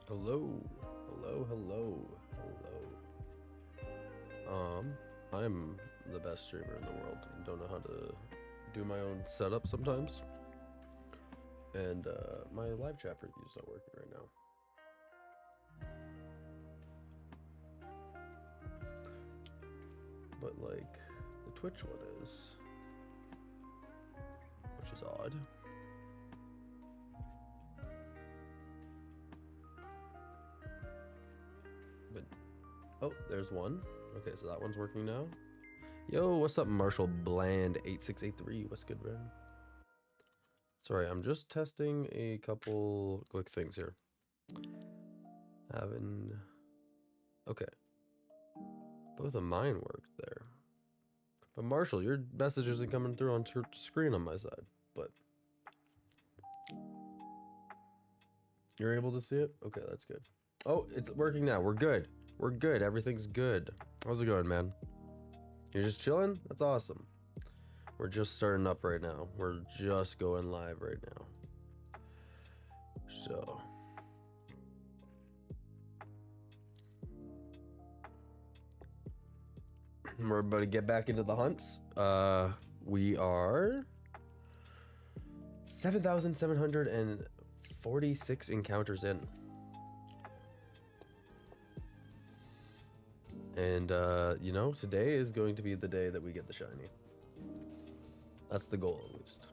Hello, hello. I'm the best streamer in the world and don't know how to do my own setup sometimes. And my live chat preview's not working right now. But like the Twitch one is, which is odd. But oh, there's one. Okay, so that one's working now. Yo, what's up, Marshall Bland 8683? What's good, man? Sorry, I'm just testing a couple quick things here. Okay. Both of mine worked there. But Marshall, your message isn't coming through on screen on my side, but you're able to see it? Okay, that's good. Oh, it's working now. We're good. We're good. Everything's good. How's it going, man? You're just chilling? That's awesome. We're just starting up right now. We're just going live right now. So we're about to get back into the hunts. We are 7,746 encounters in. And, you know, today is going to be the day that we get the shiny. That's the goal, at least.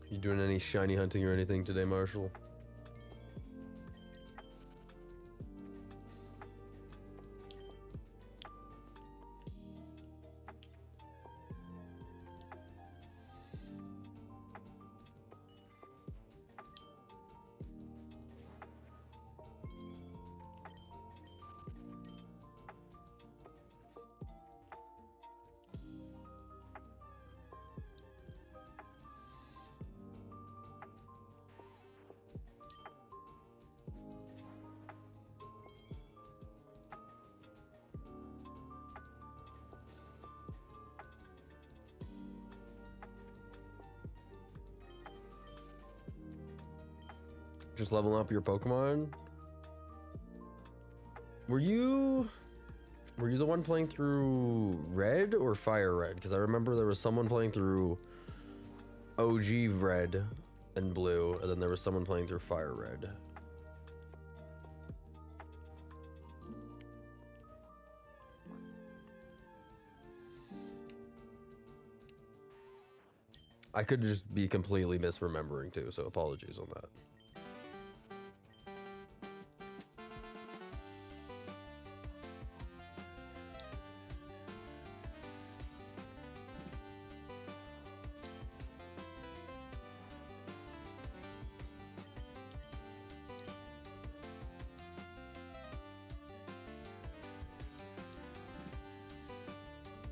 You doing any shiny hunting or anything today, Marshall? Just leveling up your Pokemon? Were you the one playing through Red or Fire Red? Because I remember there was someone playing through OG Red and Blue, and then there was someone playing through Fire Red. I could just be completely misremembering too, so apologies on that.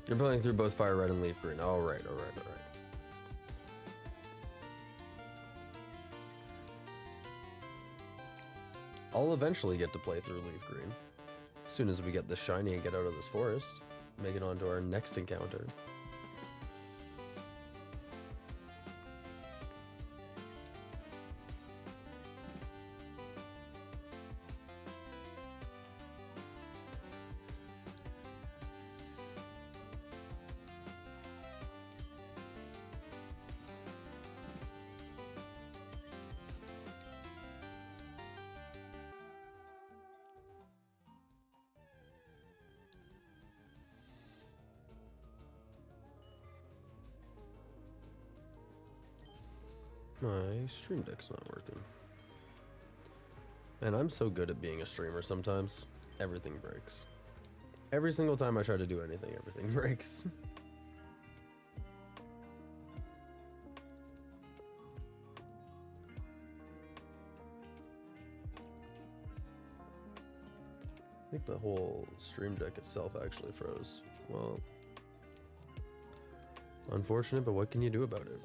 You're playing through both Fire Red and Leaf Green. All right. I'll eventually get to play through Leaf Green. As soon as we get the shiny and get out of this forest, make it on to our next encounter. My stream deck's not working. Man, I'm so good at being a streamer sometimes. Everything breaks. Every single time I try to do anything, everything breaks. think the whole stream deck itself actually froze. Well, unfortunate, but what can you do about it?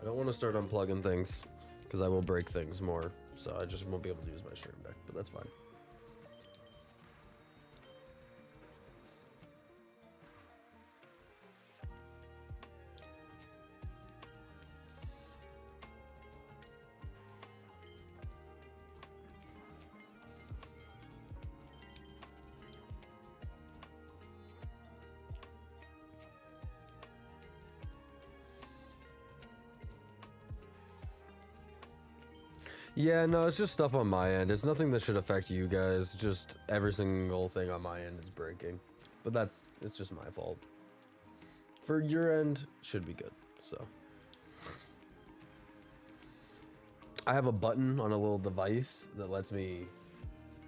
I don't want to start unplugging things because I will break things more, so I just won't be able to use my stream deck, but that's fine. Yeah, no, it's just stuff on my end. It's nothing that should affect you guys. Just every single thing on my end is breaking. But it's just my fault. For your end, should be good, so. I have a button on a little device that lets me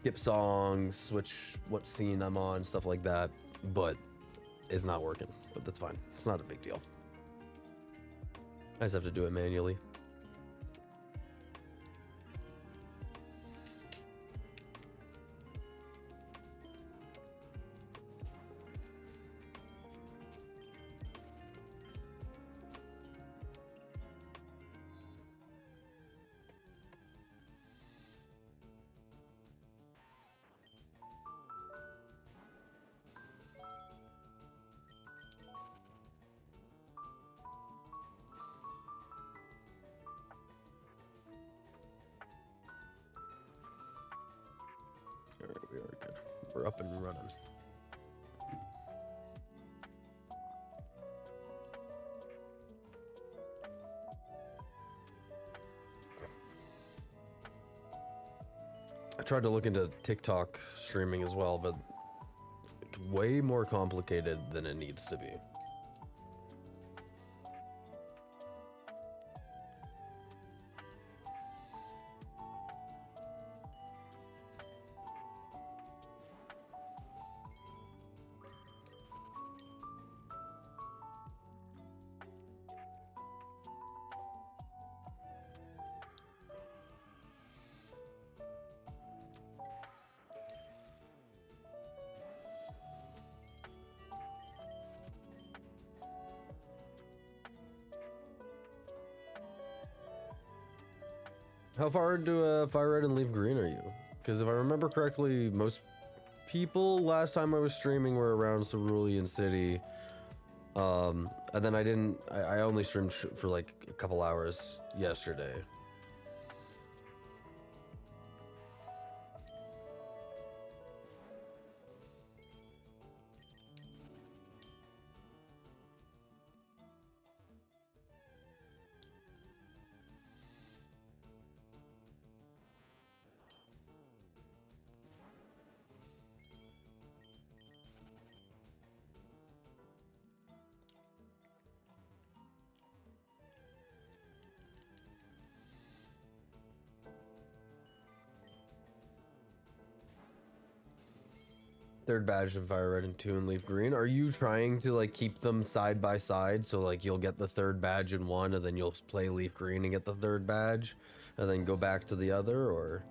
skip songs, switch what scene I'm on, stuff like that. But it's not working, but that's fine. It's not a big deal. I just have to do it manually. We are good. We're up and running. I tried to look into TikTok streaming as well, but it's way more complicated than it needs to be. How far into Fire Red and Leaf Green are you? Because if I remember correctly, most people last time I was streaming were around Cerulean City. And then I only streamed for like a couple hours yesterday. Third badge of Fire Red and 2 and Leaf Green. Are you trying to like keep them side by side so like you'll get the third badge in one and then you'll play Leaf Green and get the third badge and then go back to the other, or?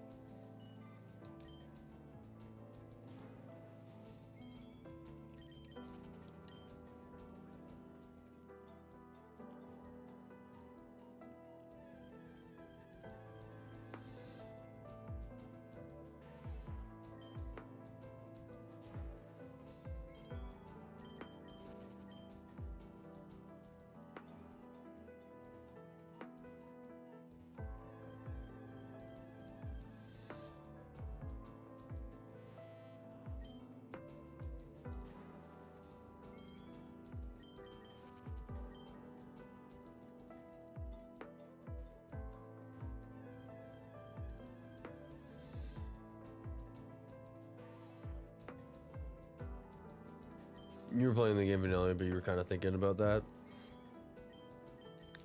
You were playing the game vanilla, but you were kind of thinking about that.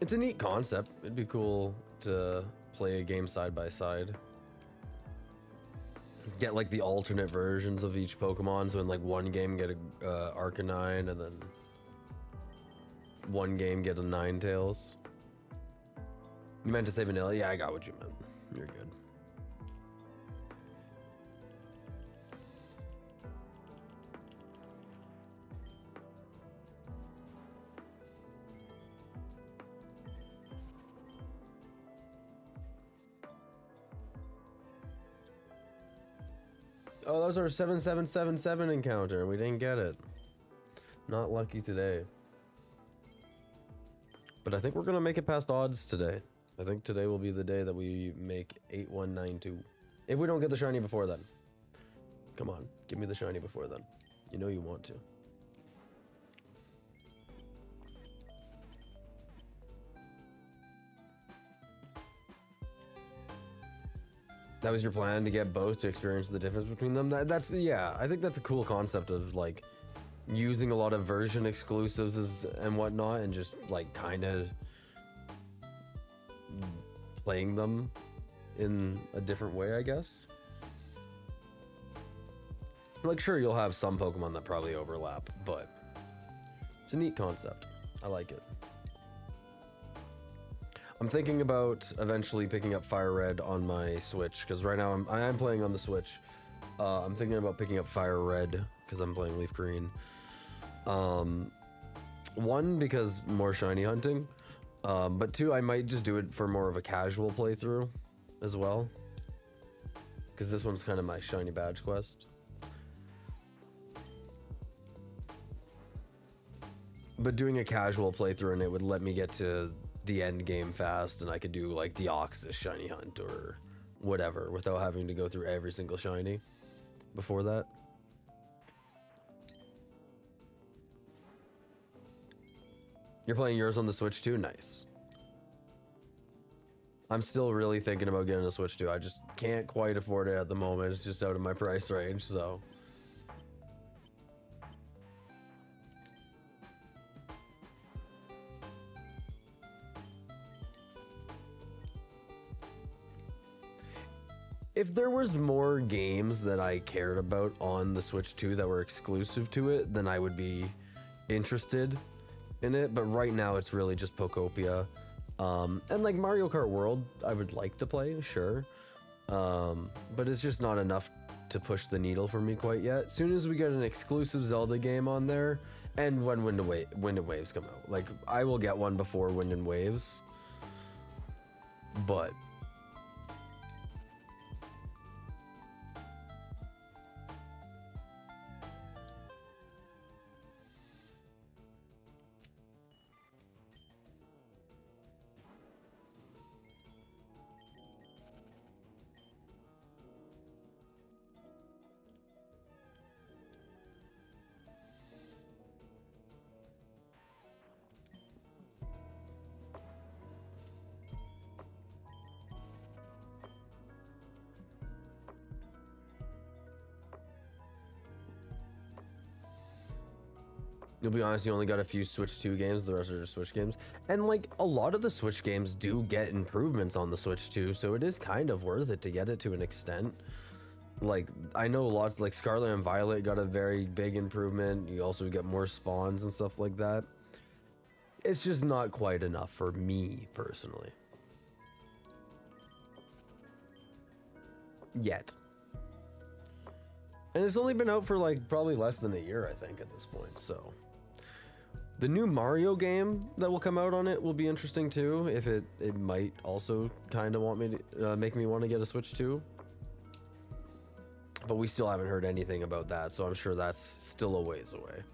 It's a neat concept. It'd be cool to play a game side by side. Get like the alternate versions of each Pokemon, so in like one game get a Arcanine, and then one game get a Ninetales. You meant to say vanilla? Yeah, I got what you meant. You're good. Oh, that was our 7777 encounter, and we didn't get it. Not lucky today. But I think we're gonna make it past odds today. I think today will be the day that we make 8192. If we don't get the shiny before then. Come on, give me the shiny before then. You know you want to. That was your plan, to get both to experience the difference between them? That's, yeah, I think that's a cool concept of like using a lot of version exclusives and whatnot, and just like kind of playing them in a different way, I guess. Like, sure, you'll have some Pokemon that probably overlap, but it's a neat concept. I like it. I'm thinking about eventually picking up Fire Red on my Switch, because right now I am playing on the Switch. I'm thinking about picking up Fire Red because I'm playing Leaf Green. One, because more shiny hunting, but two, I might just do it for more of a casual playthrough as well, because this one's kind of my shiny badge quest. But doing a casual playthrough and it would let me get to the end game fast, and I could do like Deoxys shiny hunt or whatever without having to go through every single shiny before that. You're playing yours on the Switch too? Nice. I'm still really thinking about getting a Switch too. I just can't quite afford it at the moment. It's just out of my price range, so. If there was more games that I cared about on the Switch 2 that were exclusive to it, then I would be interested in it. But right now it's really just Pokopia. And like Mario Kart World, I would like to play, sure. But it's just not enough to push the needle for me quite yet. Soon as we get an exclusive Zelda game on there, and when Wind and Waves come out. Like, I will get one before Wind and Waves. But you'll be honest, you only got a few Switch 2 games, the rest are just Switch games. And like, a lot of the Switch games do get improvements on the Switch 2, so it is kind of worth it to get it to an extent. Like, I know lots, like Scarlet and Violet got a very big improvement. You also get more spawns and stuff like that. It's just not quite enough for me, personally. Yet. And it's only been out for like probably less than a year, I think, at this point, so. The new Mario game that will come out on it will be interesting too. If it might also kind of want me to make me want to get a Switch 2. But we still haven't heard anything about that, so I'm sure that's still a ways away.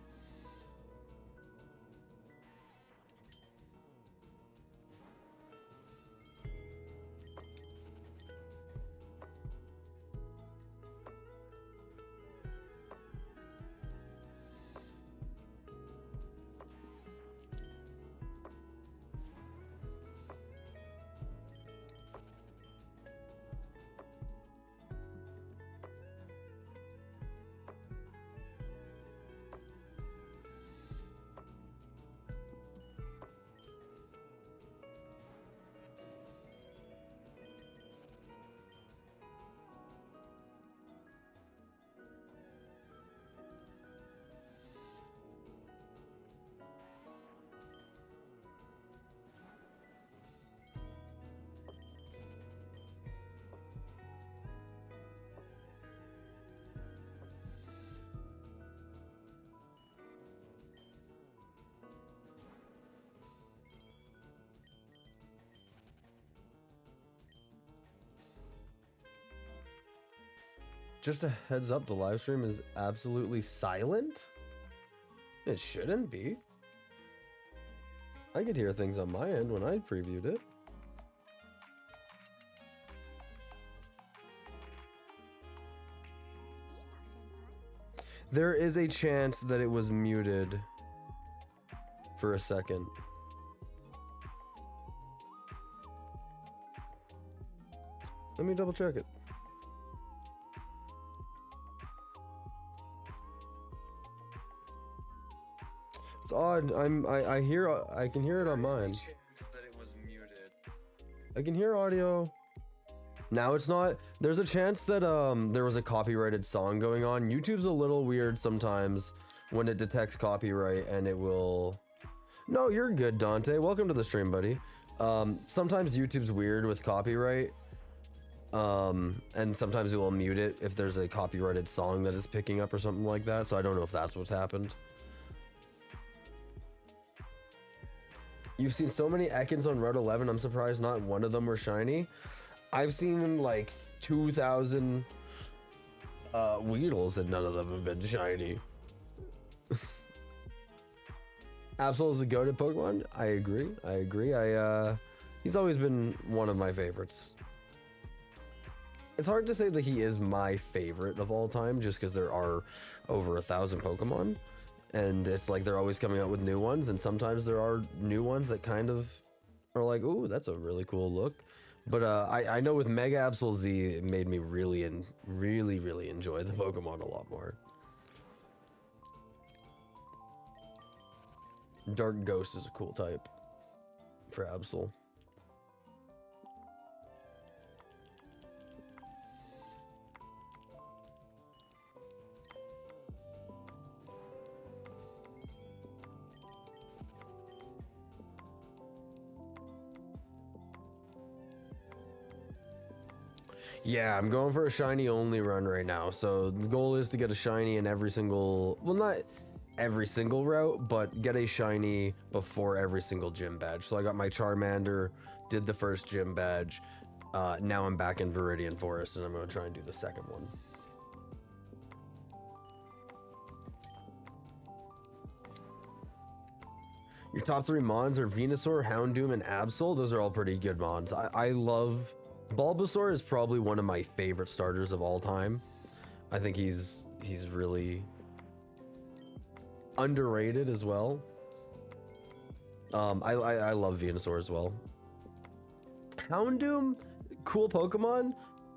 Just a heads up, the live stream is absolutely silent? It shouldn't be. I could hear things on my end when I previewed it. There is a chance that it was muted for a second. Let me double check it. It's odd. I can hear it on mine. I can hear audio. Now it's not. There's a chance that there was a copyrighted song going on. YouTube's a little weird sometimes when it detects copyright, and it will. No, you're good, Dante. Welcome to the stream, buddy. Sometimes YouTube's weird with copyright. And sometimes it will mute it if there's a copyrighted song that is picking up or something like that. So I don't know if that's what's happened. You've seen so many Ekans on Route 11. I'm surprised not one of them were shiny. I've seen like 2,000 Weedles and none of them have been shiny. Absol is a goated Pokemon. I agree. He's always been one of my favorites. It's hard to say that he is my favorite of all time just because there are over 1,000 Pokemon. And it's like they're always coming out with new ones, and sometimes there are new ones that kind of are like, ooh, that's a really cool look. But I know with Mega Absol Z, it made me really enjoy the Pokemon a lot more. Dark Ghost is a cool type for Absol. Yeah, I'm going for a shiny only run right now. So the goal is to get a shiny in every single, well, not every single route, but get a shiny before every single gym badge. So I got my Charmander, did the first gym badge. Now I'm back in Viridian Forest and I'm going to try and do the second one. Your top 3 mons are Venusaur, Houndoom, and Absol. Those are all pretty good mons. I love... Bulbasaur is probably one of my favorite starters of all time. I think he's really underrated as well. I love Venusaur as well. Houndoom, cool Pokemon.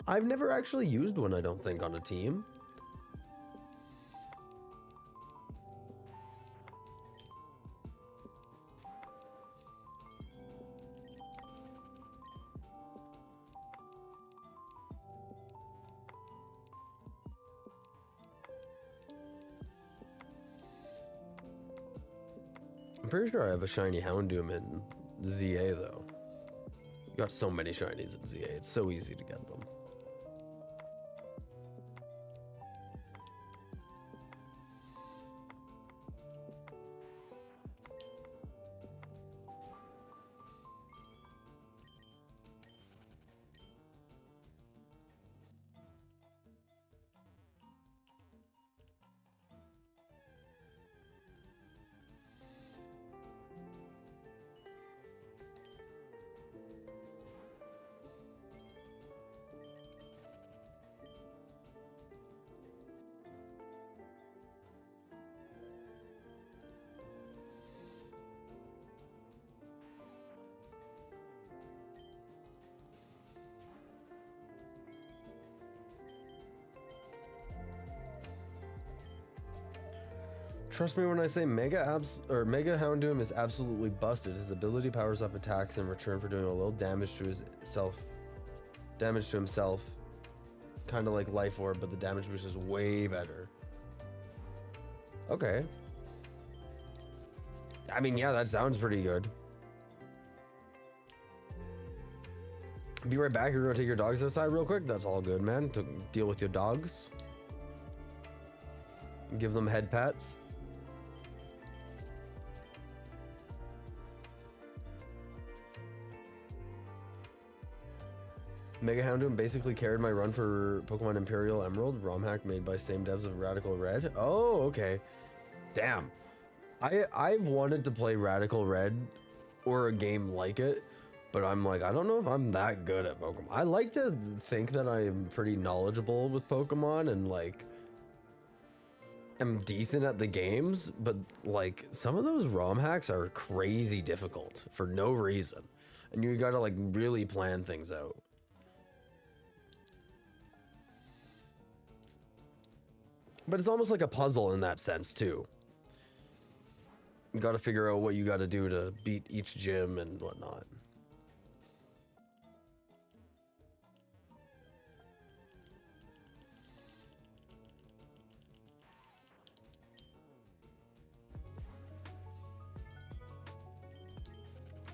I've never actually used one, I don't think, on a team. I'm pretty sure I have a shiny Houndoom in ZA though. You got so many shinies in ZA, it's so easy to get them. Trust me when I say Mega Houndoom is absolutely busted. His ability powers up attacks in return for doing a little damage to himself. Kind of like Life Orb, but the damage boost is way better. Okay. I mean, yeah, that sounds pretty good. Be right back. You're gonna take your dogs outside real quick. That's all good, man. To deal with your dogs. Give them head pats. Mega Houndoom basically carried my run for Pokemon Imperial Emerald, ROM hack made by same devs of Radical Red. Oh, okay. Damn. I've wanted to play Radical Red or a game like it, but I'm like, I don't know if I'm that good at Pokemon. I like to think that I'm pretty knowledgeable with Pokemon and like am decent at the games, but like some of those ROM hacks are crazy difficult for no reason. And you gotta like really plan things out. But it's almost like a puzzle in that sense too. You gotta figure out what you gotta do to beat each gym and whatnot.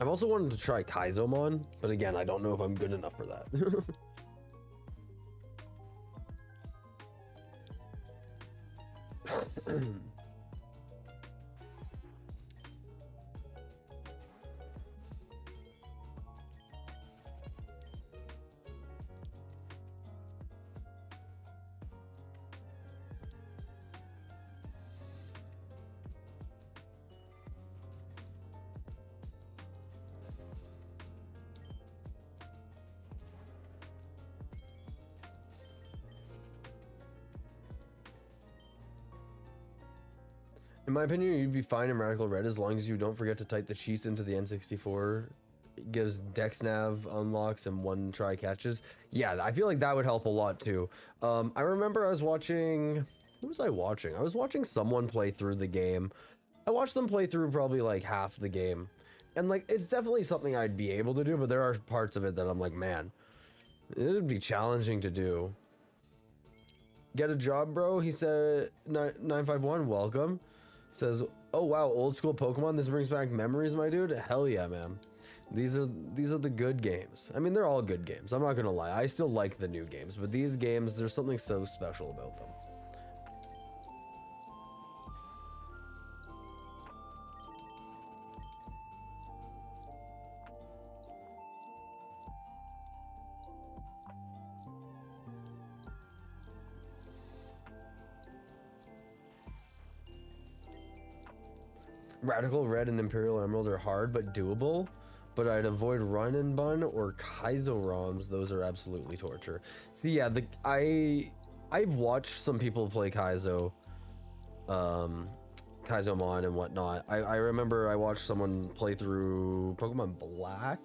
I've also wanted to try Kaizomon, but again, I don't know if I'm good enough for that. In my opinion, you'd be fine in Radical Red as long as you don't forget to type the cheats into the N64. It gives Dex Nav unlocks and one try catches. Yeah, I feel like that would help a lot too. I remember I was watching... What was I watching? I was watching someone play through the game. I watched them play through probably like half the game. And like, it's definitely something I'd be able to do, but there are parts of it that I'm like, man, it would be challenging to do. Get a job, bro? He said, 951, welcome. Says, oh wow, old school Pokemon, this brings back memories, my dude. Hell yeah, man. These are the good games. I mean, they're all good games, I'm not gonna lie. I still like the new games, but these games, there's something so special about them. Radical Red and Imperial Emerald are hard but doable, but I'd avoid Run and Bun or Kaizo ROMs. Those are absolutely torture. See, yeah, I've watched some people play Kaizomon and whatnot. I remember I watched someone play through Pokemon Black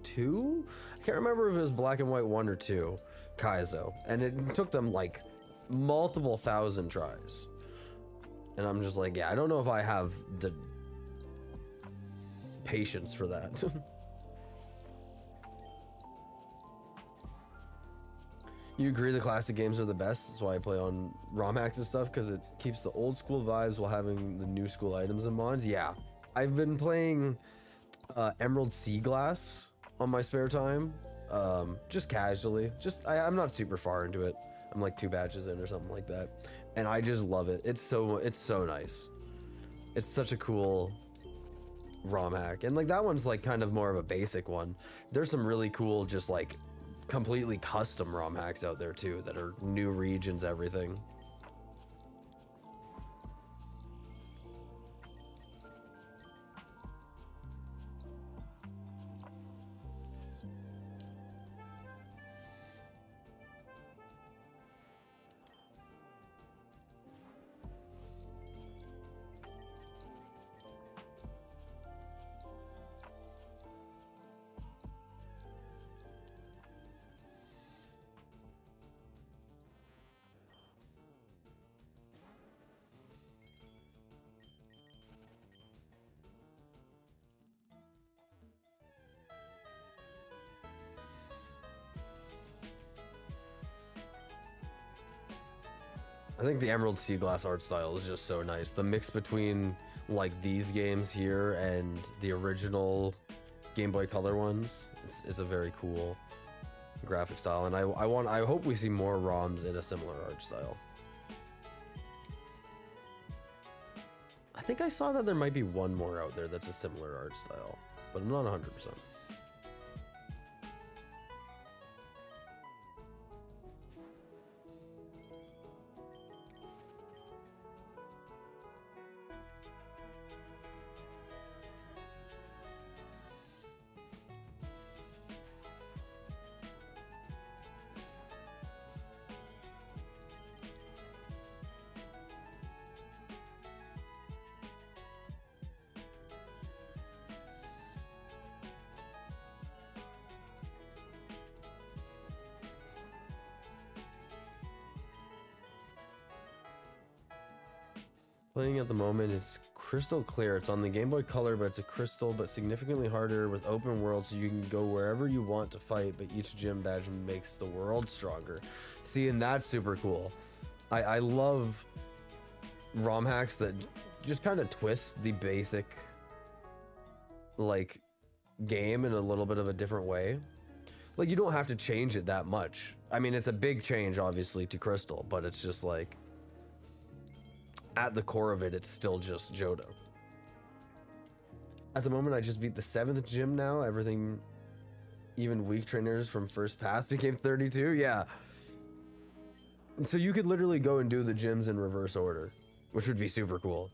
2? I can't remember if it was Black and White 1 or 2, Kaizo, and it took them like multiple thousand tries. And I'm just like, yeah, I don't know if I have the patience for that. You agree the classic games are the best? That's why I play on ROM hacks and stuff, because it keeps the old school vibes while having the new school items and mods. Yeah, I've been playing Emerald Sea Glass on my spare time, just casually. I'm not super far into it. I'm like 2 batches in or something like that. And I just love it. It's so nice. It's such a cool ROM hack. And like that one's like kind of more of a basic one. There's some really cool, just like completely custom ROM hacks out there too that are new regions, everything. I think the Emerald Sea Glass art style is just so nice. The mix between like these games here and the original Game Boy Color ones, it's a very cool graphic style, and I hope we see more ROMs in a similar art style. I think I saw that there might be one more out there that's a similar art style, but I'm not 100%. Playing at the moment is crystal clear. It's on the Game Boy Color, but it's a crystal, but significantly harder with open world, so you can go wherever you want to fight, but each gym badge makes the world stronger. See, and that's super cool. I love ROM hacks that just kind of twist the basic like game in a little bit of a different way. Like, you don't have to change it that much. I mean, it's a big change obviously to Crystal, but it's just like at the core of it, it's still just Johto. At the moment, I just beat the 7th gym now. Everything, even weak trainers from first path became 32. Yeah. So you could literally go and do the gyms in reverse order, which would be super cool.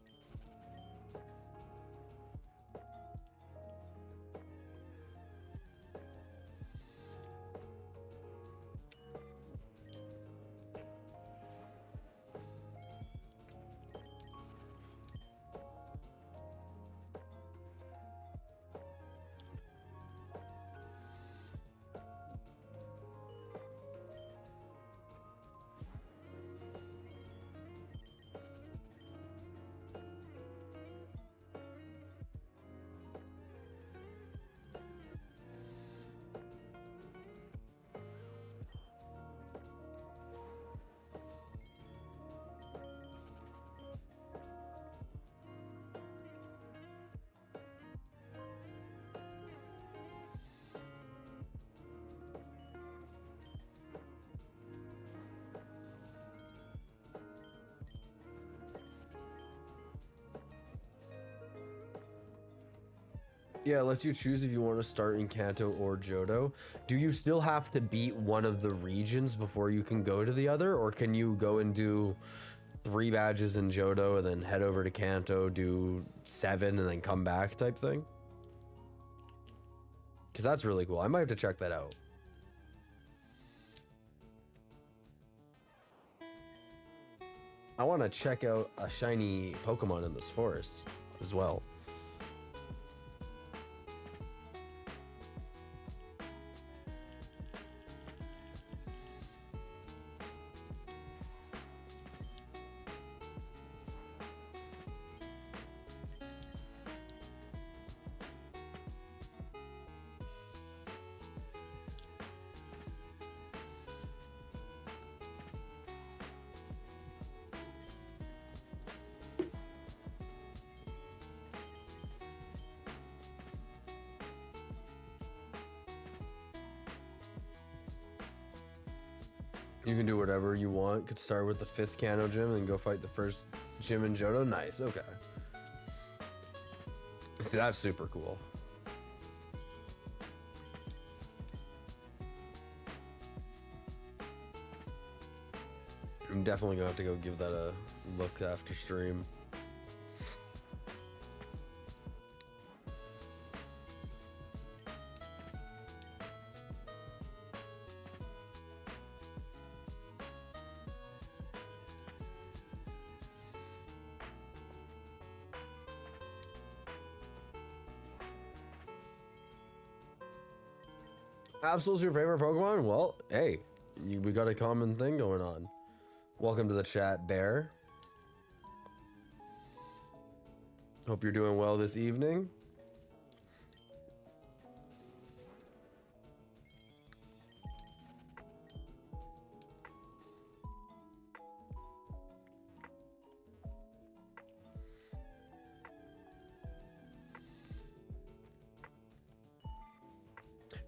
Yeah, it lets you choose if you want to start in Kanto or Johto. Do you still have to beat one of the regions before you can go to the other? Or can you go and do 3 badges in Johto and then head over to Kanto, do 7 and then come back type thing? Because that's really cool. I might have to check that out. I want to check out a shiny Pokemon in this forest as well. You can do whatever you want. Could start with the 5th Kanto gym and go fight the first gym in Johto. Nice, okay. See, that's super cool. I'm definitely gonna have to go give that a look after stream. Absol's your favorite Pokemon? Well, hey, we got a common thing going on. Welcome to the chat, Bear. Hope you're doing well this evening.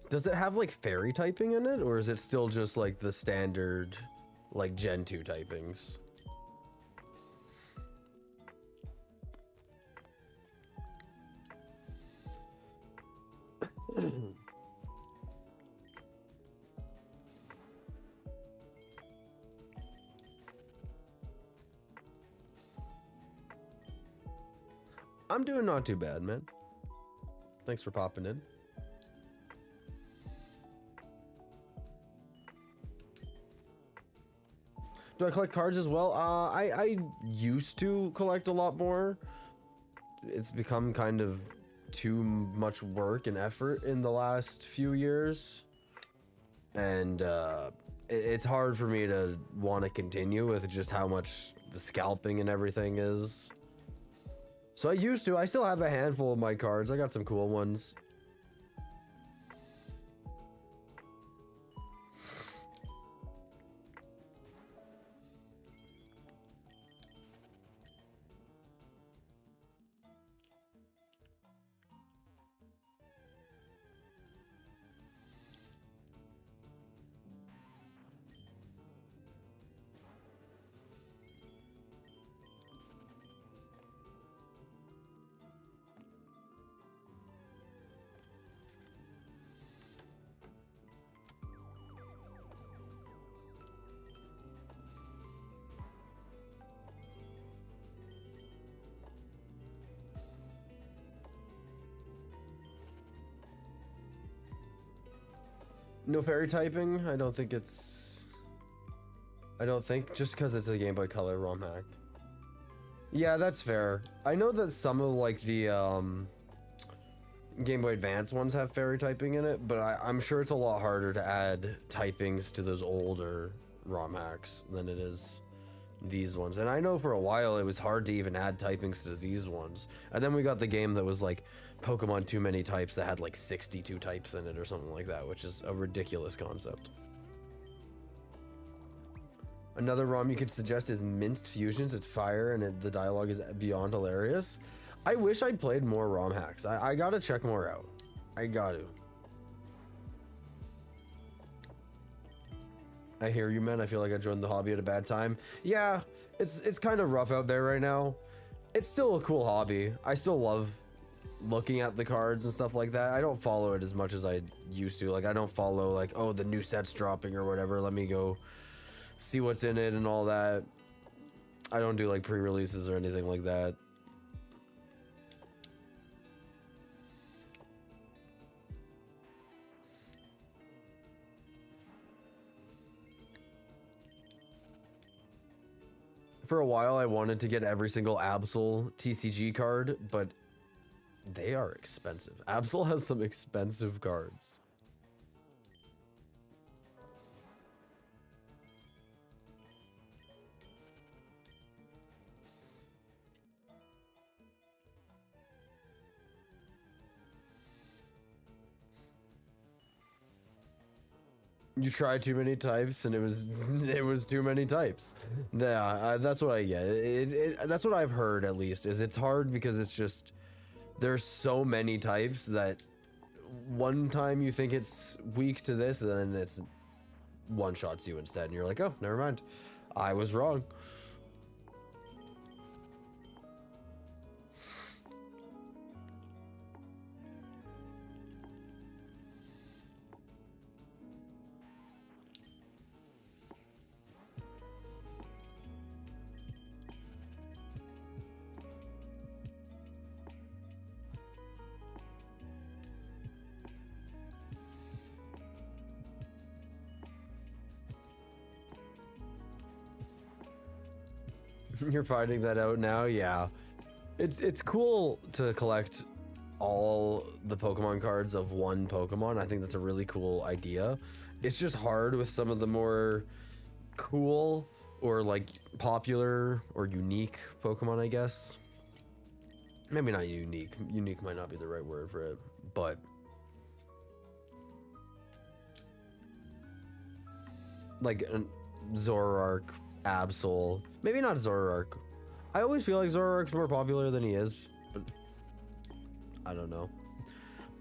Does it have like fairy typing in it, or is it still just like the standard like Gen 2 typings? I'm doing not too bad, man. Thanks for popping in. Do I collect cards as well? I used to collect a lot more. It's become kind of too much work and effort in the last few years. And it's hard for me to want to continue with just how much the scalping and everything is. So I still have a handful of my cards. I got some cool ones. No fairy typing? I don't think it's... I don't think, just because it's a Game Boy Color ROM hack. Yeah, that's fair. I know that some of, like, the, Game Boy Advance ones have fairy typing in it, but I'm sure it's a lot harder to add typings to those older ROM hacks than it is these ones. And I know for a while it was hard to even add typings to these ones. And then we got the game that was like Pokemon Too Many Types that had like 62 types in it or something like that, which is a ridiculous concept. Another ROM you could suggest is Minced Fusions. It's fire and the dialogue is beyond hilarious. I wish I'd played more ROM hacks. I gotta check more out. I gotta. I hear you, man. I feel like I joined the hobby at a bad time. Yeah, it's kind of rough out there right now. It's still a cool hobby. I still love looking at the cards and stuff like that. I don't follow it as much as I used to. Like, I don't follow like, oh, the new set's dropping or whatever. Let me go see what's in it and all that. I don't do like pre-releases or anything like that. For a while, I wanted to get every single Absol TCG card, but they are expensive. Absol has some expensive cards. You tried too many types and it was too many types. Yeah, that's what I get. That's what I've heard, at least, is it's hard because it's just there's so many types that one time you think it's weak to this and then it's one-shots you instead and you're like, oh, never mind, I was wrong. You're finding that out now? Yeah. It's cool to collect all the Pokemon cards of one Pokemon. I think that's a really cool idea. It's just hard with some of the more cool or like popular or unique Pokemon, I guess. Maybe not unique. Unique might not be the right word for it, but like an Zoroark, Absol. Maybe not Zoroark. I always feel like Zoroark's more popular than he is, but I don't know.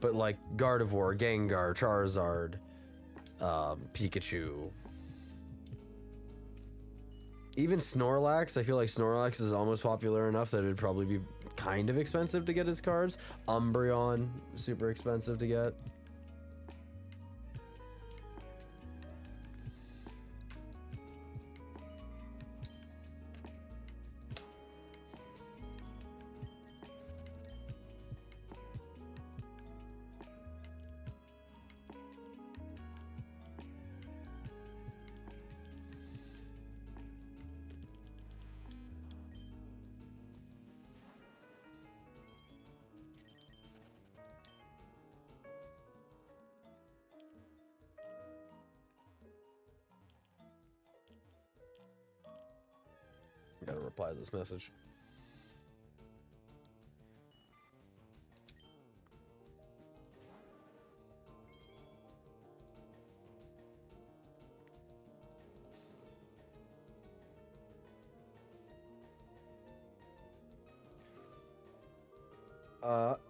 But like Gardevoir, Gengar, Charizard, Pikachu. Even Snorlax, I feel like Snorlax is almost popular enough that it'd probably be kind of expensive to get his cards. Umbreon, super expensive to get. I gotta reply to this message.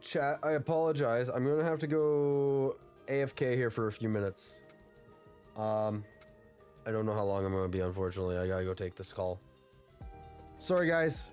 Chat, I apologize. I'm gonna have to go AFK here for a few minutes. I don't know how long I'm gonna be, unfortunately. I gotta go take this call. Sorry, guys.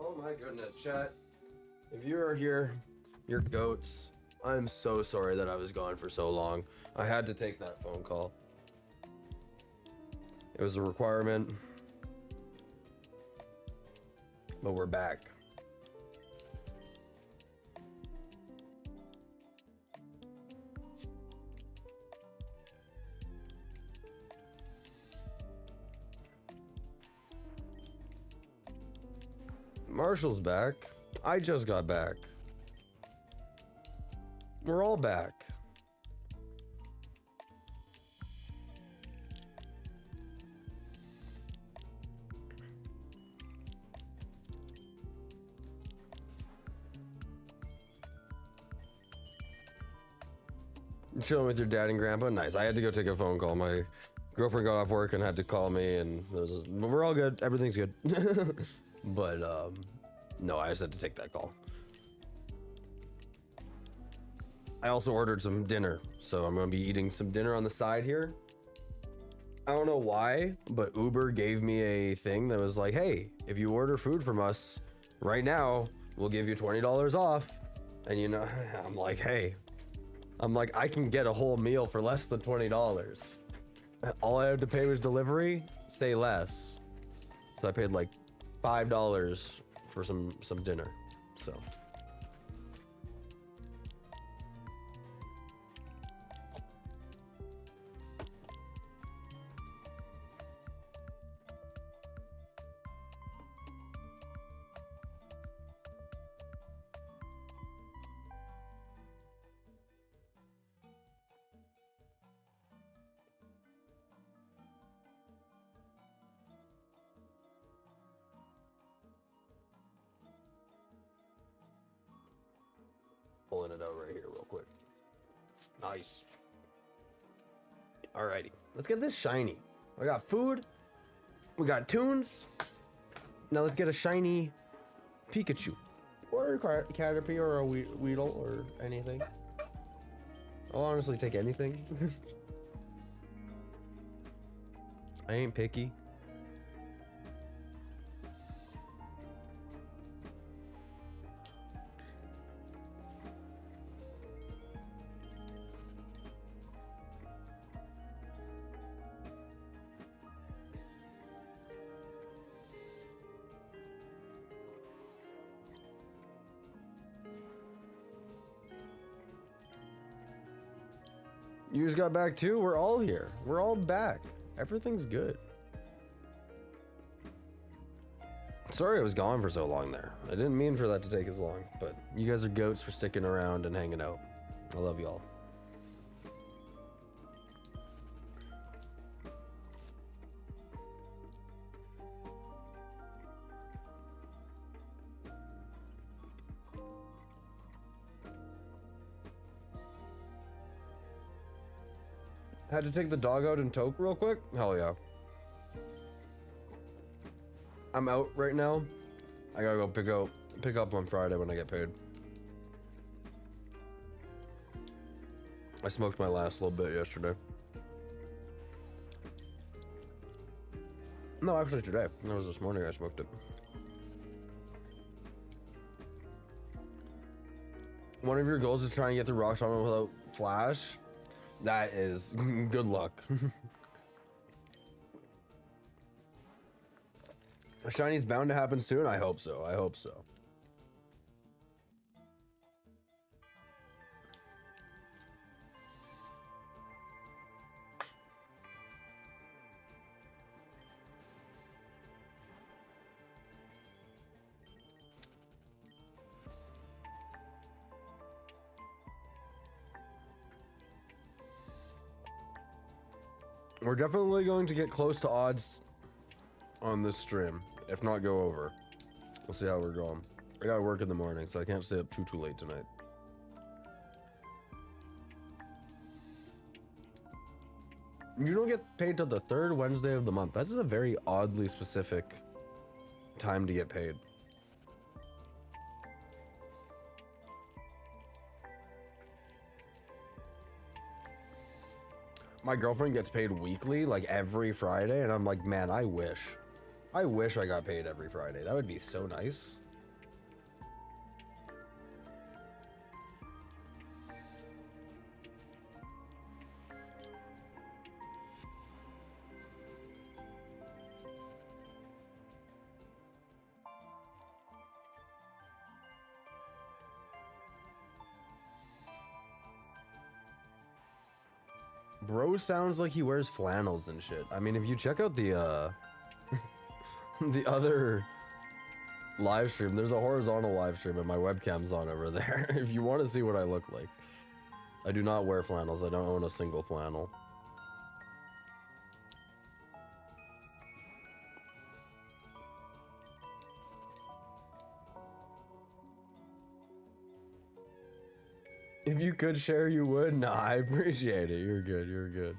Oh my goodness, chat. If you are here, you're goats. I'm so sorry that I was gone for so long. I had to take that phone call. It was a requirement. But we're back. Marshall's back. I just got back. We're all back. Chilling with your dad and grandpa? Nice. I had to go take a phone call. My girlfriend got off work and had to call me, and we're all good. Everything's good. But no, I just had to take that call. I also ordered some dinner, so I'm gonna be eating some dinner on the side here. I don't know why, but Uber gave me a thing that was like, hey, if you order food from us right now, we'll give you $20 off. And you know, I'm like, hey, I can get a whole meal for less than $20. All I had to pay was delivery, say less. So I paid like $5 for some dinner. So pulling it out right here real quick. Nice. Alrighty, let's get this shiny. I got food, we got tunes. Now let's get a shiny Pikachu. Or a Caterpie or a Weedle or anything. I'll honestly take anything. I ain't picky. You just got back too? We're all here. We're all back. Everything's good. Sorry I was gone for so long there. I didn't mean for that to take as long, but you guys are goats for sticking around and hanging out. I love y'all. Had to take the dog out and toke real quick? Hell yeah. I'm out right now. I gotta go pick up on Friday when I get paid. I smoked my last little bit yesterday. No, actually today. That was this morning I smoked it. One of your goals is trying to get through Rock Shaman without Flash. That is good luck. Shiny's bound to happen soon. I hope so. I hope so. We're definitely going to get close to odds on this stream. If not, go over. We'll see how we're going. I gotta work in the morning, so I can't stay up too late tonight. You don't get paid till the 3rd Wednesday of the month. That's a very oddly specific time to get paid. My girlfriend gets paid weekly, like every Friday, and I'm like, man, I wish I got paid every Friday. That would be so nice. Bro sounds like he wears flannels and shit. I mean, if you check out the the other live stream, there's a horizontal live stream and my webcam's on over there. If you want to see what I look like. I do not wear flannels. I don't own a single flannel. If you could share, you would. Nah, I appreciate it. You're good. You're good.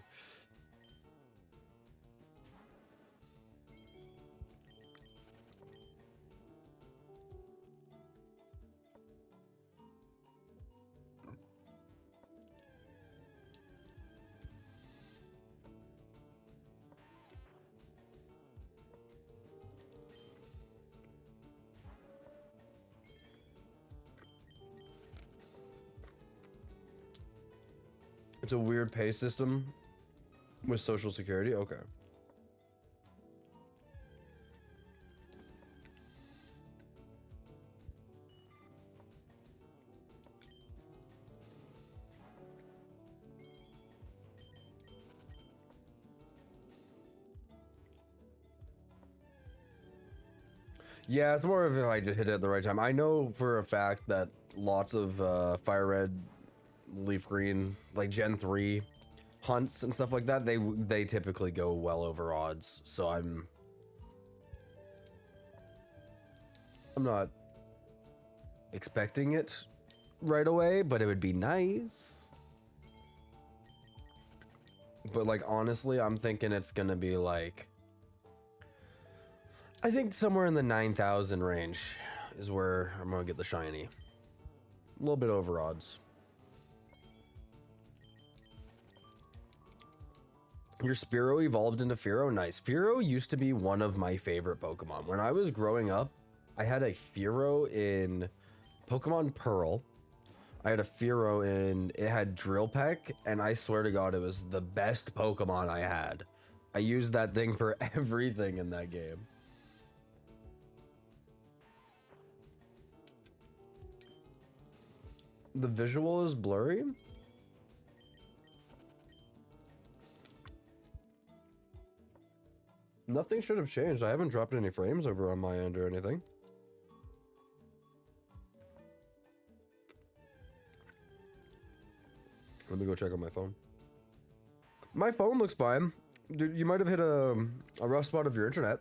It's a weird pay system with Social Security. Okay. Yeah, it's more of if I just hit it at the right time. I know for a fact that lots of Fire Red, Leaf Green, like Gen 3 hunts and stuff like that, they typically go well over odds. So I'm not expecting it right away, but it would be nice. But like honestly, I'm thinking it's gonna be like, I think somewhere in the 9,000 range is where I'm gonna get the shiny. A little bit over odds. Your Spearow evolved into Fearow. Nice. Fearow used to be one of my favorite Pokemon. When I was growing up, I had a Fearow in Pokemon Pearl. I had a Fearow in, it had Drill Peck, and I swear to God, it was the best Pokemon I had. I used that thing for everything in that game. The visual is blurry. Nothing should have changed. I haven't dropped any frames over on my end or anything. Let me go check on my phone. My phone looks fine. Dude, you might have hit a rough spot of your internet.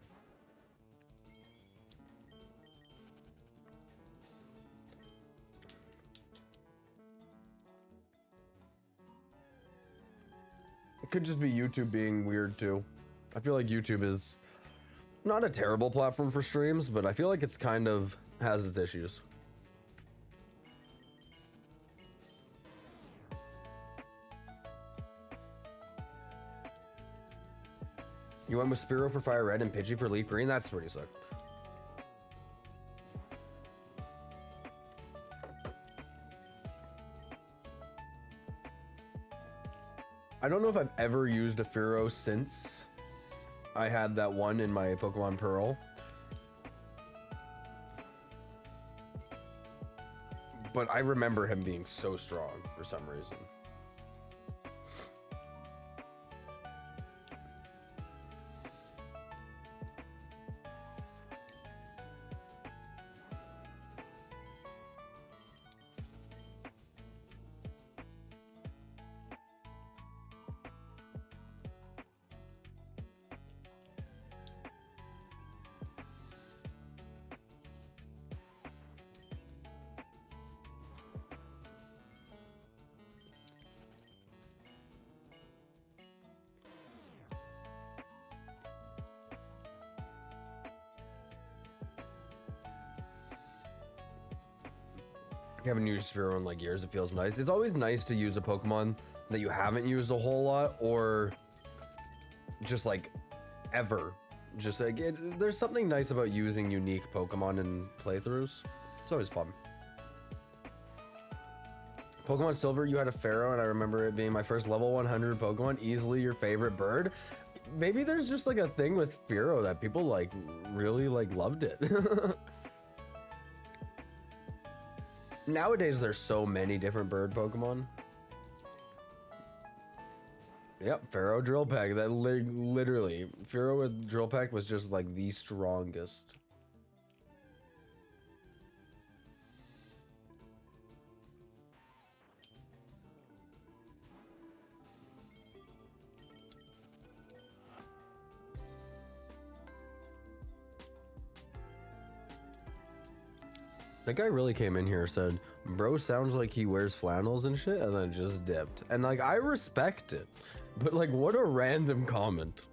It could just be YouTube being weird too. I feel like YouTube is not a terrible platform for streams, but I feel like it's kind of has its issues. You went with Spearow for Fire Red and Pidgey for Leaf Green? That's pretty sick. I don't know if I've ever used a Fearow since I had that one in my Pokemon Pearl. But I remember him being so strong for some reason. I haven't used Spearow in like years. It feels nice. It's always nice to use a Pokemon that you haven't used a whole lot, or just like ever. Just like there's something nice about using unique Pokemon in playthroughs. It's always fun. Pokemon Silver, you had a Pharaoh, and I remember it being my first level 100 Pokemon. Easily your favorite bird. Maybe there's just like a thing with Pharaoh that people like really like loved it. Nowadays, there's so many different bird Pokemon. Yep, Pharaoh Drill Peck. That literally, Pharaoh with Drill Peck was just like the strongest. That guy really came in here and said, bro sounds like he wears flannels and shit, and then just dipped. And like, I respect it, but like, what a random comment.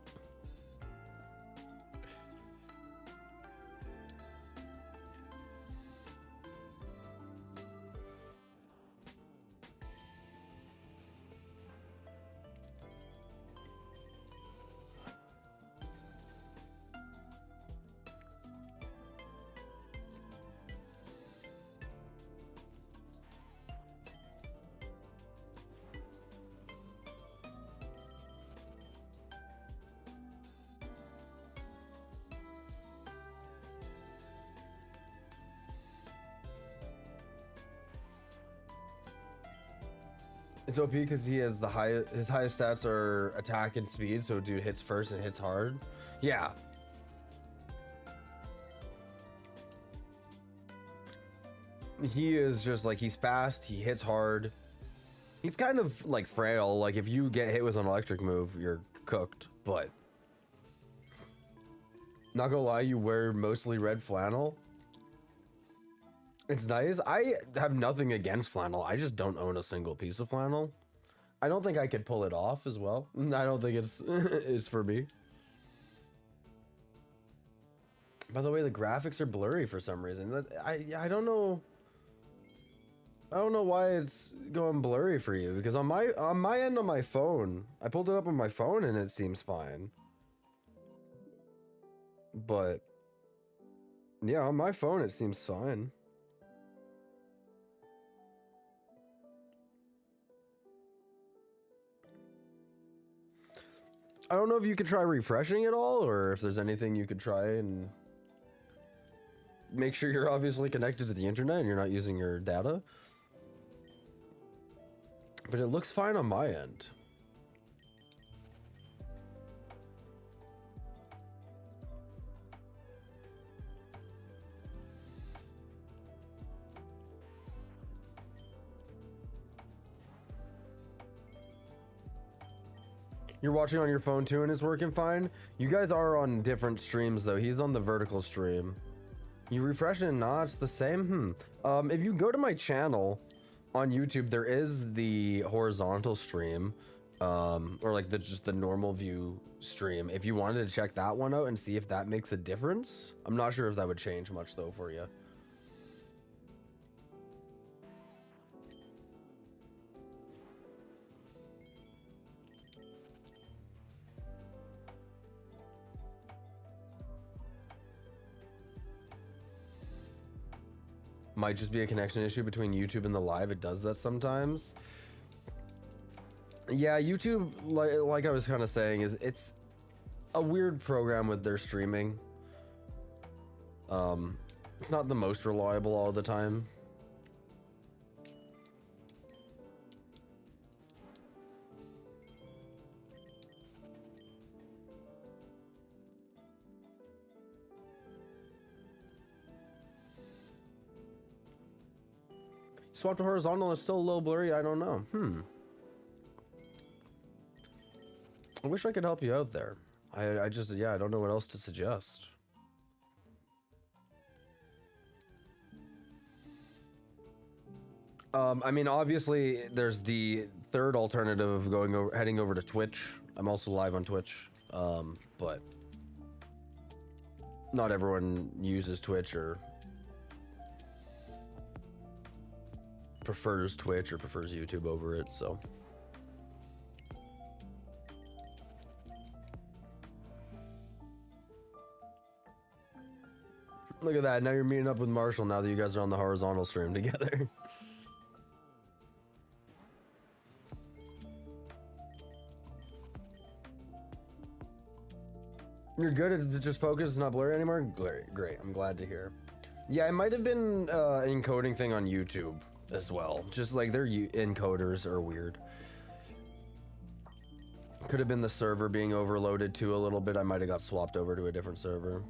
It's OP because he has the his highest stats are attack and speed, so dude hits first and hits hard. Yeah. He is just like, he's fast, he hits hard. He's kind of like frail, like if you get hit with an electric move, you're cooked, but not gonna lie, you wear mostly red flannel. It's nice. I have nothing against flannel. I just don't own a single piece of flannel. I don't think I could pull it off as well. I don't think it's for me. By the way, the graphics are blurry for some reason. I don't know. I don't know why it's going blurry for you, because on my end on my phone, I pulled it up on my phone and it seems fine. But yeah, on my phone it seems fine. I don't know if you could try refreshing it all, or if there's anything you could try and make sure you're obviously connected to the internet and you're not using your data. But it looks fine on my end. You're watching on your phone too and it's working fine? You guys are on different streams though. He's on the vertical stream. You refresh it and nah, it's the same? If you go to my channel on YouTube, there is the horizontal stream, or like just the normal view stream. If you wanted to check that one out and see if that makes a difference. I'm not sure if that would change much though for you. Might just be a connection issue between YouTube and the live. It does that sometimes. Yeah, YouTube, like I was kind of saying, it's a weird program with their streaming. It's not the most reliable all the time. Swap to horizontal is still a little blurry. I don't know. I wish I could help you out there. I just, yeah, I don't know what else to suggest. I mean, obviously, there's the third alternative of heading over to Twitch. I'm also live on Twitch, but not everyone uses Twitch or. prefers Twitch or prefers YouTube over it, so. Look at that, now you're meeting up with Marshall now that you guys are on the horizontal stream together. You're good at just focus, not blurry anymore? Great, I'm glad to hear. Yeah, it might have been encoding thing on YouTube as well. Just like their encoders are weird. Could have been the server being overloaded too a little bit. I might have got swapped over to a different server.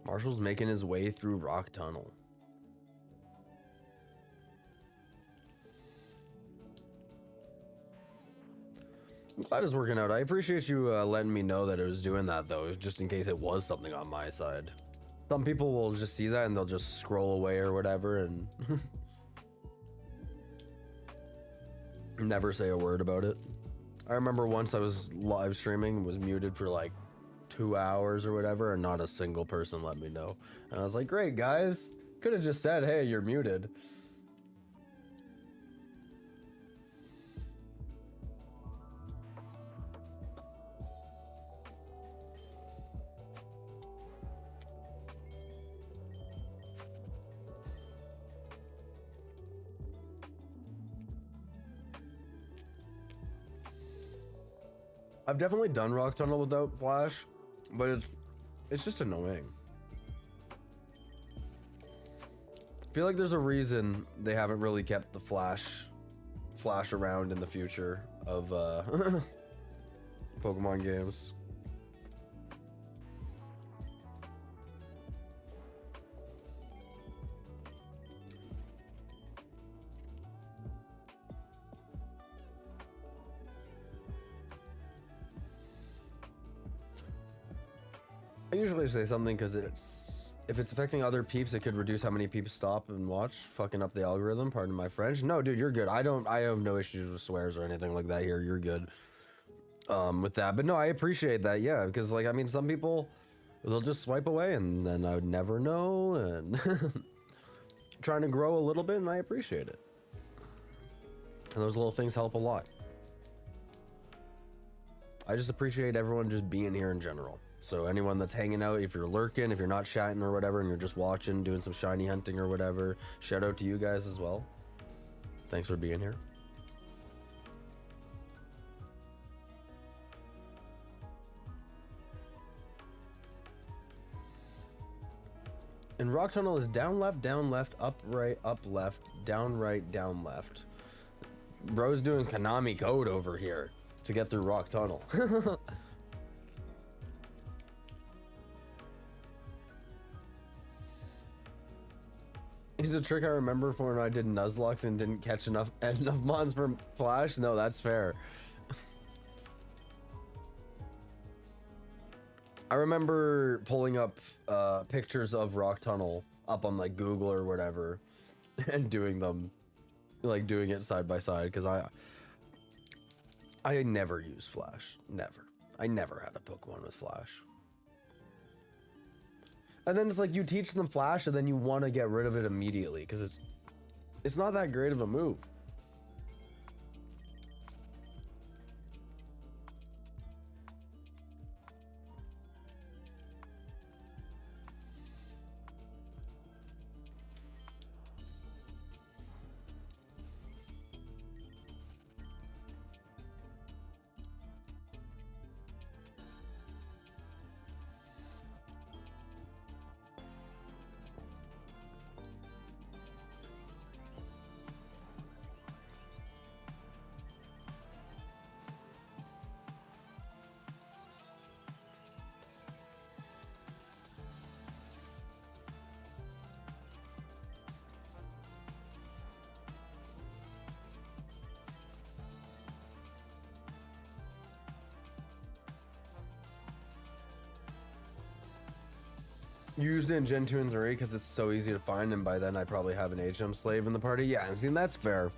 Marshall's making his way through Rock Tunnel. I'm glad it's working out. I appreciate you letting me know that it was doing that though, just in case it was something on my side. Some people will just see that and they'll just scroll away or whatever and never say a word about it. I remember once I was live streaming, was muted for like 2 hours or whatever, and not a single person let me know. And I was like, great guys, could have just said, hey, you're muted. I've definitely done Rock Tunnel without Flash, but it's just annoying. I feel like there's a reason they haven't really kept the Flash around in the future of Pokemon games. I usually say something because if it's affecting other peeps, it could reduce how many peeps stop and watch, fucking up the algorithm. Pardon my French. No, dude, you're good. I have no issues with swears or anything like that here. You're good with that. But no, I appreciate that. Yeah, because like I mean, some people they'll just swipe away and then I would never know and trying to grow a little bit, and I appreciate it. And those little things help a lot. I just appreciate everyone just being here in general. So anyone that's hanging out, if you're lurking, if you're not chatting or whatever, and you're just watching, doing some shiny hunting or whatever, shout out to you guys as well. Thanks for being here. And Rock Tunnel is down, left, up, left, down, right, down, left. Bro's doing Konami code over here to get through Rock Tunnel. He's a trick I remember from when I did Nuzlocke and didn't catch enough mons for Flash. No, that's fair. I remember pulling up pictures of Rock Tunnel up on like Google or whatever and doing them, like doing it side by side, because I never used Flash. Never. I never had a Pokemon with Flash. And then it's like you teach them Flash and then you want to get rid of it immediately because it's not that great of a move. Used it in Gen 2 and 3 because it's so easy to find, and by then I probably have an HM slave in the party. Yeah, and see, that's fair.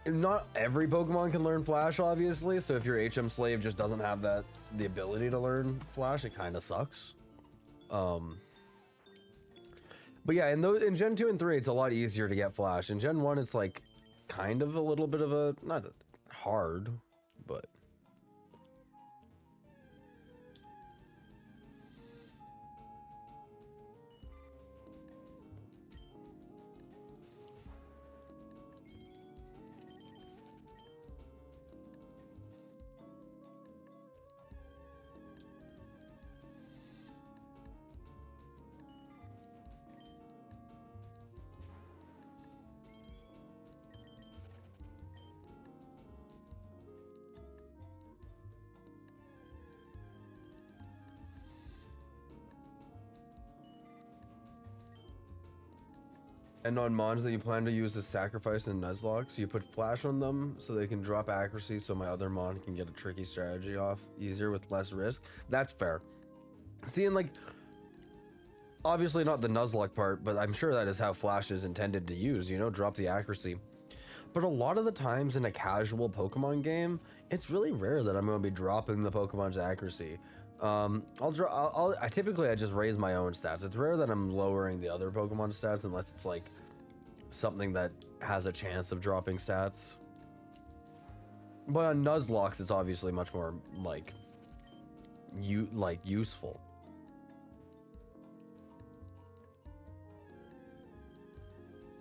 Not every Pokemon can learn Flash, obviously, so if your HM slave just doesn't have the ability to learn Flash, it kind of sucks. But yeah, in Gen 2 and 3, it's a lot easier to get Flash. In Gen 1, it's like kind of a little bit of a, not hard, but. And on mons that you plan to use as sacrifice and Nuzlocke, you put Flash on them so they can drop accuracy so my other mon can get a tricky strategy off easier with less risk. That's fair. See, and like, obviously not the Nuzlocke part, but I'm sure that is how Flash is intended to use, you know, drop the accuracy. But a lot of the times in a casual Pokemon game, it's really rare that I'm going to be dropping the Pokemon's accuracy. Typically I just raise my own stats. It's rare that I'm lowering the other Pokemon stats unless it's like something that has a chance of dropping stats. But on Nuzlocke, it's obviously much more like useful.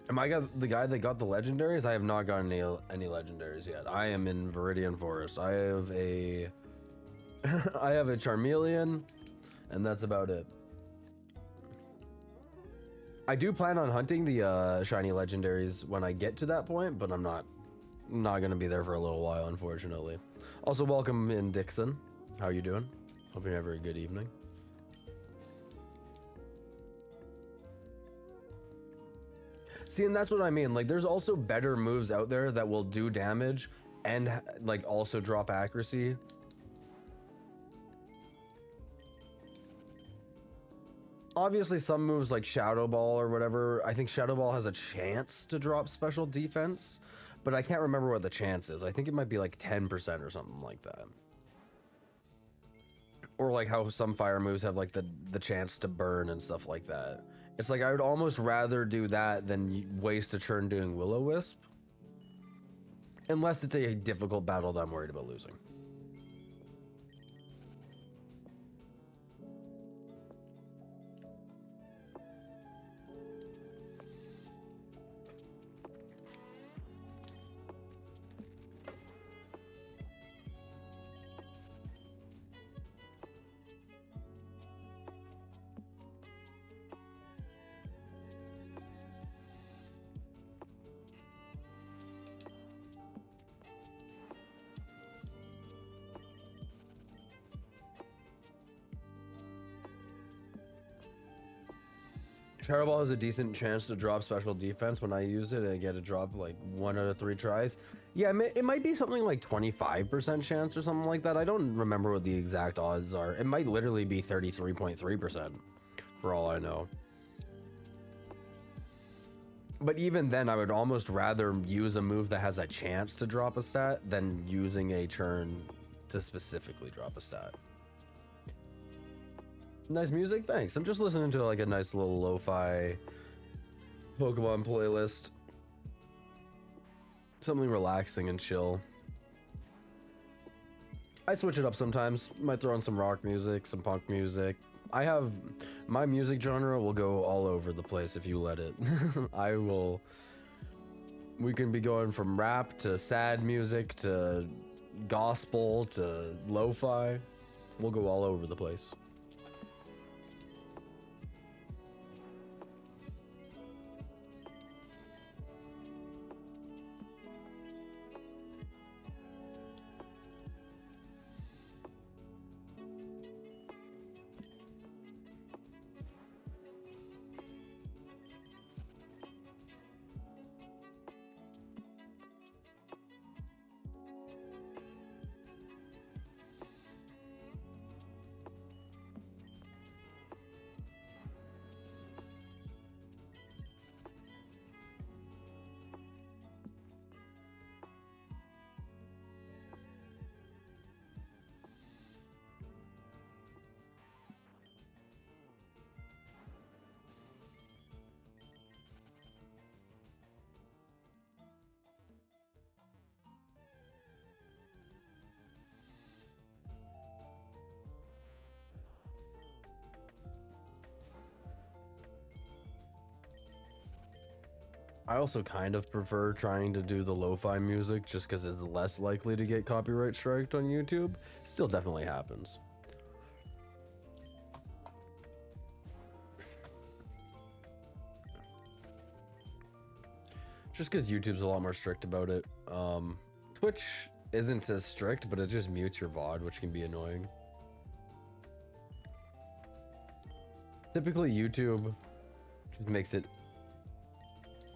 Am I the guy that got the legendaries? I have not gotten any legendaries yet. I am in Viridian Forest. I have a I have a Charmeleon, and that's about it. I do plan on hunting the shiny legendaries when I get to that point, but I'm not gonna be there for a little while, unfortunately. Also, welcome in, Dixon. How are you doing? Hope you're having a good evening. See, and that's what I mean. Like, there's also better moves out there that will do damage and like also drop accuracy. Obviously, some moves like Shadow Ball or whatever, I think Shadow Ball has a chance to drop special defense, but I can't remember what the chance is. I think it might be like 10% or something like that. Or like how some fire moves have like the chance to burn and stuff like that. It's like I would almost rather do that than waste a turn doing Will-O-Wisp. Unless it's a difficult battle that I'm worried about losing. Shadow Ball has a decent chance to drop special defense when I use it, and I get a drop like 1 out of 3 tries. Yeah, it might be something like 25% chance or something like that. I don't remember what the exact odds are. It might literally be 33.3% for all I know. But even then, I would almost rather use a move that has a chance to drop a stat than using a turn to specifically drop a stat. Nice music, thanks. I'm just listening to like a nice little lo-fi Pokemon playlist. Something relaxing and chill. I switch it up sometimes. Might throw on some rock music, some punk music. My music genre will go all over the place if you let it. We can be going from rap to sad music to gospel to lo-fi. We'll go all over the place. I also kind of prefer trying to do the lo-fi music just because it's less likely to get copyright striked on YouTube. Still definitely happens. Just because YouTube's a lot more strict about it. Twitch isn't as strict, but it just mutes your VOD, which can be annoying. Typically, YouTube just makes it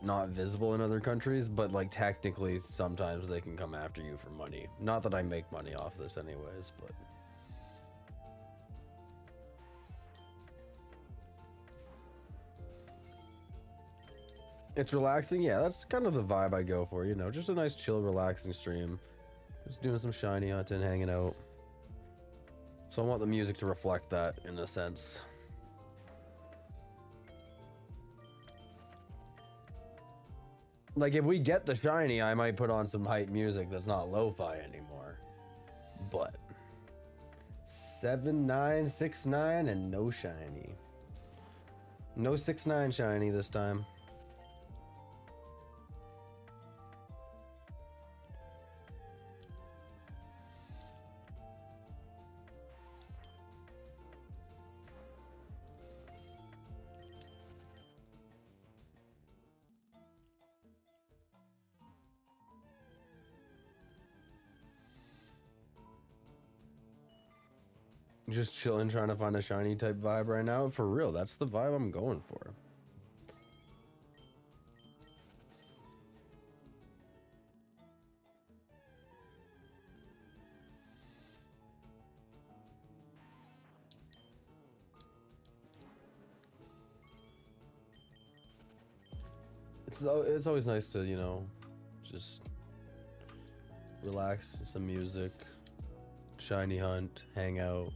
not visible in other countries, but like technically sometimes they can come after you for money. Not that I make money off this anyways, but it's relaxing. Yeah, that's kind of the vibe I go for, you know, just a nice chill relaxing stream, just doing some shiny hunting, hanging out. So I want the music to reflect that in a sense. Like, if we get the shiny, I might put on some hype music that's not lo-fi anymore. But 7969 and no shiny. No 69 shiny this time. Just chilling, trying to find a shiny type vibe right now. For real, that's the vibe I'm going for. It's always nice to, you know, just relax, some music, shiny hunt, hang out,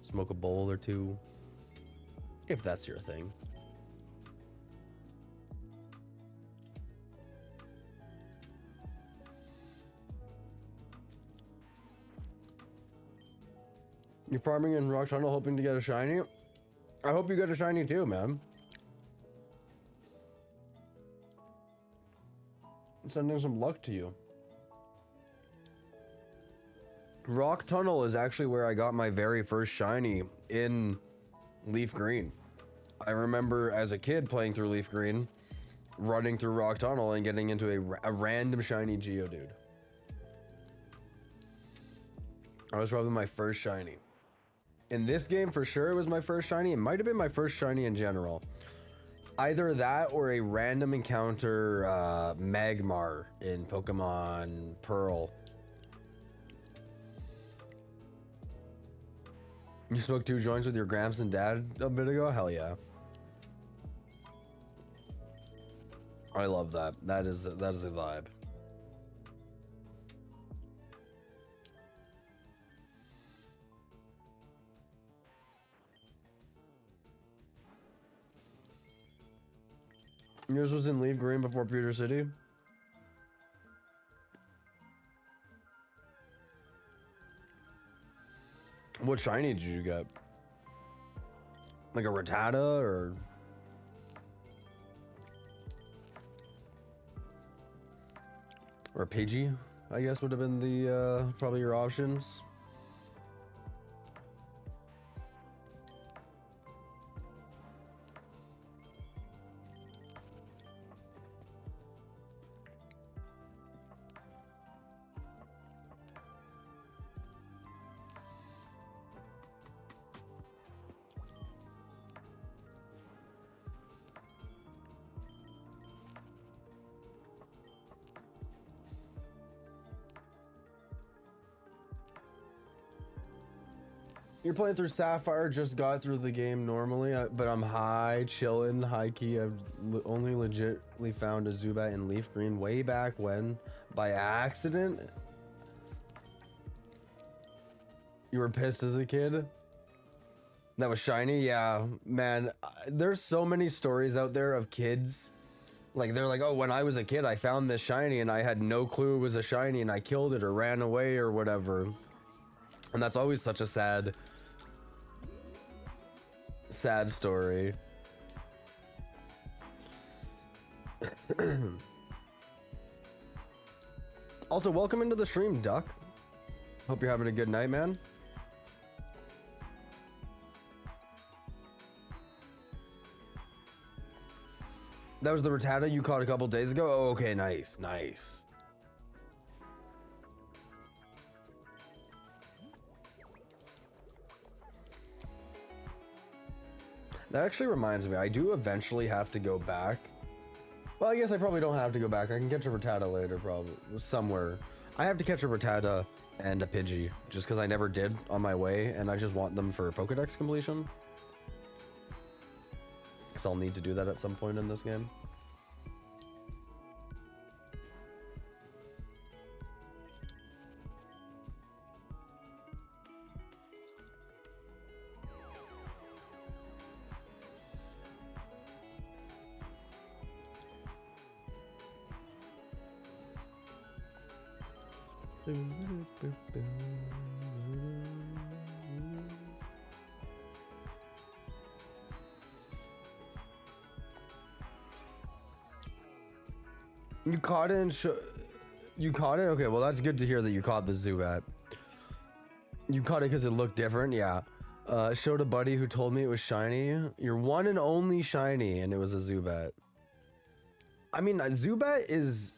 smoke a bowl or two, if that's your thing. You're farming in Rock Tunnel hoping to get a shiny? I hope you get a shiny too, man. I'm sending some luck to you. Rock Tunnel is actually where I got my very first shiny in Leaf Green. I remember as a kid playing through Leaf Green, running through Rock Tunnel and getting into a random shiny Geodude. That was probably my first shiny. In this game, for sure, it was my first shiny. It might have been my first shiny in general. Either that or a random encounter Magmar in Pokemon Pearl. You smoked 2 joints with your Gramps and Dad a bit ago? Hell yeah. I love that. That is a vibe. Yours was in Leaf Green before Pewter City? What shiny did you get? Like a Rattata or a Pidgey, I guess would have been the probably your options. You're playing through Sapphire, just got through the game normally, but I'm high, chilling, high key. I've only legitly found a Zubat in Leaf Green way back when, by accident. You were pissed as a kid? That was shiny? Yeah, man, there's so many stories out there of kids. Like, they're like, oh, when I was a kid, I found this shiny and I had no clue it was a shiny and I killed it or ran away or whatever. And that's always such a sad story. Also, welcome into the stream, Duck. Hope you're having a good night, man. That was the Rattata you caught a couple days ago? Oh, okay, nice, nice. That actually reminds me, I do eventually have to go back. Well, I guess I probably don't have to go back. I can catch a Rattata later, probably, somewhere. I have to catch a Rattata and a Pidgey, just because I never did on my way, and I just want them for Pokedex completion. Because I'll need to do that at some point in this game. You caught it and you caught it? Okay, well that's good to hear that you caught the Zubat. You caught it because it looked different, yeah. Showed a buddy who told me it was shiny. Your one and only shiny, and it was a Zubat. I mean, Zubat is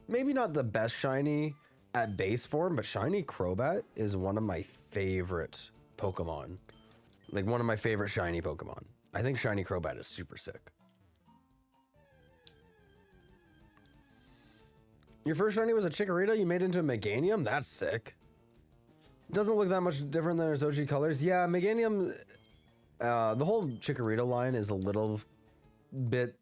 maybe not the best shiny at base form, but shiny Crobat is one of my favorite Pokemon. Like one of my favorite shiny Pokemon. I think shiny Crobat is super sick. Your first shiny was a Chikorita you made into a Meganium? That's sick. Doesn't look that much different than its OG colors. Yeah, Meganium, the whole Chikorita line is a little bit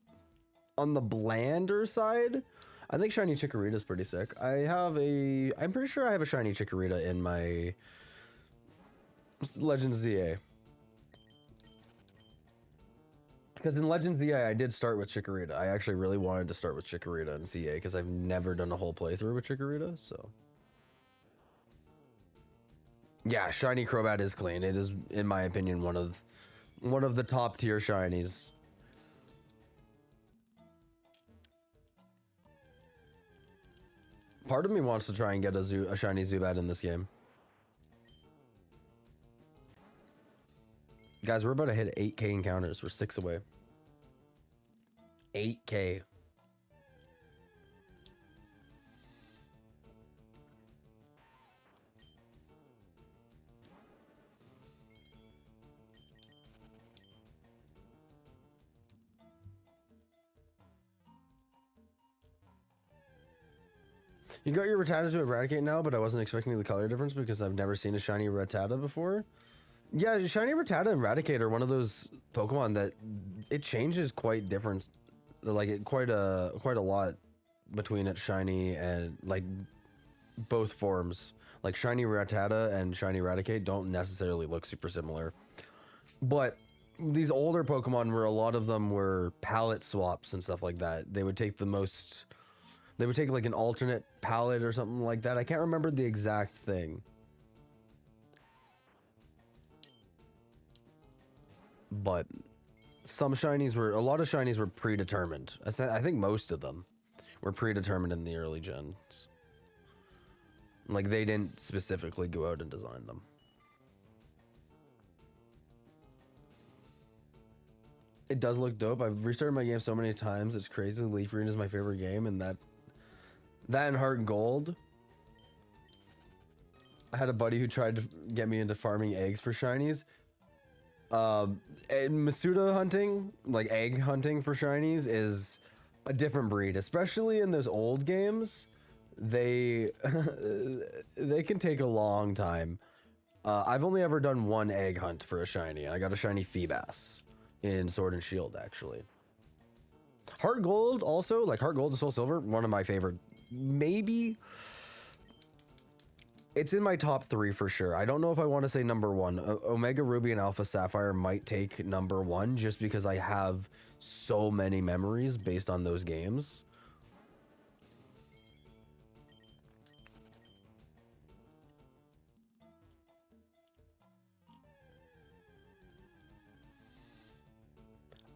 on the blander side. I think shiny Chikorita is pretty sick. I'm pretty sure I have a shiny Chikorita in my Legends ZA. Because in Legends ZA, I did start with Chikorita. I actually really wanted to start with Chikorita in CA because I've never done a whole playthrough with Chikorita, so. Yeah, shiny Crobat is clean. It is, in my opinion, one of the top tier shinies. Part of me wants to try and get a shiny Zubat in this game. Guys, we're about to hit 8K encounters. We're 6 away. 8K. You got your Rattata to Eradicate now, but I wasn't expecting the color difference because I've never seen a shiny Rattata before. Yeah, shiny Rattata and Eradicate are one of those Pokemon that it changes quite different, like quite a lot between its shiny and like both forms. Like shiny Rattata and shiny Eradicate don't necessarily look super similar, but these older Pokemon where a lot of them were palette swaps and stuff like that, they would take like an alternate palette or something like that. I can't remember the exact thing. But a lot of shinies were predetermined. I think most of them were predetermined in the early gens. Like they didn't specifically go out and design them. It does look dope. I've restarted my game so many times. It's crazy. Leaf Green is my favorite game, and that and Heart Gold. I had a buddy who tried to get me into farming eggs for shinies. And Masuda hunting, like egg hunting for shinies, is a different breed, especially in those old games. They they can take a long time. I've only ever done one egg hunt for a shiny, and I got a shiny Feebas in Sword and Shield, actually. Heart Gold also, like Heart Gold and Soul Silver, one of my favorite. Maybe it's in my top 3 for sure. I don't know if I want to say number 1. Omega Ruby and Alpha Sapphire might take number 1 just because I have so many memories based on those games.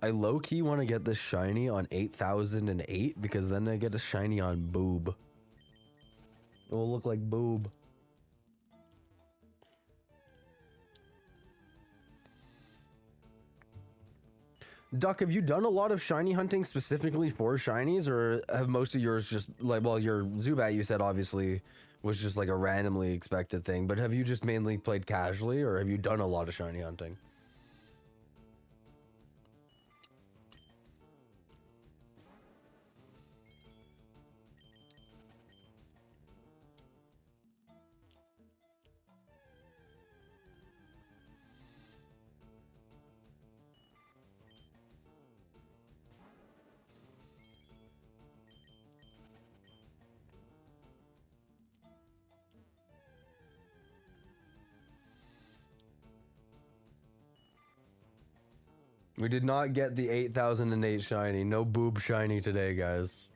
I low-key want to get this shiny on 8008 because then I get a shiny on boob. It will look like boob. Duck, have you done a lot of shiny hunting specifically for shinies, or have most of yours just like, well, your Zubat you said obviously was just like a randomly expected thing, but have you just mainly played casually, or have you done a lot of shiny hunting? We did not get the 8008 shiny. No boob shiny today, guys.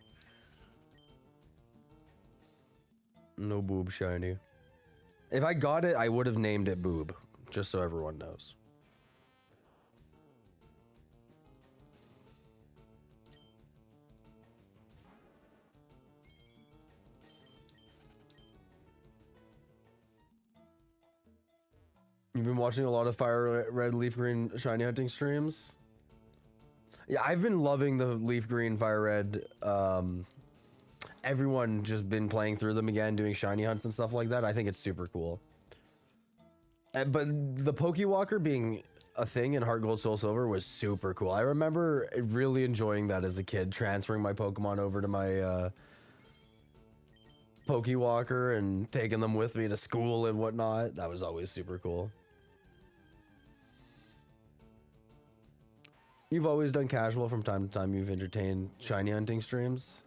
No boob shiny. If I got it, I would have named it boob, just so everyone knows. You've been watching a lot of Fire Red, Leaf Green, Shiny Hunting streams? Yeah, I've been loving the Leaf Green, Fire Red. Everyone just been playing through them again, doing shiny hunts and stuff like that. I think it's super cool. But the Pokewalker being a thing in Heart Gold, Soul Silver was super cool. I remember really enjoying that as a kid, transferring my Pokemon over to my Pokewalker and taking them with me to school and whatnot. That was always super cool. You've always done casual from time to time. You've entertained shiny hunting streams.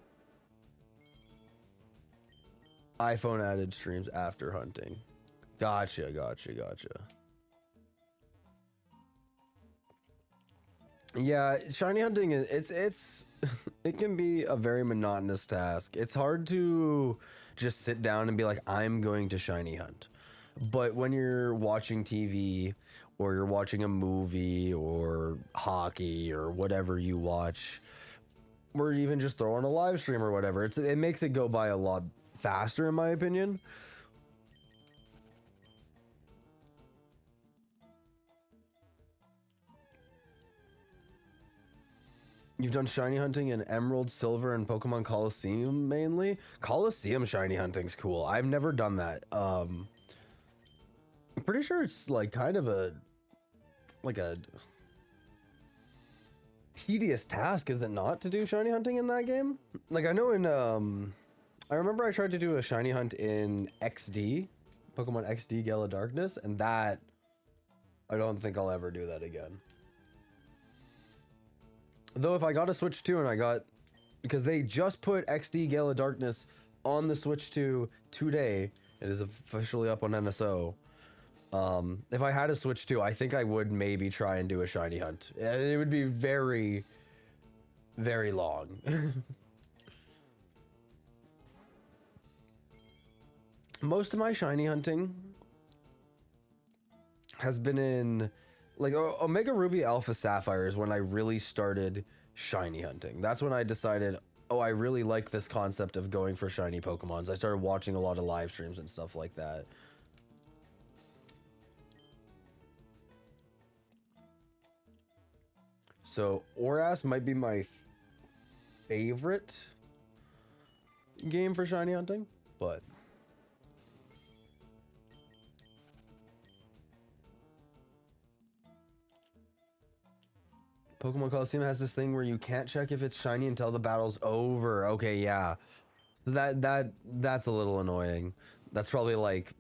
iPhone added streams after hunting. Gotcha. Yeah, shiny hunting is it can be a very monotonous task. It's hard to just sit down and be like, I'm going to shiny hunt. But when you're watching TV or you're watching a movie or hockey or whatever you watch, or even just throwing a live stream or whatever, it makes it go by a lot faster, in my opinion. You've done shiny hunting in Emerald, Silver, and Pokemon Coliseum mainly? Coliseum shiny hunting's cool. I've never done that. I'm pretty sure it's like kind of a tedious task, is it not, to do shiny hunting in that game? Like, I know in I remember I tried to do a shiny hunt in XD, Pokemon XD Gala Darkness, and that I don't think I'll ever do that again. Though if I got a Switch 2 and I got, because they just put XD Gala Darkness on the Switch 2 today, it is officially up on NSO. If I had a Switch 2, I think I would maybe try and do a shiny hunt. It would be very, very long. Most of my shiny hunting has been in, like, Omega Ruby Alpha Sapphire is when I really started shiny hunting. That's when I decided, oh, I really like this concept of going for shiny Pokemons. I started watching a lot of live streams and stuff like that. So Oras might be my favorite game for shiny hunting, but Pokemon Coliseum has this thing where you can't check if it's shiny until the battle's over. Okay, yeah. That's a little annoying. That's probably like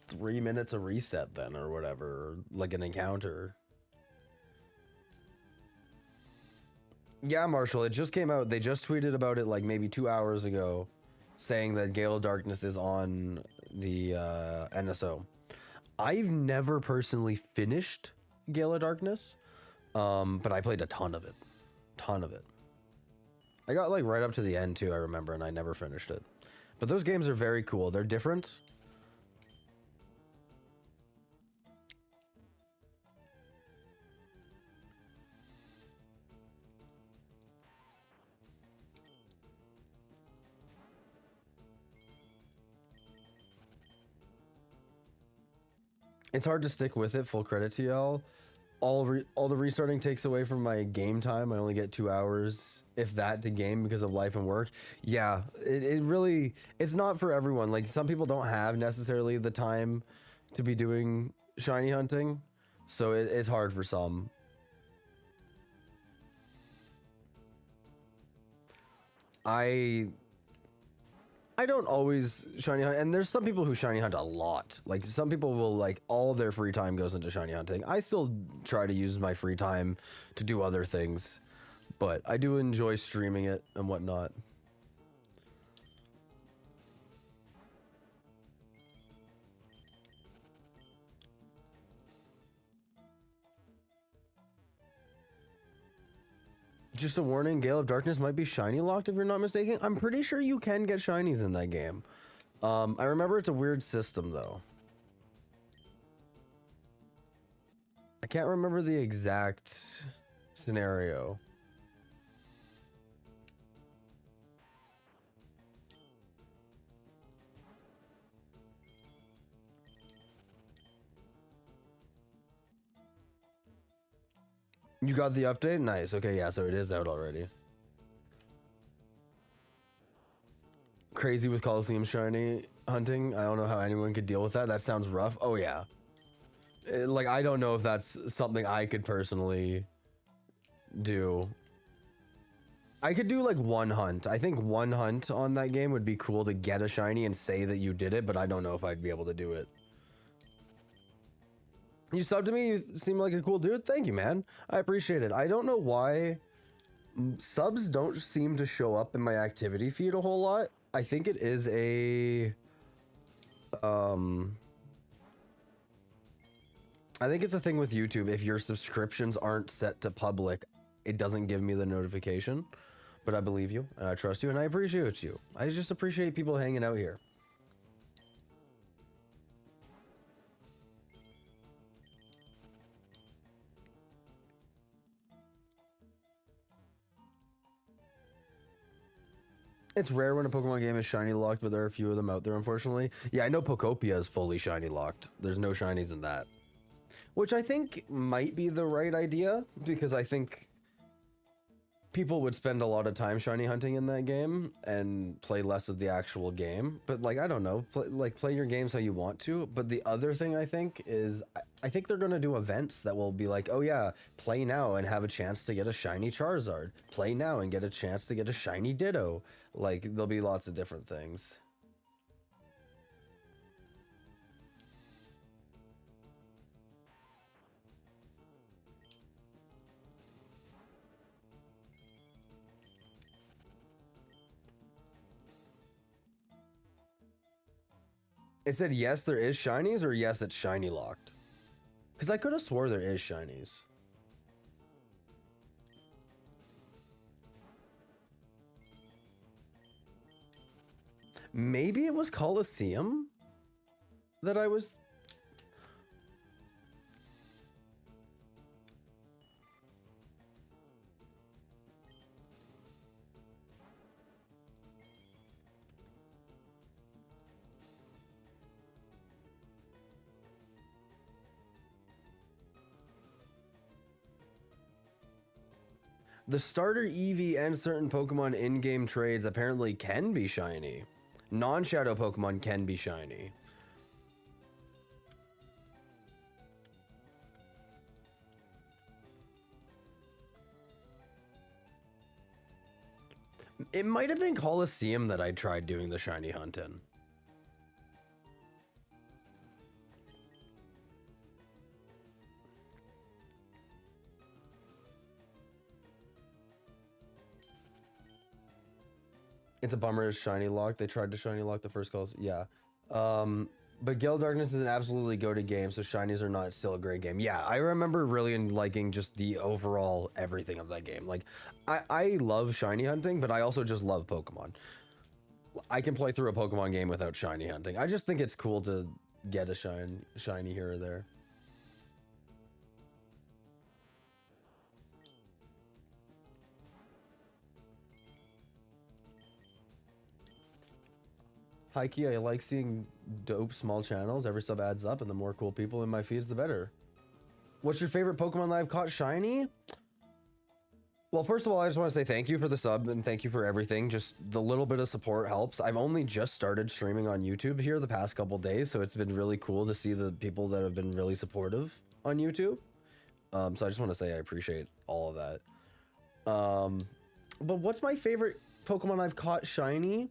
3 minutes of reset then, or whatever, or like an encounter. Yeah, Marshall, it just came out. They just tweeted about it like maybe 2 hours ago, saying that Gale of Darkness is on the NSO. I've never personally finished Gale of Darkness, but I played a ton of it. I got like right up to the end too, I remember, and I never finished it. But those games are very cool. They're different. It's hard to stick with it. Full credit to y'all. All the restarting takes away from my game time. I only get 2 hours, if that, to game because of life and work. Yeah, it really, it's not for everyone. Like, some people don't have necessarily the time to be doing shiny hunting, so it's hard for some. I don't always shiny hunt, and there's some people who shiny hunt a lot. Like, some people will, like, all their free time goes into shiny hunting. I still try to use my free time to do other things, but I do enjoy streaming it and whatnot. Just a warning, Gale of Darkness might be shiny locked if you're not mistaken. I'm pretty sure you can get shinies in that game. I remember it's a weird system though. I can't remember the exact scenario. You got the update? Nice. Okay, yeah, so it is out already. Crazy with Coliseum shiny hunting. I don't know how anyone could deal with that. That sounds rough. Oh, yeah. Like, I don't know if that's something I could personally do. I could do, like, one hunt. I think one hunt on that game would be cool to get a shiny and say that you did it, but I don't know if I'd be able to do it. You subbed to me, you seem like a cool dude. Thank you, man. I appreciate it. I don't know why subs don't seem to show up in my activity feed a whole lot. I think it is a... I think it's a thing with YouTube. If your subscriptions aren't set to public, it doesn't give me the notification. But I believe you, and I trust you, and I appreciate you. I just appreciate people hanging out here. It's rare when a Pokemon game is shiny locked, but there are a few of them out there, unfortunately. Yeah, I know Pokopia is fully shiny locked. There's no shinies in that. Which I think might be the right idea, because I think people would spend a lot of time shiny hunting in that game and play less of the actual game. But, like, I don't know, play your games how you want to. But the other thing I think is, I think they're going to do events that will be like, oh yeah, play now and have a chance to get a shiny Charizard. Play now and get a chance to get a shiny Ditto. Like, there'll be lots of different things. It said yes, there is shinies, or yes, it's shiny locked. Because I could have swore there is shinies. Maybe it was Coliseum that I was... The starter Eevee and certain Pokemon in-game trades apparently can be shiny. Non-shadow Pokemon can be shiny. It might have been Coliseum that I tried doing the shiny hunt in. It's a bummer it's shiny lock. They tried to shiny lock the first calls. Yeah. But Gale of Darkness is an absolutely go-to game, so shinies are not still a great game. Yeah, I remember really liking just the overall everything of that game. Like, I love shiny hunting, but I also just love Pokemon. I can play through a Pokemon game without shiny hunting. I just think it's cool to get a shiny here or there. High key, I like seeing dope small channels. Every sub adds up, and the more cool people in my feeds, the better. What's your favorite Pokemon that I've caught shiny? Well, first of all, I just want to say thank you for the sub and thank you for everything. Just the little bit of support helps. I've only just started streaming on YouTube here the past couple days, so it's been really cool to see the people that have been really supportive on YouTube. So I just want to say I appreciate all of that. But what's my favorite Pokemon I've caught shiny?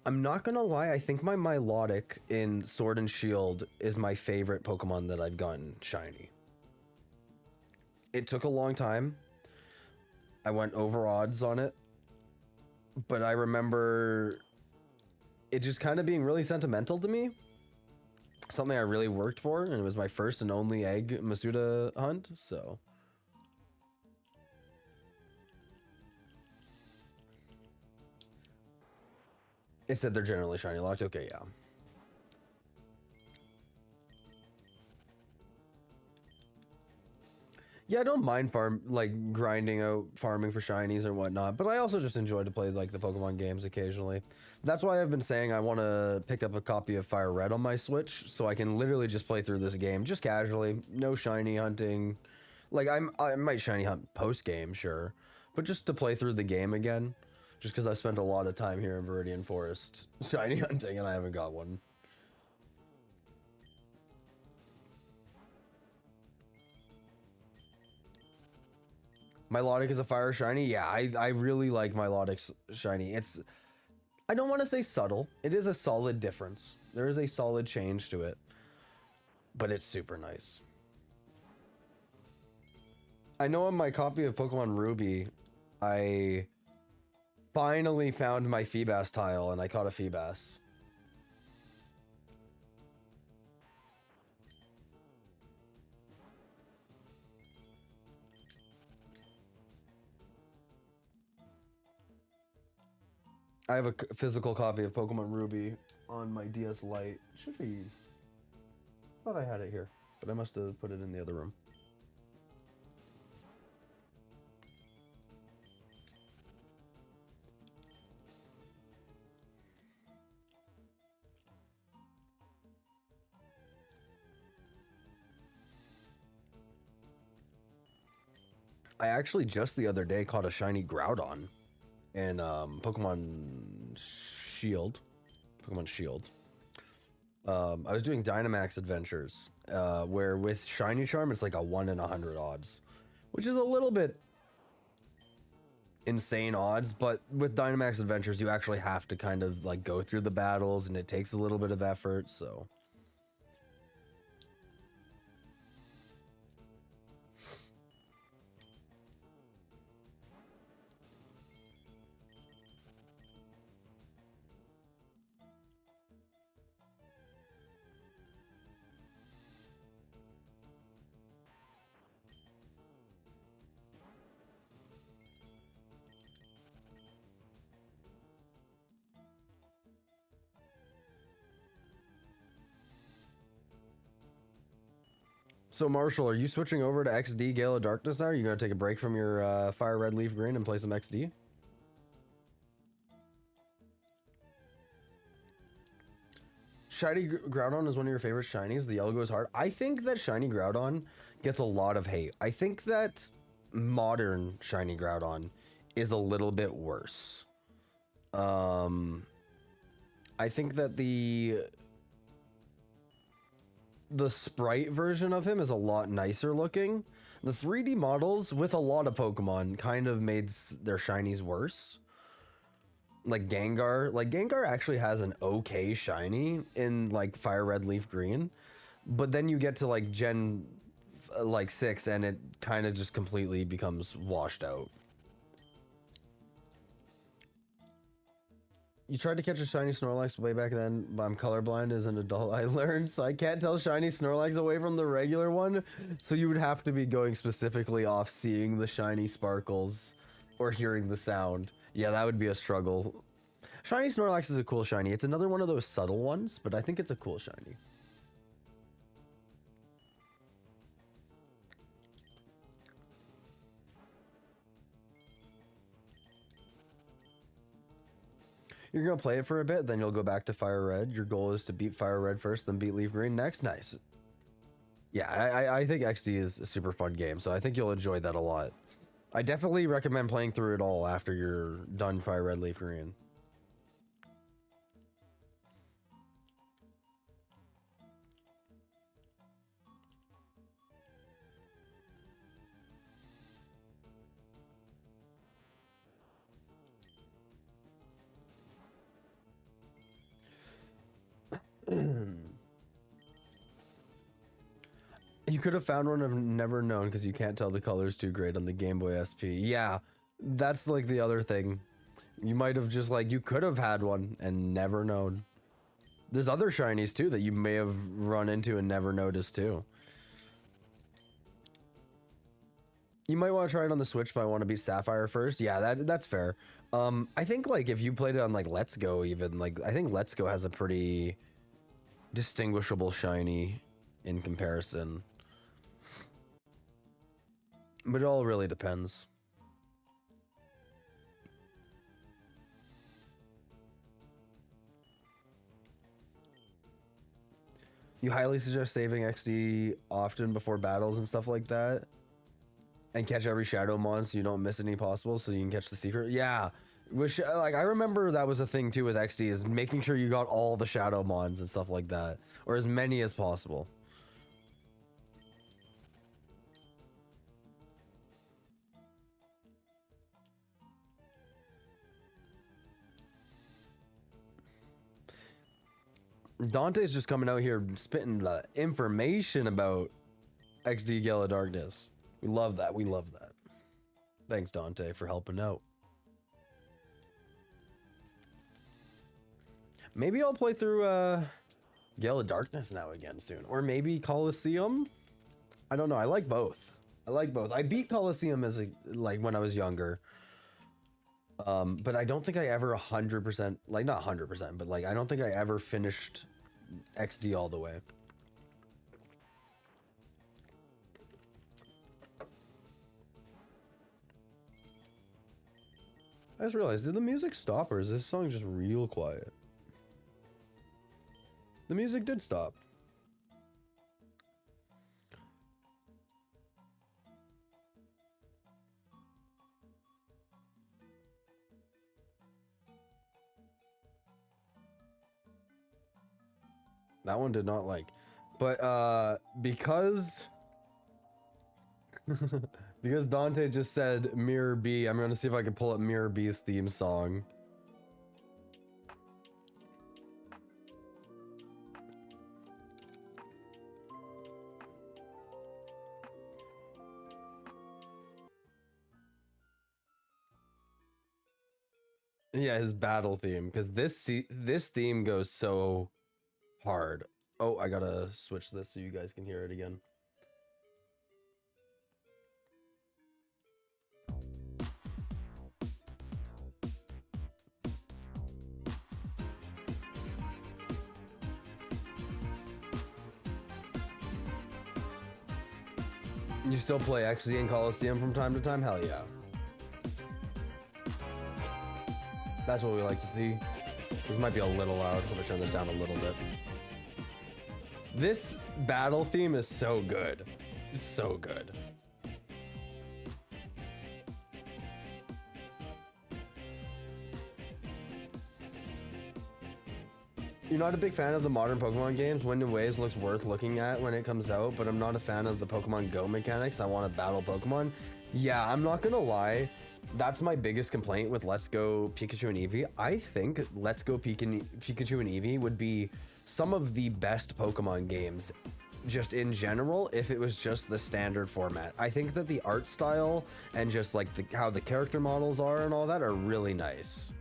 I'm not gonna lie, I think my Milotic in Sword and Shield is my favorite Pokemon that I've gotten shiny. It took a long time. I went over odds on it, but I remember it just kind of being really sentimental to me. Something I really worked for, and it was my first and only egg Masuda hunt, so. It said they're generally shiny locked. Okay, yeah. Yeah, I don't mind grinding out farming for shinies or whatnot, but I also just enjoy to play like the Pokemon games occasionally. That's why I've been saying I want to pick up a copy of Fire Red on my Switch so I can literally just play through this game just casually, no shiny hunting. Like I might shiny hunt post game, sure, but just to play through the game again, just because I've spent a lot of time here in Viridian Forest shiny hunting and I haven't got one. Milotic is a fire shiny. Yeah, I really like Milotic's shiny. It's, I don't want to say subtle. It is a solid difference. There is a solid change to it, but it's super nice. I know on my copy of Pokemon Ruby, I finally found my Feebas tile and I caught a Feebas. I have a physical copy of Pokemon Ruby on my DS Lite. Should be. Thought I had it here, but I must have put it in the other room. I actually just the other day caught a shiny Groudon in Pokemon Shield. I was doing Dynamax adventures, where with Shiny Charm it's like a 1 in 100 odds, which is a little bit insane odds, but with Dynamax adventures you actually have to kind of like go through the battles and it takes a little bit of effort, so. So Marshall, are you switching over to XD Gale of Darkness now? Are you gonna take a break from your Fire Red Leaf Green and play some XD? Shiny Groudon is one of your favorite shinies. The yellow goes hard. I think that Shiny Groudon gets a lot of hate. I think that modern Shiny Groudon is a little bit worse. I think that the sprite version of him is a lot nicer looking. The 3D models with a lot of Pokemon kind of made their shinies worse. Like Gengar actually has an okay shiny in like Fire Red Leaf Green, but then you get to like Gen 6 and it kind of just completely becomes washed out. You tried to catch a shiny Snorlax way back then, but I'm colorblind as an adult, I learned, so I can't tell shiny Snorlax away from the regular one. So you would have to be going specifically off seeing the shiny sparkles or hearing the sound. Yeah, that would be a struggle. Shiny Snorlax is a cool shiny. It's another one of those subtle ones, but I think it's a cool shiny. You're gonna play it for a bit, then you'll go back to Fire Red. Your goal is to beat Fire Red first, then beat Leaf Green next. Nice. Yeah, I think XD is a super fun game, so I think you'll enjoy that a lot. I definitely recommend playing through it all after you're done Fire Red, Leaf Green. You could have found one I've never known because you can't tell the colors too great on the Game Boy SP. Yeah, that's like the other thing. You might have just like, you could have had one and never known. There's other shinies too that you may have run into and never noticed too. You might want to try it on the Switch, but I want to beat Sapphire first. Yeah, that's fair. I think like if you played it on like Let's Go even, like I think Let's Go has a pretty distinguishable shiny in comparison. But it all really depends. You highly suggest saving XD often before battles and stuff like that, and catch every shadow mon so you don't miss any possible, so you can catch the secret. Yeah, which like I remember that was a thing too with XD, is making sure you got all the shadow mons and stuff like that, or as many as possible. Dante's just coming out here spitting the information about XD Gala Darkness. We love that. We love that. Thanks, Dante, for helping out. Maybe I'll play through Gala Darkness now again soon. Or maybe Coliseum? I don't know. I like both. I like both. I beat Coliseum as like when I was younger. But I don't think I ever 100%, like not 100%, but like I don't think I ever finished XD all the way. I just realized, did the music stop or is this song just real quiet? The music did stop. That one did not like, but because because Dante just said Mirror B, I'm gonna see if I can pull up Mirror B's theme song. Yeah, his battle theme, because this theme goes so hard. Oh, I gotta switch this so you guys can hear it again. You still play XD and Coliseum from time to time? Hell yeah. That's what we like to see. This might be a little loud. I'm gonna turn this down a little bit. This battle theme is so good. It's so good. You're not a big fan of the modern Pokemon games? Wind and Waves looks worth looking at when it comes out, but I'm not a fan of the Pokemon Go mechanics. I want to battle Pokemon. Yeah, I'm not gonna lie. That's my biggest complaint with Let's Go Pikachu and Eevee. I think Let's Go Pikachu and Eevee would be some of the best Pokemon games just in general if it was just the standard format. I think that the art style and just like how the character models are and all that are really nice.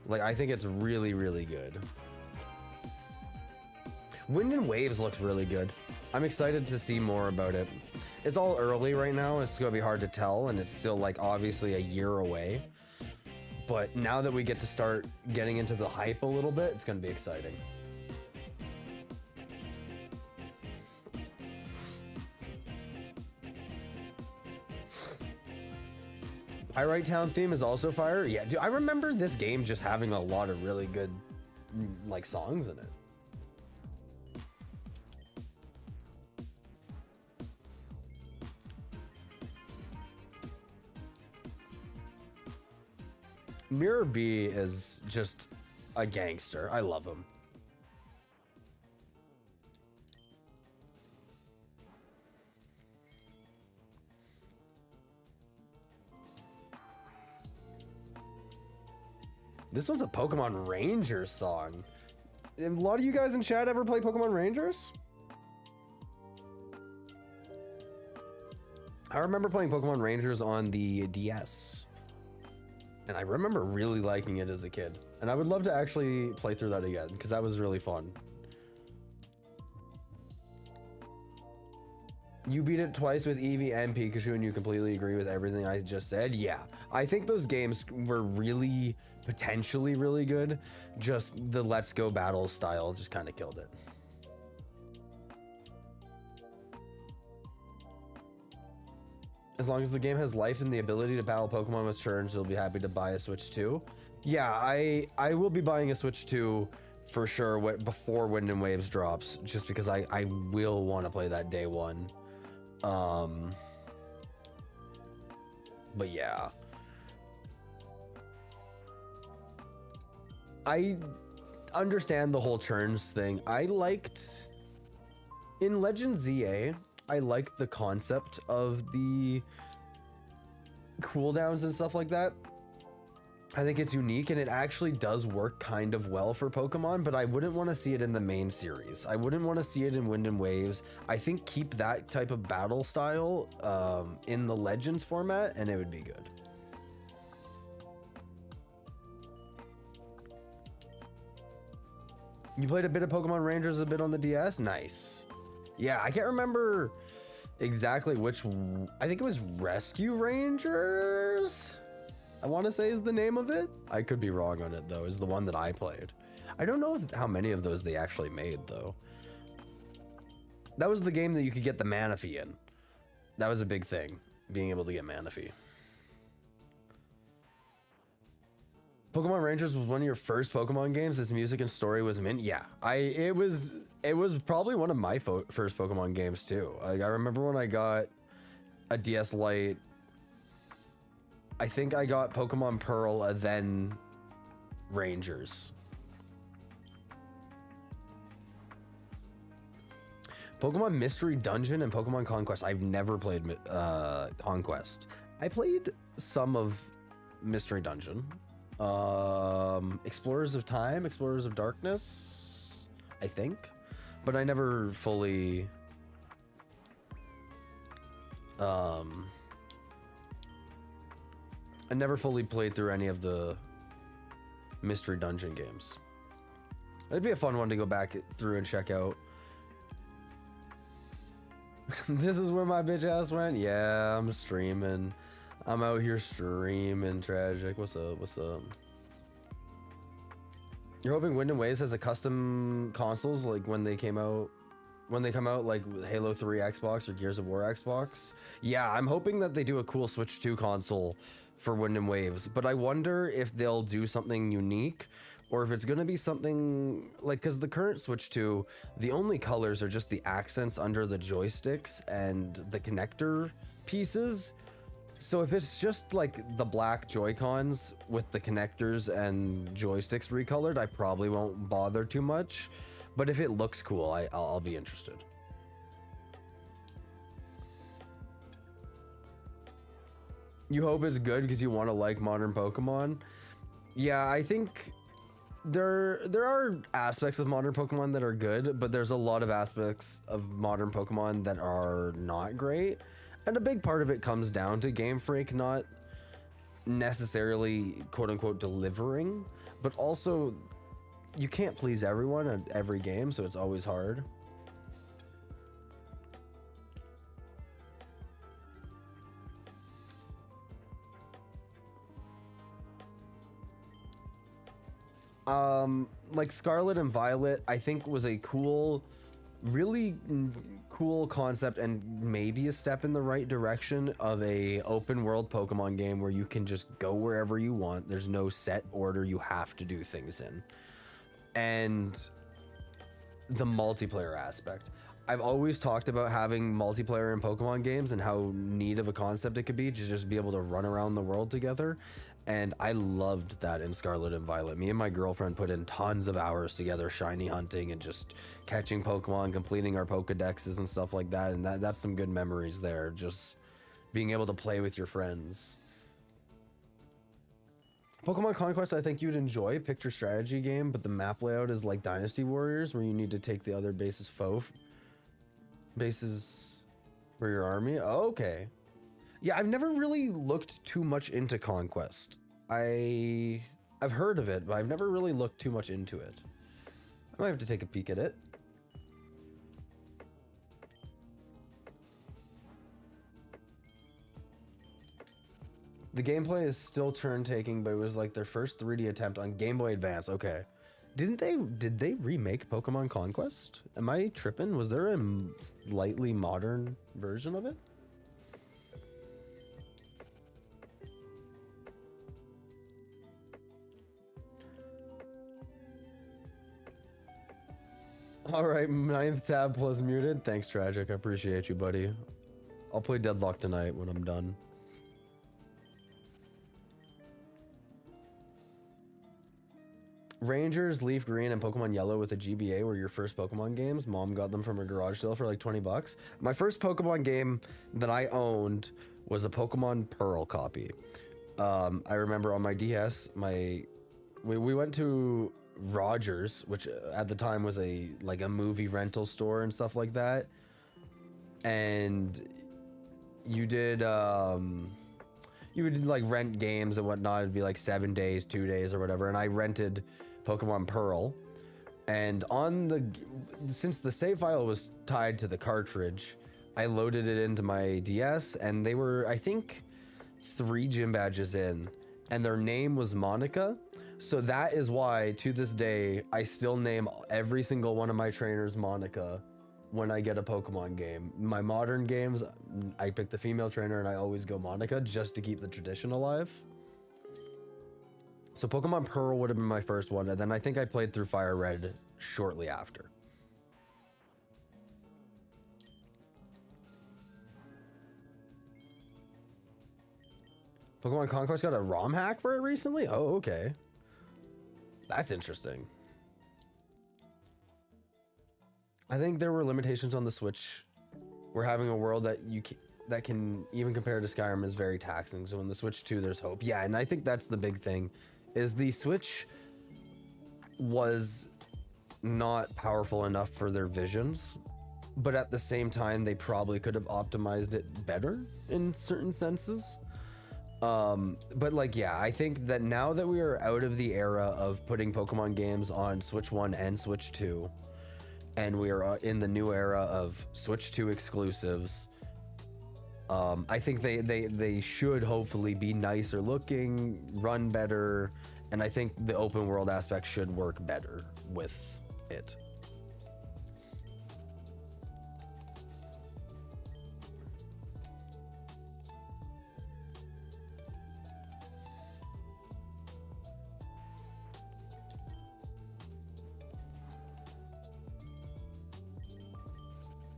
Like, I think it's really, really good. Wind and Waves looks really good. I'm excited to see more about it. It's all early right now. It's gonna be hard to tell, and it's still like obviously a year away. But now that we get to start getting into the hype a little bit, it's gonna be exciting. Pyrite Town theme is also fire. Yeah, dude, I remember this game just having a lot of really good like songs in it. Mirror B is just a gangster. I love him. This one's a Pokemon Rangers song. A lot of you guys in chat ever play Pokemon Rangers? I remember playing Pokemon Rangers on the DS. And I remember really liking it as a kid. And I would love to actually play through that again, because that was really fun. You beat it twice with Eevee and Pikachu, and you completely agree with everything I just said? Yeah. I think those games were really, potentially really good. Just the Let's Go battle style just kind of killed it. As long as the game has life and the ability to battle Pokemon with turns, you'll be happy to buy a Switch 2. Yeah, I will be buying a Switch 2 for sure before Wind and Waves drops, just because I will want to play that day one. But yeah. I understand the whole turns thing. I liked in Legend ZA, I liked the concept of the cooldowns and stuff like that. I think it's unique and it actually does work kind of well for Pokemon, but I wouldn't want to see it in the main series. I wouldn't want to see it in Wind and Waves. I think keep that type of battle style in the Legends format and it would be good. You played a bit of Pokemon Rangers a bit on the DS? Nice. Yeah, I can't remember exactly which, I think it was Rescue Rangers, I want to say is the name of it. I could be wrong on it though, is the one that I played. I don't know how many of those they actually made though. That was the game that you could get the Manaphy in. That was a big thing, being able to get Manaphy. Pokemon Rangers was one of your first Pokemon games. Its music and story was mint. Yeah, it was probably one of my first Pokemon games too. Like, I remember when I got a DS Lite, I think I got Pokemon Pearl and then Rangers. Pokemon Mystery Dungeon and Pokemon Conquest. I've never played Conquest. I played some of Mystery Dungeon. Explorers of Time, Explorers of Darkness, I think, but I never fully played through any of the Mystery Dungeon games. It'd be a fun one to go back through and check out. This is where my bitch ass went. Yeah, I'm streaming. I'm out here streaming. Tragic. What's up? What's up? You're hoping Wind and Waves has a custom consoles like when they come out like Halo 3 Xbox or Gears of War Xbox? Yeah, I'm hoping that they do a cool Switch 2 console for Wind and Waves, but I wonder if they'll do something unique or if it's going to be something like, because the current Switch 2, the only colors are just the accents under the joysticks and the connector pieces. So if it's just like the black Joy-Cons with the connectors and joysticks recolored, I probably won't bother too much. But if it looks cool, I'll be interested. You hope it's good because you want to like modern Pokemon? Yeah, I think there are aspects of modern Pokemon that are good, but there's a lot of aspects of modern Pokemon that are not great. And a big part of it comes down to Game Freak not necessarily quote unquote delivering, but also you can't please everyone at every game, so it's always hard. Like Scarlet and Violet, I think was a cool really cool concept and maybe a step in the right direction of a open world Pokemon game where you can just go wherever you want. There's no set order you have to do things in. And the multiplayer aspect. I've always talked about having multiplayer in Pokemon games and how neat of a concept it could be to just be able to run around the world together. And I loved that in Scarlet and Violet. Me and my girlfriend put in tons of hours together shiny hunting and just catching Pokemon, completing our Pokedexes and stuff like that. And that's some good memories there. Just being able to play with your friends. Pokemon Conquest, I think you'd enjoy. Picture strategy game, but the map layout is like Dynasty Warriors, where you need to take the other base's bases for your army. Oh, okay. Yeah, I've never really looked too much into Conquest. I've heard of it, but I've never really looked too much into it. I might have to take a peek at it. The gameplay is still turn-taking, but it was like their first 3D attempt on Game Boy Advance. Okay. Did they remake Pokemon Conquest? Am I tripping? Was there a slightly modern version of it? All right, 9th tab plus muted. Thanks, Tragic. I appreciate you, buddy. I'll play Deadlock tonight when I'm done. Rangers, Leaf Green, and Pokemon Yellow with a GBA were your first Pokemon games. Mom got them from her garage sale for like 20 bucks. My first Pokemon game that I owned was a Pokemon Pearl copy. I remember on my DS, we went to Rogers, which at the time was a movie rental store and stuff like that. And you would like rent games and whatnot. It'd be like 7 days, 2 days or whatever. And I rented Pokemon Pearl, and since the save file was tied to the cartridge, I loaded it into my DS, and they were, I think, 3 gym badges in, and their name was Monica. So that is why to this day I still name every single one of my trainers Monica when I get a Pokemon game. My modern games, I pick the female trainer and I always go Monica just to keep the tradition alive. So Pokemon Pearl would have been my first one, and then I think I played through Fire Red shortly after. Pokemon Conquest got a ROM hack for it recently? Oh, okay. That's interesting. I think there were limitations on the Switch. We're having a world that can even compare to Skyrim is very taxing. So in the Switch 2, there's hope. Yeah, and I think that's the big thing, is the Switch was not powerful enough for their visions, but at the same time, they probably could have optimized it better in certain senses. But like, yeah, I think that now that we are out of the era of putting Pokemon games on Switch 1 and Switch 2, and we are in the new era of Switch 2 exclusives, I think they should hopefully be nicer looking, run better, and I think the open world aspect should work better with it.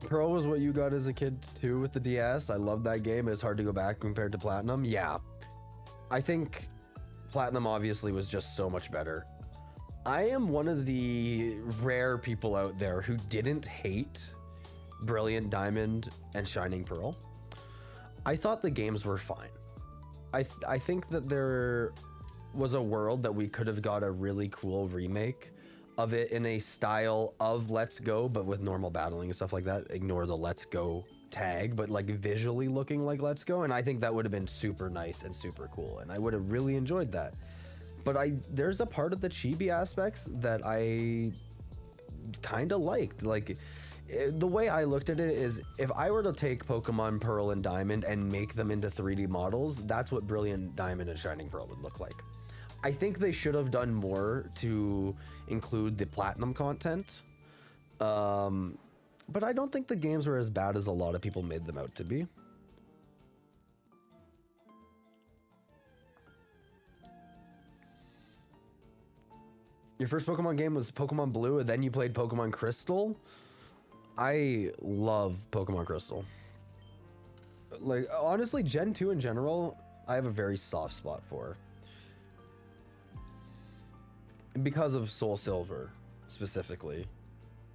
Pearl was what you got as a kid too with the DS. I love that game. It's hard to go back compared to Platinum. Yeah, I think Platinum obviously was just so much better. I am one of the rare people out there who didn't hate Brilliant Diamond and Shining Pearl. I thought the games were fine. I think that there was a world that we could have got a really cool remake of it in a style of Let's Go, but with normal battling and stuff like that. Ignore the Let's Go tag, but like visually looking like Let's Go, and I think that would have been super nice and super cool, and I would have really enjoyed that. But there's a part of the chibi aspects that I kind of liked. Like, the way I looked at it is, if I were to take Pokemon Pearl and Diamond and make them into 3D models, that's what Brilliant Diamond and Shining Pearl would look like. I think they should have done more to include the Platinum content. But I don't think the games were as bad as a lot of people made them out to be. Your first Pokemon game was Pokemon Blue, and then you played Pokemon Crystal? I love Pokemon Crystal. Like, honestly, Gen 2 in general, I have a very soft spot for. Because of Soul Silver, specifically.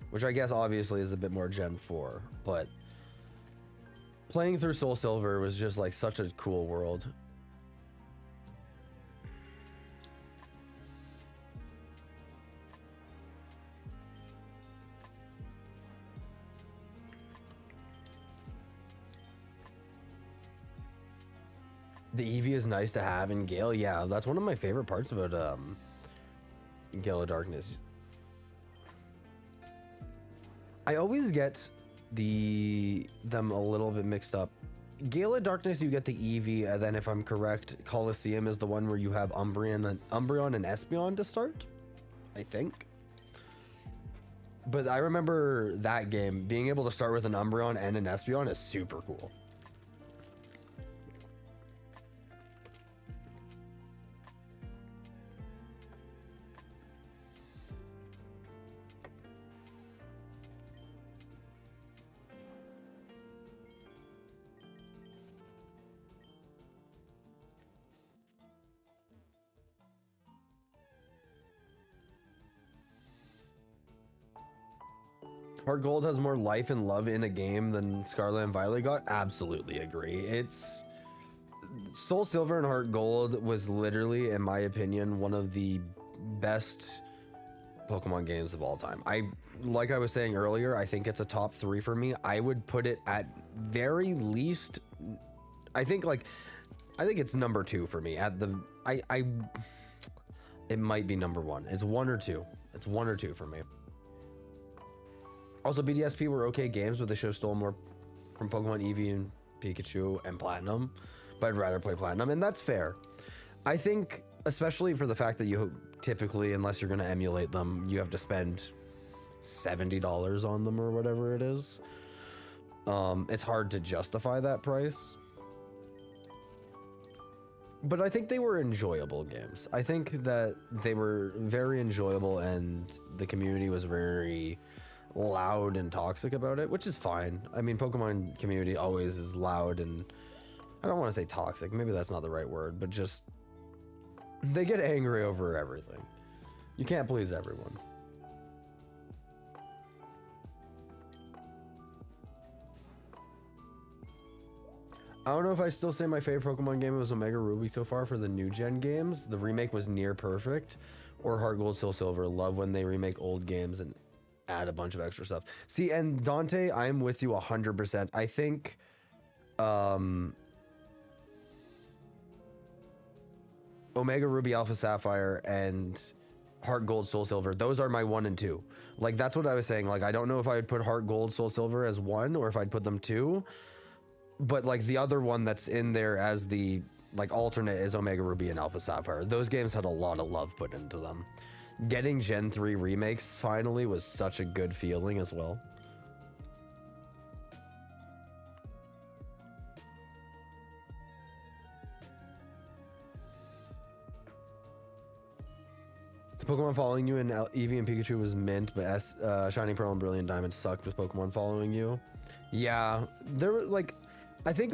Which I guess obviously is a bit more Gen 4, but playing through Soul Silver was just like such a cool world. The Eevee is nice to have in Gale. Yeah, that's one of my favorite parts about Gale of Darkness. I always get them a little bit mixed up. Gale of Darkness, you get the Eevee, and then if I'm correct, Coliseum is the one where you have Umbreon and Espeon to start, I think. But I remember that game, being able to start with an Umbreon and an Espeon is super cool. Heart Gold has more life and love in a game than Scarlet and Violet got? Absolutely agree. It's Soul Silver and Heart Gold was literally, in my opinion, one of the best Pokemon games of all time. Like I was saying earlier, I think it's a top 3 for me. I would put it at very least, I think it's number 2 for me. It might be number 1. It's 1 or 2. It's 1 or 2 for me. Also, BDSP were okay games, but they should have stolen more from Pokemon Eevee and Pikachu and Platinum. But I'd rather play Platinum, and that's fair. I think, especially for the fact that you typically, unless you're going to emulate them, you have to spend $70 on them or whatever it is. It's hard to justify that price. But I think they were enjoyable games. I think that they were very enjoyable, and the community was very loud and toxic about it, which is fine. I mean, Pokemon community always is loud, and I don't want to say toxic, maybe that's not the right word, but just they get angry over everything. You can't please everyone. I don't know if I still say my favorite Pokemon game was Omega Ruby so far for the new gen games. The remake was near perfect, or Heart Gold, Soul Silver. Love when they remake old games and add a bunch of extra stuff. See, and Dante, I'm with you 100%. I think Omega Ruby, Alpha Sapphire, and Heart Gold, Soul Silver, those are my 1 and 2. Like, that's what I was saying. Like, I don't know if I would put Heart Gold, Soul Silver as 1 or if I'd put them 2. But like the other one that's in there as the like alternate is Omega Ruby and Alpha Sapphire. Those games had a lot of love put into them. Getting Gen 3 remakes finally was such a good feeling as well. The Pokemon following you in Eevee and Pikachu was mint, but Shining Pearl and Brilliant Diamond sucked with Pokemon following you. Yeah, there were like, I think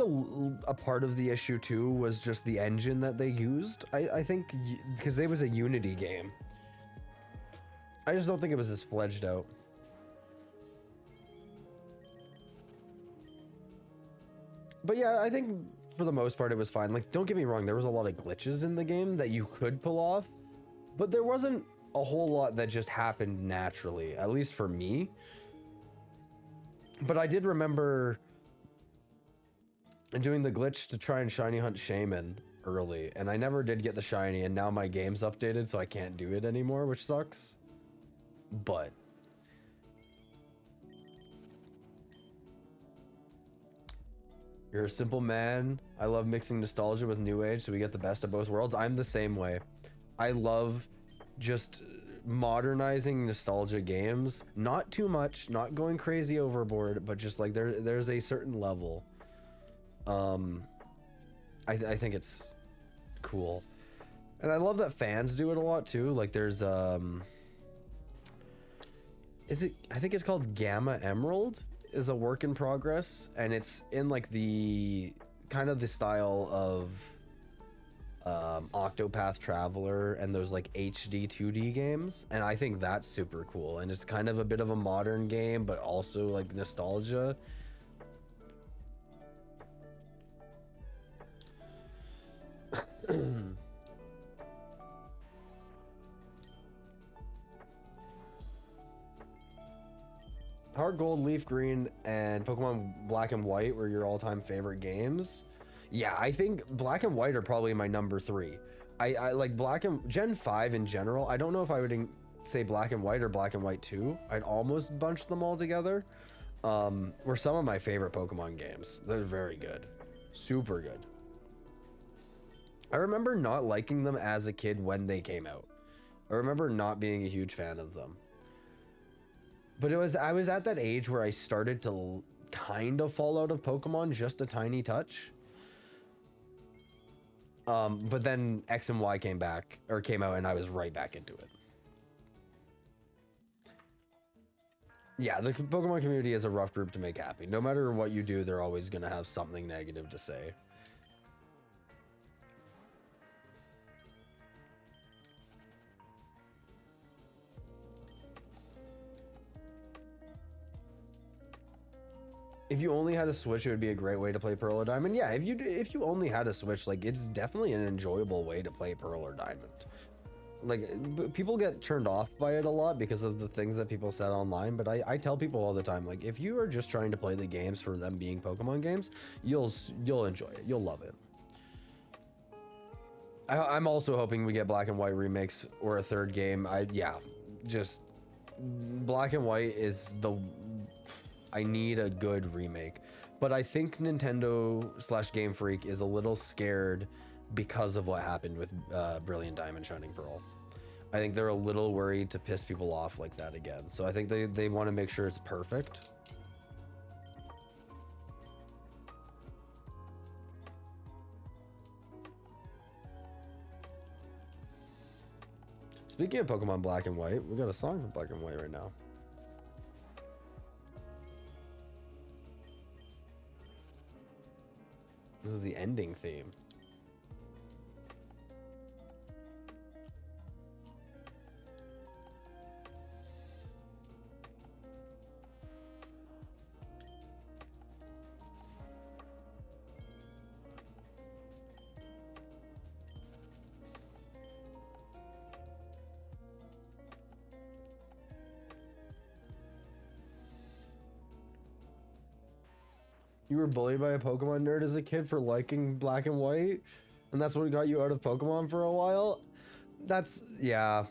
a part of the issue too was just the engine that they used. I think because it was a Unity game. I just don't think it was as fledged out. But yeah, I think for the most part it was fine. Like, don't get me wrong, there was a lot of glitches in the game that you could pull off, but there wasn't a whole lot that just happened naturally, at least for me. But I did remember doing the glitch to try and shiny hunt Shaman early, and I never did get the shiny, and now my game's updated, so I can't do it anymore, which sucks. But you're a simple man. I love mixing nostalgia with new age, so we get the best of both worlds. I'm the same way. I love just modernizing nostalgia games, not too much, not going crazy overboard, but just like there's a certain level. I think it's cool, and I love that fans do it a lot too. Like there's I think it's called Gamma Emerald, is a work in progress, and it's in like the kind of the style of Octopath Traveler and those like HD 2D games, and I think that's super cool, and it's kind of a bit of a modern game but also like nostalgia. Heart Gold, Leaf Green, and Pokemon Black and White were your all-time favorite games. Yeah, I think Black and White are probably my number 3. I like Black and Gen 5 in general. I don't know if I would say Black and White or Black and White 2. I'd almost bunch them all together. Were some of my favorite Pokemon games. They're very good. Super good. I remember not liking them as a kid when they came out. I remember not being a huge fan of them. But I was at that age where I started to kind of fall out of Pokemon just a tiny touch. But then X and Y came out and I was right back into it. Yeah, the Pokemon community is a rough group to make happy. No matter what you do, they're always going to have something negative to say. If you only had a Switch, it would be a great way to play Pearl or Diamond. Yeah, if you only had a Switch, like it's definitely an enjoyable way to play Pearl or Diamond. Like people get turned off by it a lot because of the things that people said online, but I tell people all the time, like if you are just trying to play the games for them being Pokemon games, you'll enjoy it. You'll love it. I'm also hoping we get Black and White remakes or a third game. Just Black and White is I need a good remake, but I think Nintendo / Game Freak is a little scared because of what happened with Brilliant Diamond Shining Pearl. I think they're a little worried to piss people off like that again. So I think they want to make sure it's perfect. Speaking of Pokemon Black and White, we got a song for Black and White right now. This is the ending theme. You were bullied by a Pokemon nerd as a kid for liking Black and White, and that's what got you out of Pokemon for a while? That's, yeah.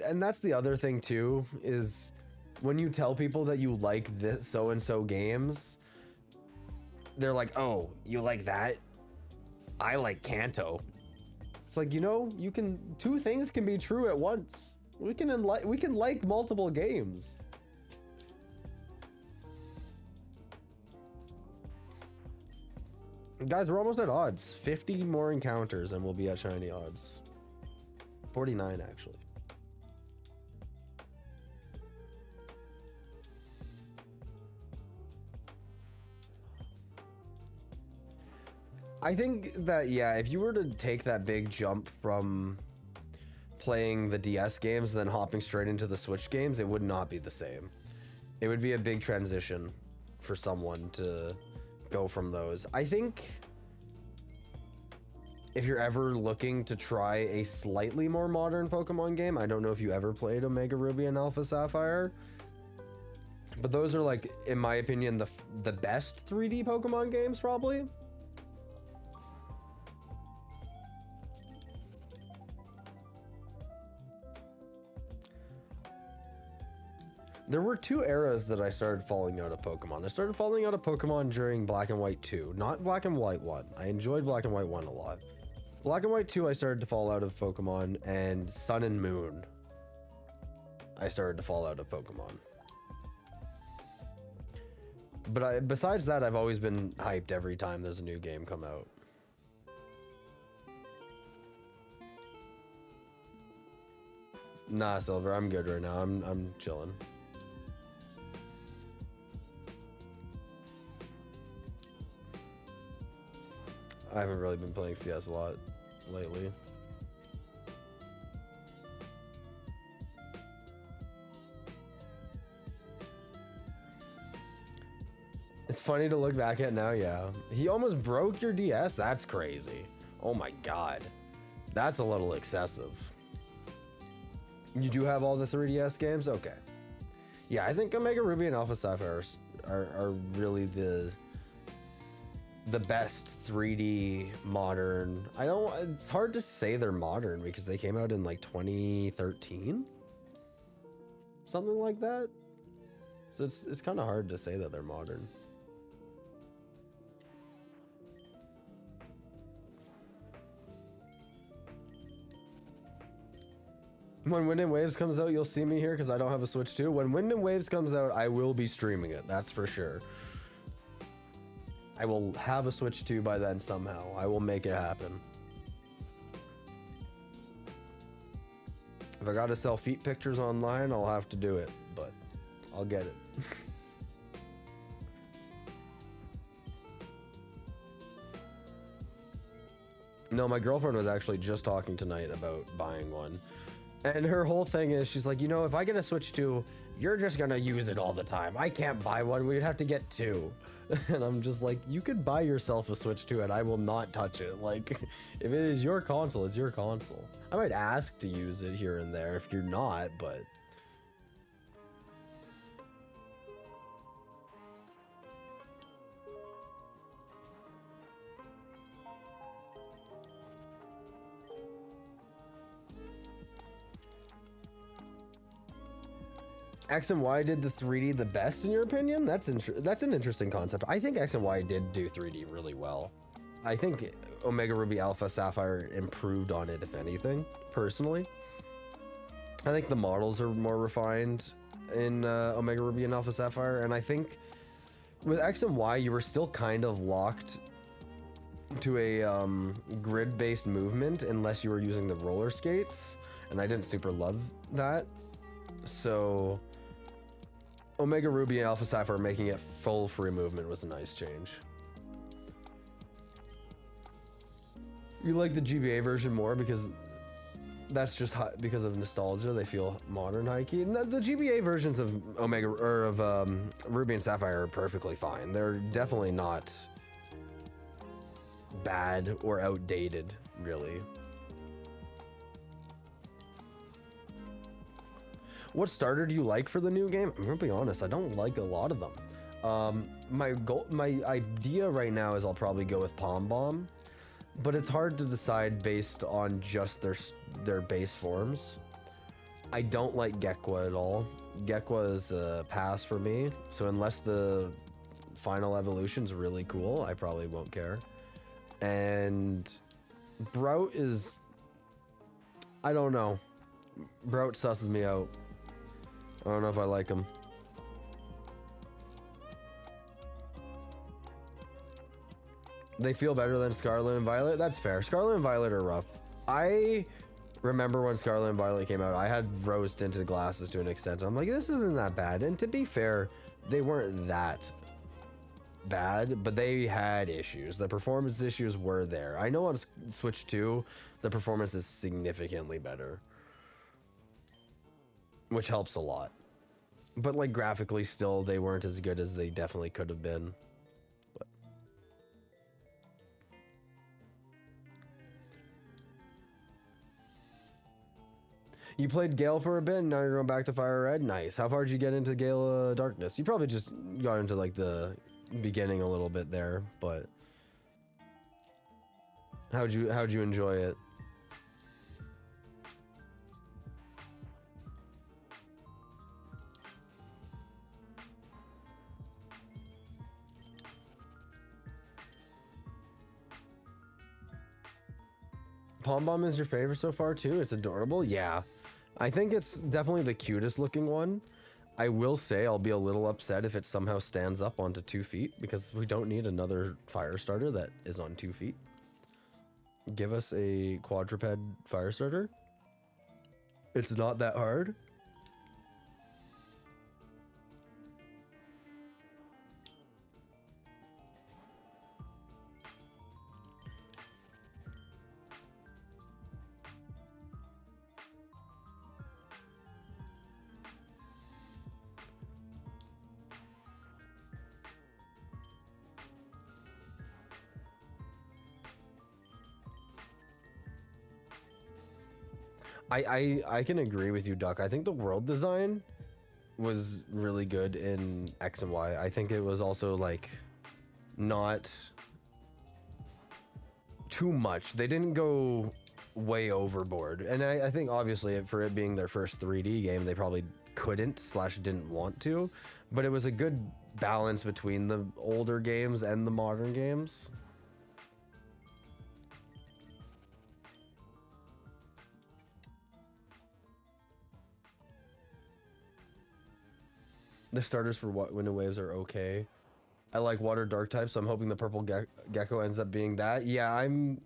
And that's the other thing too, is when you tell people that you like this so-and-so games, they're like, oh, you like that? I like Kanto. It's like, you know, two things can be true at once. We can like multiple games. Guys, we're almost at odds. 50 more encounters and we'll be at shiny odds. 49 actually. I think that, yeah, if you were to take that big jump from playing the DS games and then hopping straight into the Switch games, it would not be the same. It would be a big transition for someone to go from those. I think if you're ever looking to try a slightly more modern Pokemon game, I don't know if you ever played Omega Ruby and Alpha Sapphire, but those are, like, in my opinion, the best 3D Pokemon games probably. There were two eras that I started falling out of Pokemon. I started falling out of Pokemon during Black and White 2, not Black and White 1. I enjoyed Black and White 1 a lot. Black and White 2, I started to fall out of Pokemon, and Sun and Moon. I started to fall out of Pokemon. But besides that, I've always been hyped every time there's a new game come out. Nah, Silver, I'm good right now. I'm chilling. I haven't really been playing CS a lot lately. It's funny to look back at now, yeah. He almost broke your DS? That's crazy. Oh my god. That's a little excessive. You do have all the 3DS games? Okay. Yeah, I think Omega Ruby and Alpha Sapphire are really the best 3D modern. It's hard to say they're modern because they came out in like 2013? Something like that. So it's kind of hard to say that they're modern. When Wind and Waves comes out, you'll see me here because I don't have a Switch 2. When Wind and Waves comes out, I will be streaming it. That's for sure. I will have a Switch 2 by then somehow. I will make it happen. If I gotta sell feet pictures online, I'll have to do it, but I'll get it. No, my girlfriend was actually just talking tonight about buying one. And her whole thing is, she's like, you know, if I get a Switch 2, you're just gonna use it all the time. I can't buy one, we'd have to get two. And I'm just like, you could buy yourself a Switch 2 and I will not touch it. Like, if it is your console, it's your console. I might ask to use it here and there if you're not, but... X and Y did the 3D the best in your opinion? That's an interesting concept. I think X and Y did do 3D really well. I think Omega Ruby Alpha Sapphire improved on it, if anything, personally. I think the models are more refined in Omega Ruby and Alpha Sapphire, and I think with X and Y you were still kind of locked to a grid-based movement unless you were using the roller skates, and I didn't super love that. So Omega Ruby and Alpha Sapphire making it full free movement was a nice change. You like the GBA version more because that's just because of nostalgia. They feel modern, high-key. And the GBA versions of Omega or of Ruby and Sapphire are perfectly fine. They're definitely not bad or outdated, really. What starter do you like for the new game? I'm gonna be honest, I don't like a lot of them. My idea right now is I'll probably go with Pom Bomb, but it's hard to decide based on just their base forms. I don't like Gekwa at all. Gekwa is a pass for me, so unless the final evolution's really cool, I probably won't care. And Brout is... I don't know. Brout susses me out. I don't know if I like him. They feel better than Scarlet and Violet? That's fair. Scarlet and Violet are rough. I remember when Scarlet and Violet came out, I had rose tinted glasses to an extent. I'm like, this isn't that bad. And to be fair, they weren't that bad, but they had issues. The performance issues were there. I know on Switch 2, the performance is significantly better, which helps a lot. But like graphically still, they weren't as good as they definitely could have been. But you played Gale for a bit, and now you're going back to Fire Red? Nice. How far did you get into Gale Darkness? You probably just got into like the beginning a little bit there, but how'd you enjoy it? Pom Bomb is your favorite so far too? It's adorable. Yeah. I think it's definitely the cutest looking one. I will say I'll be a little upset if it somehow stands up onto 2 feet, because we don't need another fire starter that is on 2 feet. Give us a quadruped fire starter. It's not that hard. I can agree with you, Duck. I think the world design was really good in X and Y. I think it was also like not too much. They didn't go way overboard. And I think obviously for it being their first 3D game, they probably couldn't / didn't want to, but it was a good balance between the older games and the modern games. The starters for Window Waves are okay. I like water dark types, so I'm hoping the purple gecko ends up being that. Yeah, I'm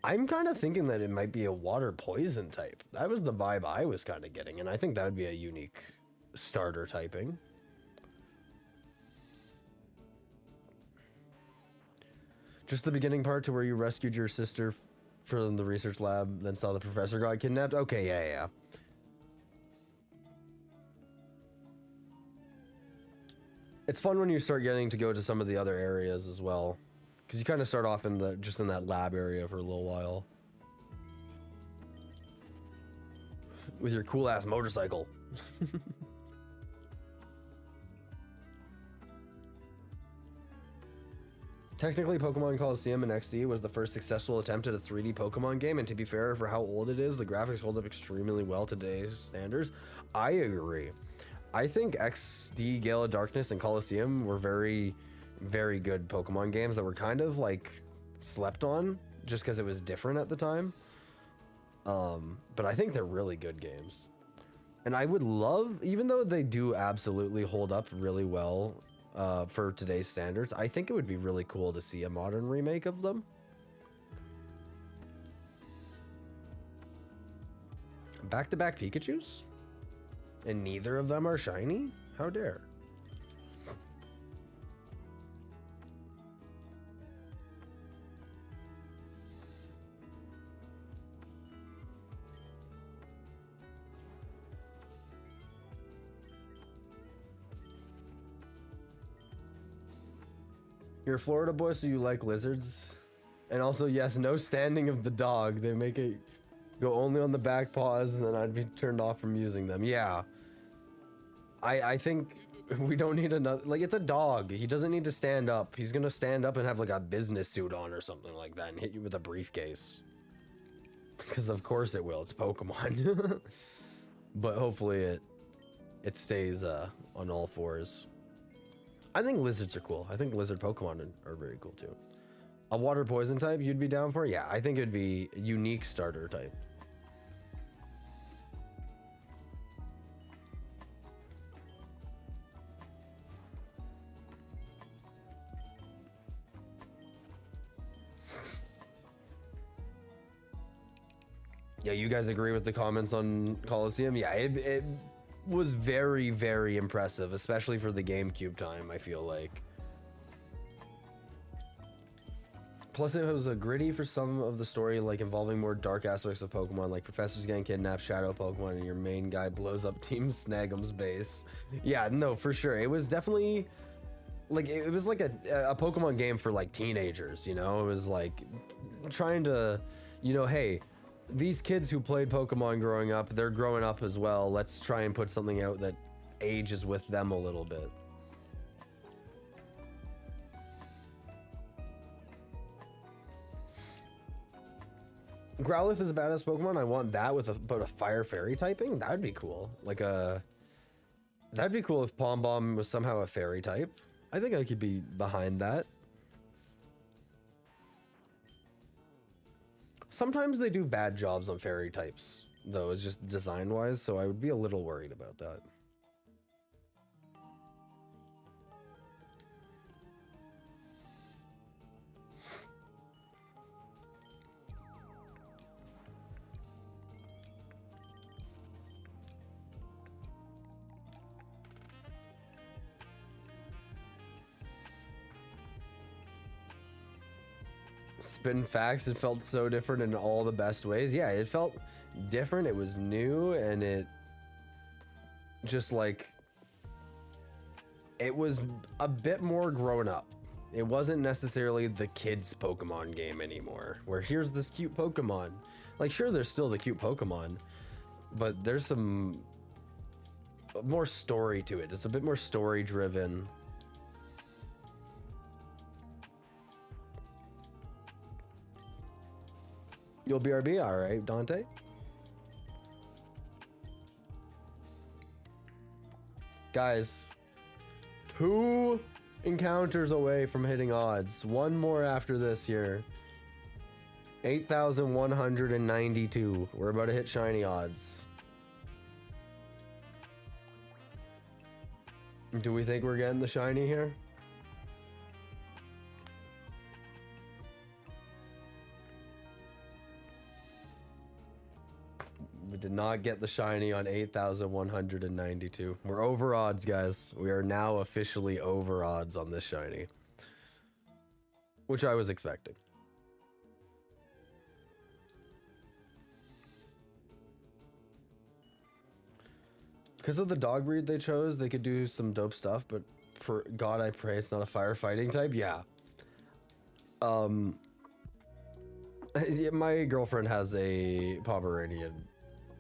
kind of thinking that it might be a water poison type. That was the vibe I was kind of getting, and I think that would be a unique starter typing. Just the beginning part to where you rescued your sister from the research lab, then saw the professor got kidnapped. Okay, yeah. It's fun when you start getting to go to some of the other areas as well, because you kind of start off in just in that lab area for a little while with your cool ass motorcycle. Technically, Pokemon Coliseum in XD was the first successful attempt at a 3D Pokemon game, and to be fair, for how old it is, the graphics hold up extremely well to today's standards. I agree. I think XD, Gale of Darkness, and Coliseum were very, very good Pokemon games that were kind of like slept on just because it was different at the time. But I think they're really good games. And I would love, even though they do absolutely hold up really well for today's standards, I think it would be really cool to see a modern remake of them. Back-to-back Pikachus? And neither of them are shiny? How dare. You're a Florida boy, so you like lizards? And also, yes, no standing of the dog. They make it go only on the back paws, and then I'd be turned off from using them. Yeah. I think we don't need another, like, it's a dog. He doesn't need to stand up. He's gonna stand up and have like a business suit on or something like that and hit you with a briefcase. Because of course it will, it's Pokemon. But hopefully it stays on all fours. I think lizards are cool. I think lizard Pokemon are very cool too. A water poison type you'd be down for? Yeah, I think it'd be a unique starter type. Yeah, you guys agree with the comments on Coliseum? Yeah, it was very, very impressive, especially for the GameCube time, I feel like. Plus, it was a gritty for some of the story, like involving more dark aspects of Pokemon, like professors getting kidnapped, shadow Pokemon, and your main guy blows up Team Snagum's base. Yeah, no, for sure. It was definitely like, it was like a Pokemon game for like teenagers, you know? It was like trying to, you know, hey, these kids who played Pokemon growing up, they're growing up as well. Let's try and put something out that ages with them a little bit. Growlithe is a badass Pokemon. I want that with a fire fairy typing. That would be cool. Like that'd be cool if Pom Bomb was somehow a fairy type. I think I could be behind that. Sometimes they do bad jobs on fairy types. though. It's just design wise, so I would be a little worried about that. Spin facts, it felt so different in all the best ways. Yeah, it felt different, it was new, and it just like, it was a bit more grown up. It wasn't necessarily the kids Pokemon game anymore, where here's this cute Pokemon. Like, sure, there's still the cute Pokemon, but there's some more story to it. It's a bit more story driven. You'll BRB, all right, Dante. Guys, 2 encounters away from hitting odds. 1 more after this here. 8,192. We're about to hit shiny odds. Do we think we're getting the shiny here? We did not get the shiny on 8,192. We're over odds, guys. We are now officially over odds on this shiny, which I was expecting. Because of the dog breed they chose, they could do some dope stuff, but for God, I pray it's not a firefighting type. Yeah. My girlfriend has a Pomeranian,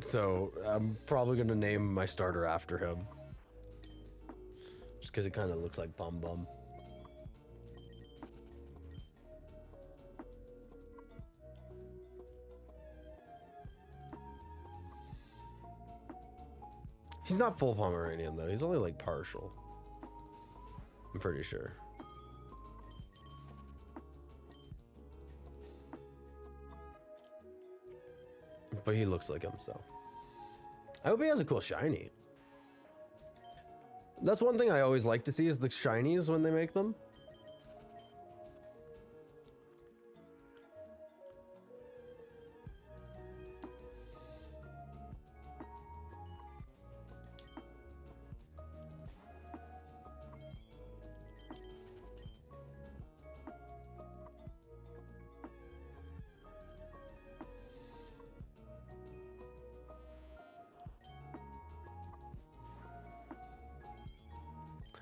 so I'm probably gonna name my starter after him. Just because it kind of looks like Bum Bum. He's not full Pomeranian though, he's only like partial. I'm pretty sure. But he looks like him, so. I hope he has a cool shiny. That's one thing I always like to see is the shinies when they make them.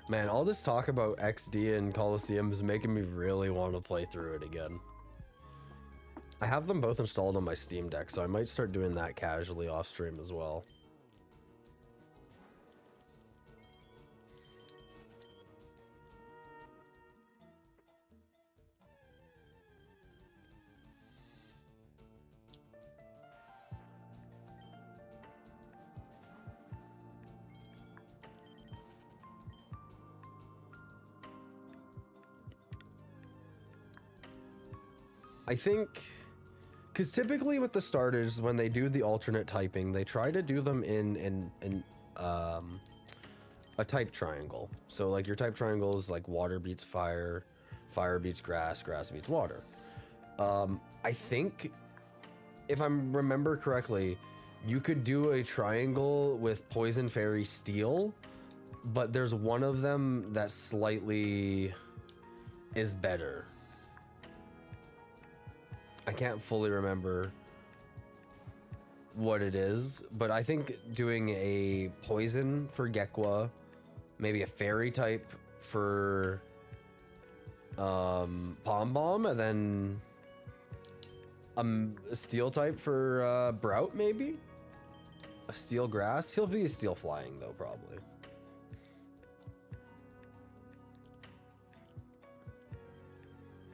Man, all this talk about XD and Coliseum is making me really want to play through it again. I have them both installed on my Steam Deck, so I might start doing that casually off stream as well. I think, because typically with the starters, when they do the alternate typing, they try to do them in a type triangle. So like your type triangle is like water beats fire, fire beats grass, grass beats water. I think, if I remember correctly, you could do a triangle with poison, fairy, steel, but there's one of them that slightly is better. I can't fully remember what it is, but I think doing a poison for Gekwa, maybe a fairy type for Pom Bomb, and then a steel type for Brout, maybe? A steel grass? He'll be a steel flying though, probably.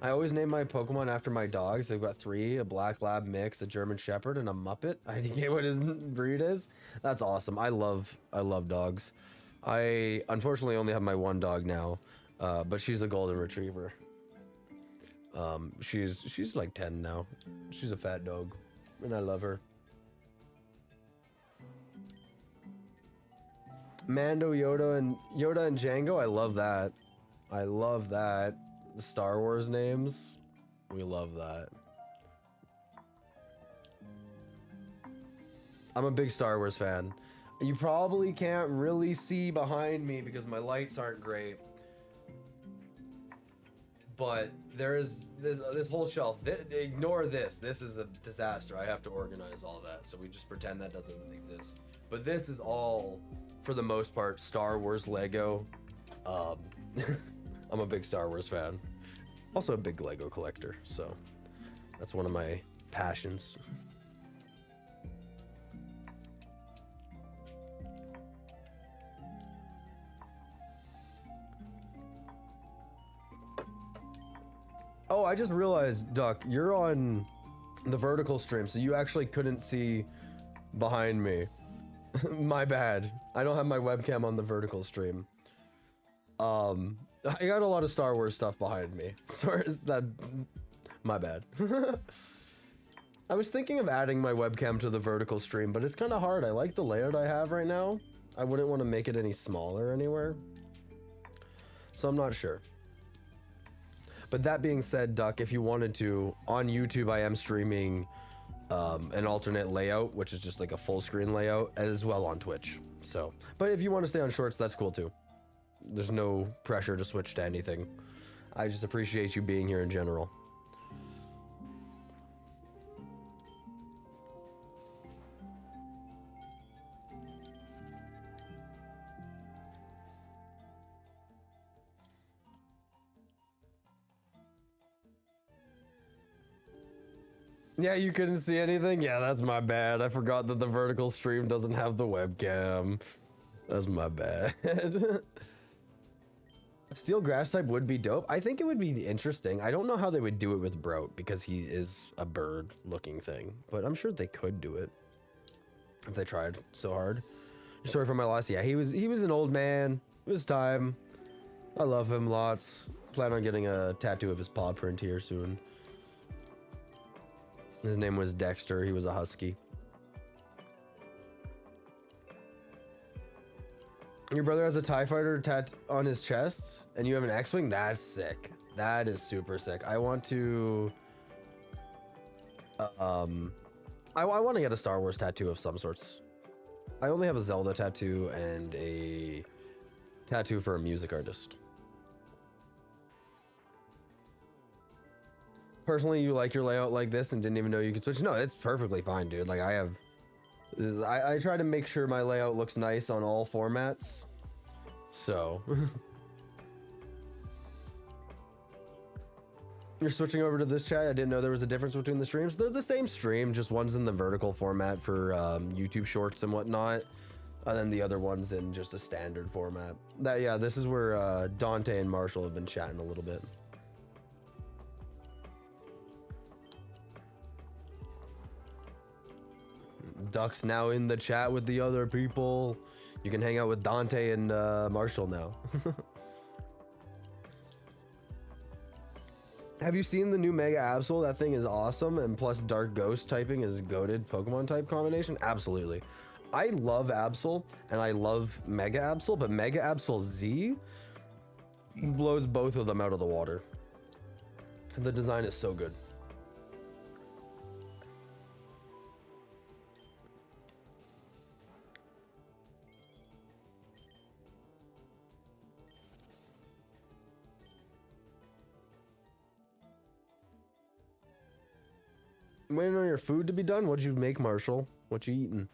I always name my Pokemon after my dogs. They've got 3, a Black Lab mix, a German Shepherd, and a Muppet. I forget what his breed is. That's awesome. I love dogs. I unfortunately only have my one dog now, but she's a golden retriever. She's like 10 now. She's a fat dog, and I love her. Mando, Yoda, and Jango. I love that. I love that. The Star Wars names. We love that. I'm a big Star Wars fan. You probably can't really see behind me because my lights aren't great. But there is this whole shelf. Ignore this. This is a disaster. I have to organize all that. So we just pretend that doesn't exist. But this is all, for the most part, Star Wars Lego. I'm a big Star Wars fan. Also a big Lego collector. So that's one of my passions. Oh, I just realized, Duck, you're on the vertical stream, so you actually couldn't see behind me. My bad. I don't have my webcam on the vertical stream. I got a lot of Star Wars stuff behind me. Sorry, my bad. I was thinking of adding my webcam to the vertical stream, but it's kind of hard. I like the layout I have right now. I wouldn't want to make it any smaller anywhere. So I'm not sure. But that being said, Duck, if you wanted to, on YouTube I am streaming an alternate layout, which is just like a full screen layout, as well on Twitch. So, but if you want to stay on shorts, that's cool too. There's no pressure to switch to anything. I just appreciate you being here in general. Yeah, you couldn't see anything? Yeah, that's my bad. I forgot that the vertical stream doesn't have the webcam. That's my bad. Steel grass type would be dope. I think it would be interesting. I don't know how they would do it with Broat because he is a bird looking thing, but I'm sure they could do it if they tried so hard. Sorry for my loss. Yeah, he was an old man. It was time. I love him lots. Plan on getting a tattoo of his paw print here soon. His name was Dexter. He was a husky. Your brother has a TIE fighter on his chest, and you have an X-wing? That's sick. That is super sick. I want to... I want to get a Star Wars tattoo of some sorts. I only have a Zelda tattoo and a tattoo for a music artist. Personally, you like your layout like this and didn't even know you could switch? No, it's perfectly fine, dude. Like, I try to make sure my layout looks nice on all formats. So. You're switching over to this chat? I didn't know there was a difference between the streams. They're the same stream, just one's in the vertical format for YouTube shorts and whatnot. And then the other one's in just a standard format. Yeah, this is where Dante and Marshall have been chatting a little bit. Duck's now in the chat with the other people. You can hang out with Dante and Marshall now. Have you seen the new Mega Absol? That thing is awesome, and plus Dark Ghost typing is goated Pokemon type combination. Absolutely. I love Absol and I love Mega Absol, but Mega Absol Z blows both of them out of the water. The design is so good. Waiting on your food to be done? What'd you make, Marshall? What you eating?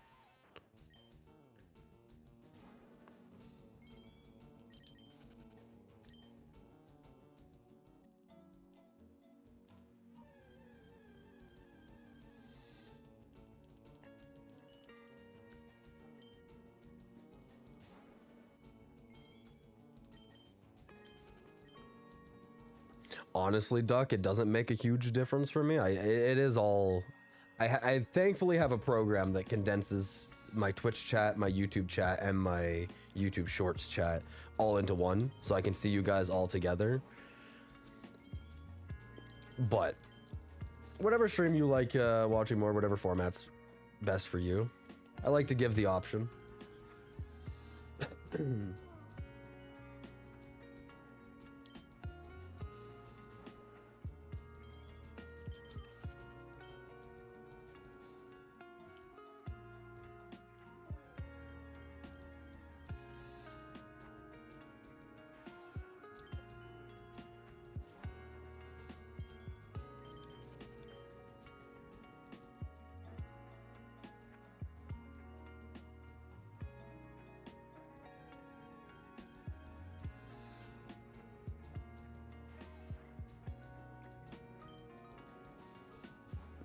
Honestly, Duck, it doesn't make a huge difference for me. It is all... I thankfully have a program that condenses my Twitch chat, my YouTube chat, and my YouTube Shorts chat all into one, so I can see you guys all together. But whatever stream you like watching more, whatever format's best for you. I like to give the option.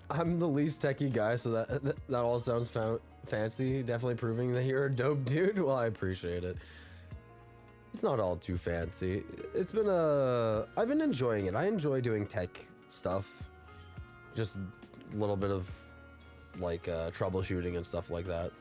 I'm the least techie guy, so that all sounds fancy. Definitely proving that you're a dope dude. Well, I appreciate it. It's not all too fancy. It's been I've been enjoying it. I enjoy doing tech stuff. Just a little bit of like troubleshooting and stuff like that.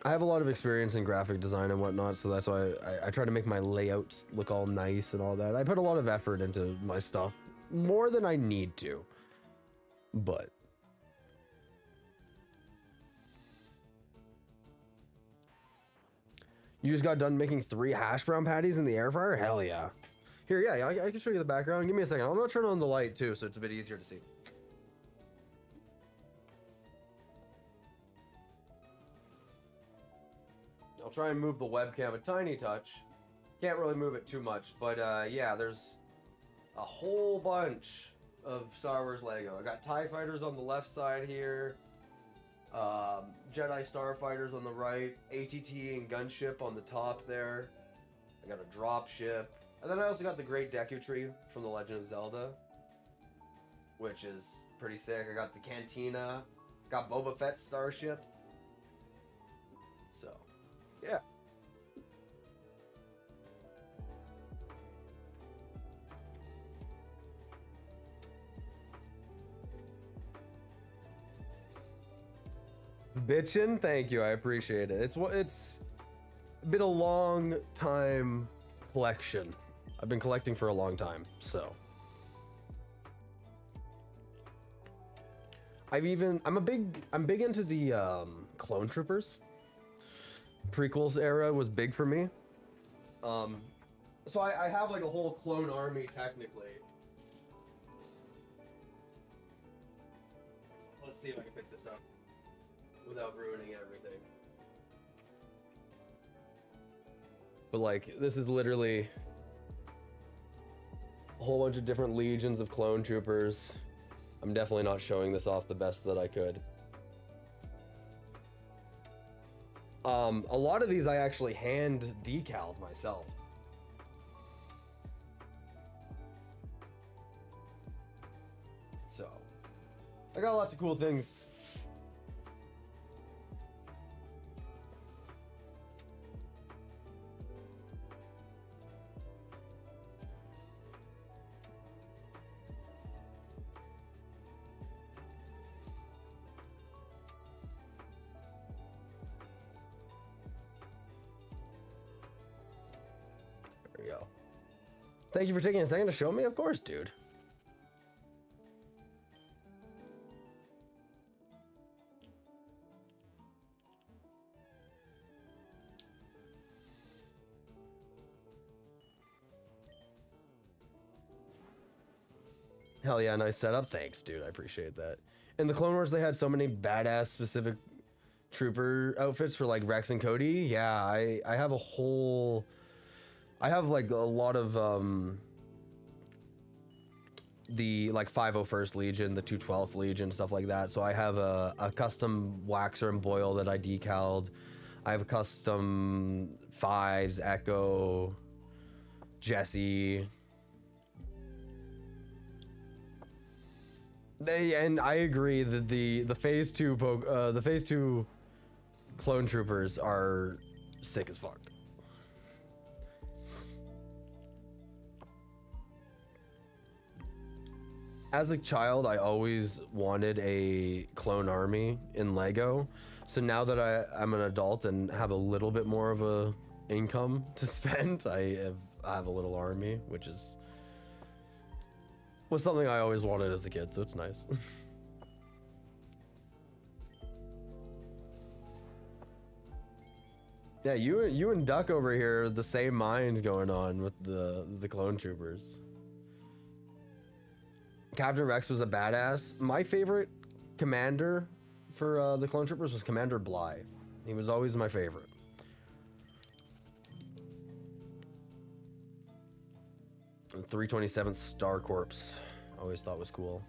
I have a lot of experience in graphic design and whatnot, so that's why I try to make my layouts look all nice and all that. I put a lot of effort into my stuff, more than I need to, but you just got done making 3 hash brown patties in the air fryer? Hell yeah. Here, yeah, I can show you the background. Give me a second. I'm gonna turn on the light too, so it's a bit easier to see. I'll try and move the webcam a tiny touch. Can't really move it too much, but yeah, there's a whole bunch of Star Wars Lego. I got TIE Fighters on the left side here, Jedi Starfighters on the right, ATT and Gunship on the top there. I got a drop ship, and then I also got the Great Deku Tree from The Legend of Zelda, which is pretty sick. I got the Cantina, got Boba Fett's starship. So, yeah. Bitchin', thank you, I appreciate it. It's been a long time collection. I've been collecting for a long time, so I'm big into the Clone Troopers. Prequels era was big for me. So I have like a whole clone army technically. Let's see if I can pick this up without ruining everything. But like, this is literally a whole bunch of different legions of clone troopers. I'm definitely not showing this off the best that I could. A lot of these I actually hand decaled myself. So, I got lots of cool things. There we go. Thank you for taking a second to show me. Of course, dude. Hell yeah, nice setup. Thanks, dude. I appreciate that. In the Clone Wars, they had so many badass specific trooper outfits for like Rex and Cody. Yeah, I have a whole... I have like a lot of the like 501st Legion, the 212th Legion, stuff like that. So I have a custom Waxer and Boyle that I decaled. I have a custom Fives, Echo, Jesse. And I agree that the phase 2 clone troopers are sick as fuck. As a child, I always wanted a clone army in Lego. So now that I'm an adult and have a little bit more of a income to spend, I have a little army, which is was something I always wanted as a kid, so it's nice. Yeah, you and Duck over here, the same minds going on with the clone troopers. Captain Rex was a badass. My favorite commander for the clone troopers was Commander Bly. He was always my favorite. And 327th Star Corps, always thought was cool.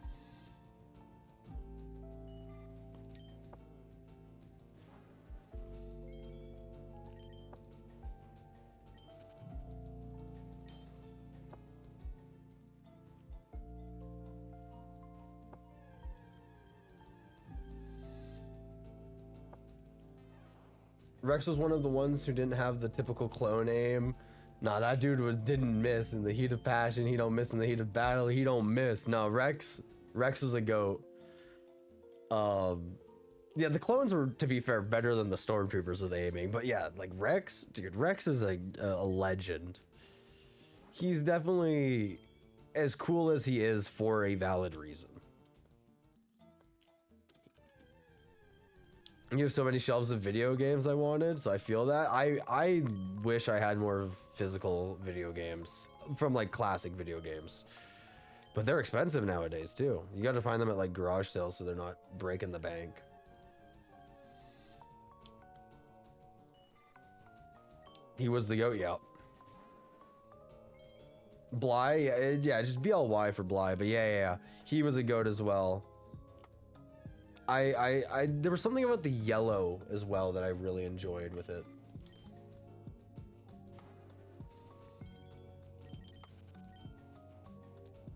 Rex was one of the ones who didn't have the typical clone aim. Nah, that dude didn't miss in the heat of passion. He don't miss in the heat of battle. He don't miss. No, Rex was a goat. Yeah, the clones were, to be fair, better than the stormtroopers with aiming. But yeah, like Rex, dude, Rex is a legend. He's definitely as cool as he is for a valid reason. You have so many shelves of video games I wanted, so I feel that. I wish I had more physical video games from like classic video games. But they're expensive nowadays too. You got to find them at like garage sales so they're not breaking the bank. He was the goat, yeah. Bly, yeah, just BLY for Bly, but yeah. He was a goat as well. There was something about the yellow as well that I really enjoyed with it.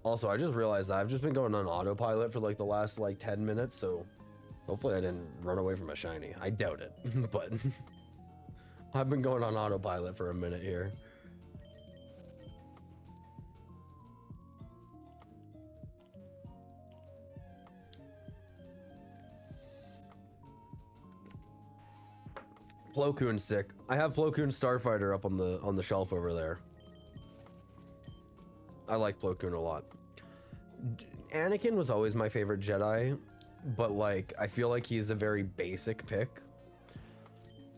Also, I just realized that I've just been going on autopilot for like the last like 10 minutes, so hopefully I didn't run away from a shiny. I doubt it, but I've been going on autopilot for a minute here. Plo Koon's sick. I have Plo Koon Starfighter up on the shelf over there. I like Plo Koon a lot. Anakin was always my favorite Jedi, but like I feel like he's a very basic pick.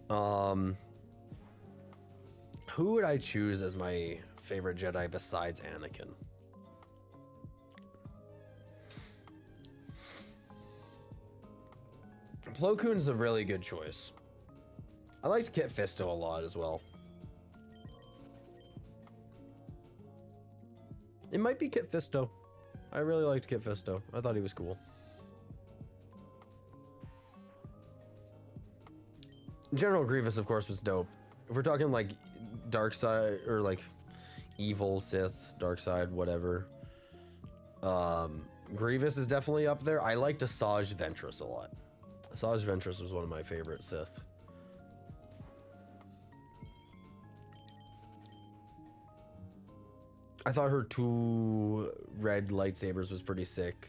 Who would I choose as my favorite Jedi besides Anakin? Plo Koon's a really good choice. I liked Kit Fisto a lot as well. It might be Kit Fisto. I really liked Kit Fisto. I thought he was cool. General Grievous, of course, was dope. If we're talking like dark side or like evil Sith, dark side, whatever. Grievous is definitely up there. I liked Asajj Ventress a lot. Asajj Ventress was one of my favorite Sith. I thought her 2 red lightsabers was pretty sick.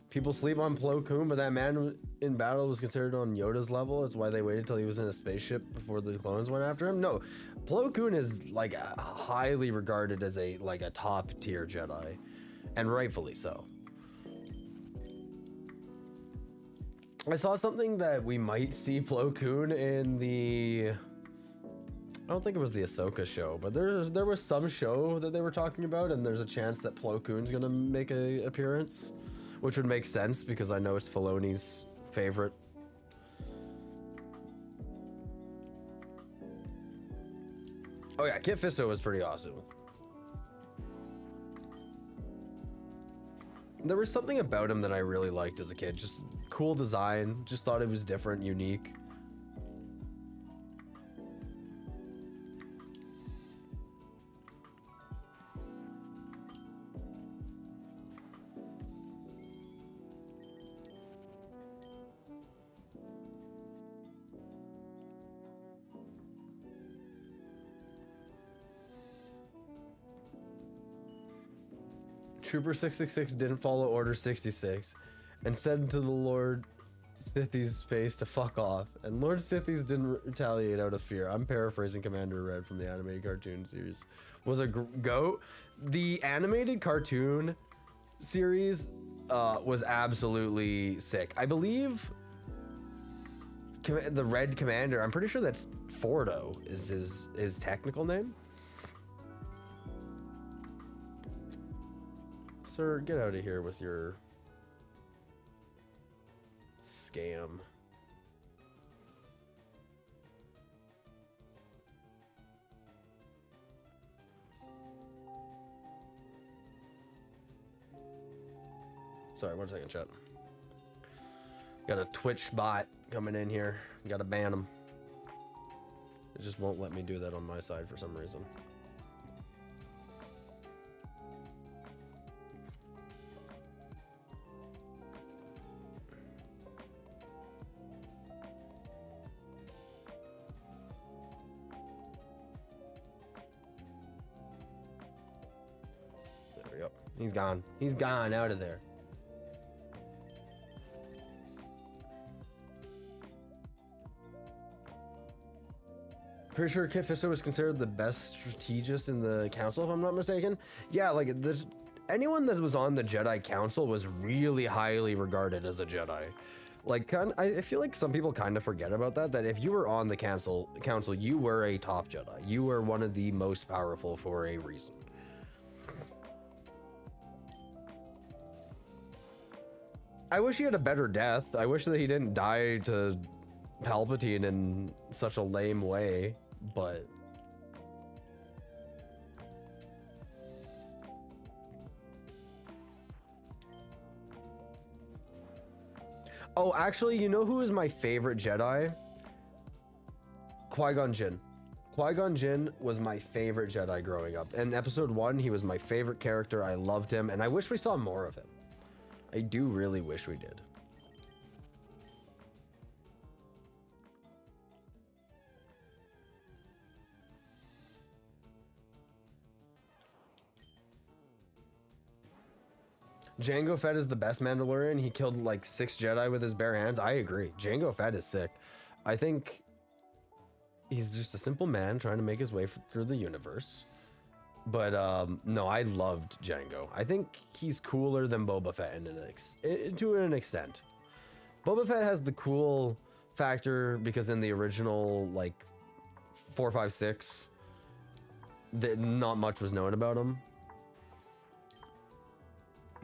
People sleep on Plo Koon, but that man in battle was considered on Yoda's level. That's why they waited till he was in a spaceship before the clones went after him. No, Plo Koon is like highly regarded as a top tier Jedi, and rightfully so. I saw something that we might see Plo Koon in the... I don't think it was the Ahsoka show, but there was some show that they were talking about, and there's a chance that Plo Koon's gonna make an appearance, which would make sense because I know it's Filoni's favorite. Oh yeah, Kit Fisto was pretty awesome. There was something about him that I really liked as a kid. Just cool design. Just thought it was different, unique. Trooper 666 didn't follow Order 66 and said to the Lord, Sithi's face to fuck off, and Lord Sithi's didn't retaliate out of fear. I'm paraphrasing Commander Red from the animated cartoon series. Was a goat. The animated cartoon series was absolutely sick. I believe the Red Commander, I'm pretty sure that's Fordo is his technical name. Sir, get out of here with your scam. Sorry, 1 second, chat. Got a Twitch bot coming in here. Gotta ban him. It just won't let me do that on my side for some reason. There we go. He's gone. He's gone out of there. Pretty sure Kit Fisto was considered the best strategist in the council, if I'm not mistaken. Yeah, like anyone that was on the Jedi Council was really highly regarded as a Jedi. Like, I feel like some people kind of forget about that. That if you were on the council, you were a top Jedi. You were one of the most powerful for a reason. I wish he had a better death. I wish that he didn't die to Palpatine in such a lame way. But oh, actually, you know who is my favorite Jedi? Qui-Gon Jinn. Qui-Gon Jinn was my favorite Jedi growing up. In episode 1, he was my favorite character. I loved him, and I wish we saw more of him. I do really wish we did. Jango Fett is the best Mandalorian. He killed like 6 Jedi with his bare hands. I agree. Jango Fett is sick. I think he's just a simple man trying to make his way through the universe. But no, I loved Jango. I think he's cooler than Boba Fett to an extent. Boba Fett has the cool factor because in the original like 4, 5, 6, not much was known about him.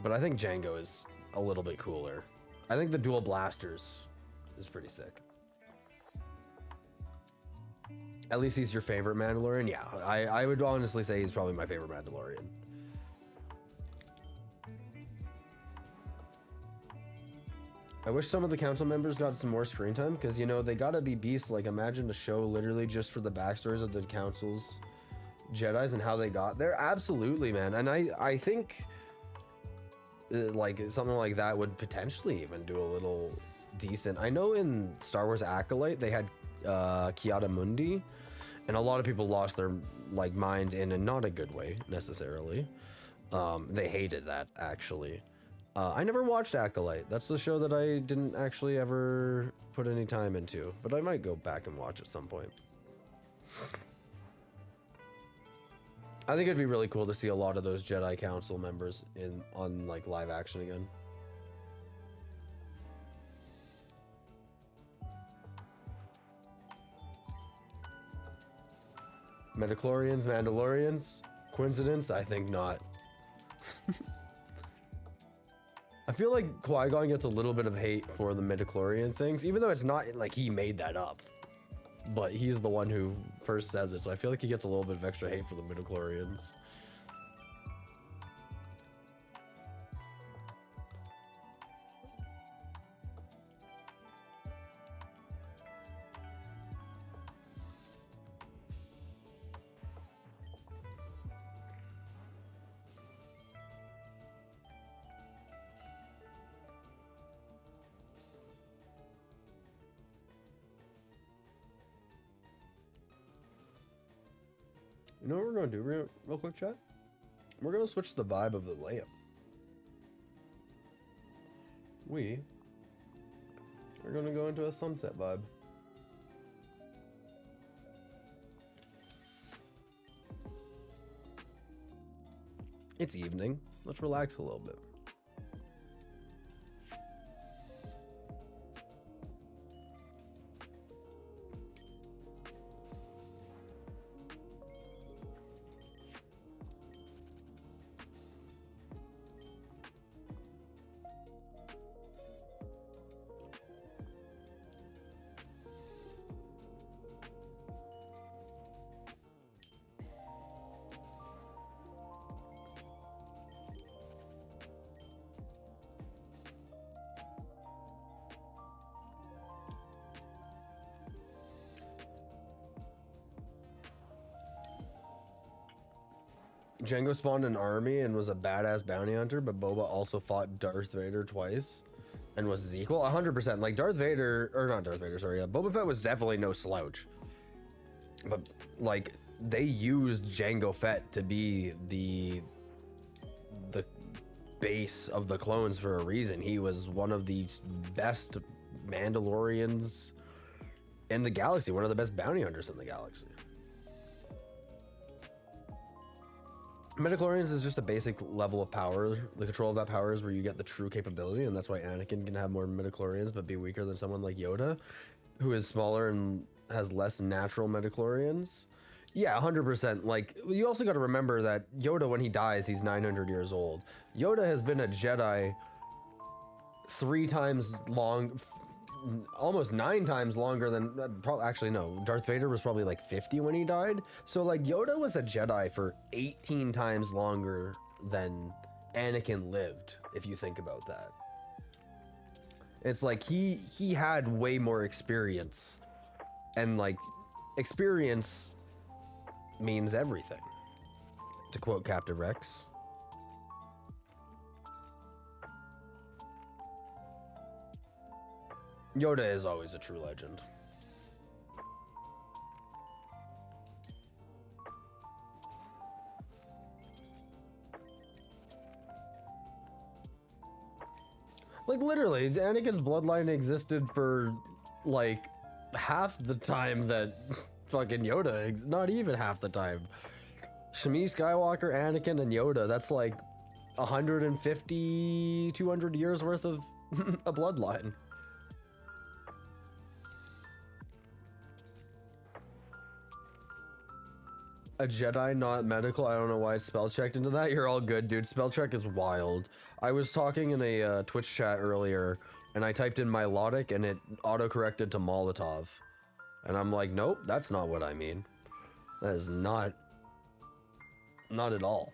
But I think Jango is a little bit cooler. I think the dual blasters is pretty sick. At least he's your favorite Mandalorian? Yeah, I would honestly say he's probably my favorite Mandalorian. I wish some of the council members got some more screen time because, you know, they gotta be beasts. Like, imagine a show literally just for the backstories of the council's Jedis and how they got there. Absolutely, man. And I think like something like that would potentially even do a little decent. I know in Star Wars Acolyte they had Kiada Mundi, and a lot of people lost their like mind in a not a good way necessarily. They hated that actually. I never watched Acolyte. That's the show that I didn't actually ever put any time into, but I might go back and watch at some point. I think it'd be really cool to see a lot of those Jedi Council members on like live action again. Metachlorians, Mandalorians, coincidence? I think not. I feel like Qui-Gon gets a little bit of hate for the midichlorian things, even though it's not like he made that up. But he's the one who first says it, so I feel like he gets a little bit of extra hate for the midichlorians. You know what we're going to do real quick, chat? We're going to switch the vibe of the layup. We We're gonna go into a sunset vibe. It's evening. Let's relax a little bit. Django spawned an army and was a badass bounty hunter, but Boba also fought Darth Vader twice and was his equal. 100%. Like Darth Vader, or not Darth Vader, sorry. Boba Fett was definitely no slouch. But like they used Django Fett to be the base of the clones for a reason. He was one of the best Mandalorians in the galaxy, one of the best bounty hunters in the galaxy. Midichlorians is just a basic level of power. The control of that power is where you get the true capability, and that's why Anakin can have more midichlorians but be weaker than someone like Yoda, who is smaller and has less natural midichlorians. Yeah, 100%. Like, you also got to remember that Yoda, when he dies, he's 900 years old. Yoda has been a Jedi 3 times long, almost 9 times longer than, actually no, Darth Vader was probably like 50 when he died. So like Yoda was a Jedi for 18 times longer than Anakin lived, if you think about that. It's like he had way more experience, and like experience means everything, to quote Captain Rex. Yoda is always a true legend. Like literally, Anakin's bloodline existed for like half the time that fucking Yoda, not even half the time. Shmi, Skywalker, Anakin, and Yoda, that's like 150, 200 years worth of a bloodline. A Jedi, not medical. I don't know why it's spell checked into that. You're all good, dude. Spell check is wild. I was talking in a Twitch chat earlier, and I typed in Milotic, and it auto-corrected to Molotov. And I'm like, nope, that's not what I mean. That is not at all.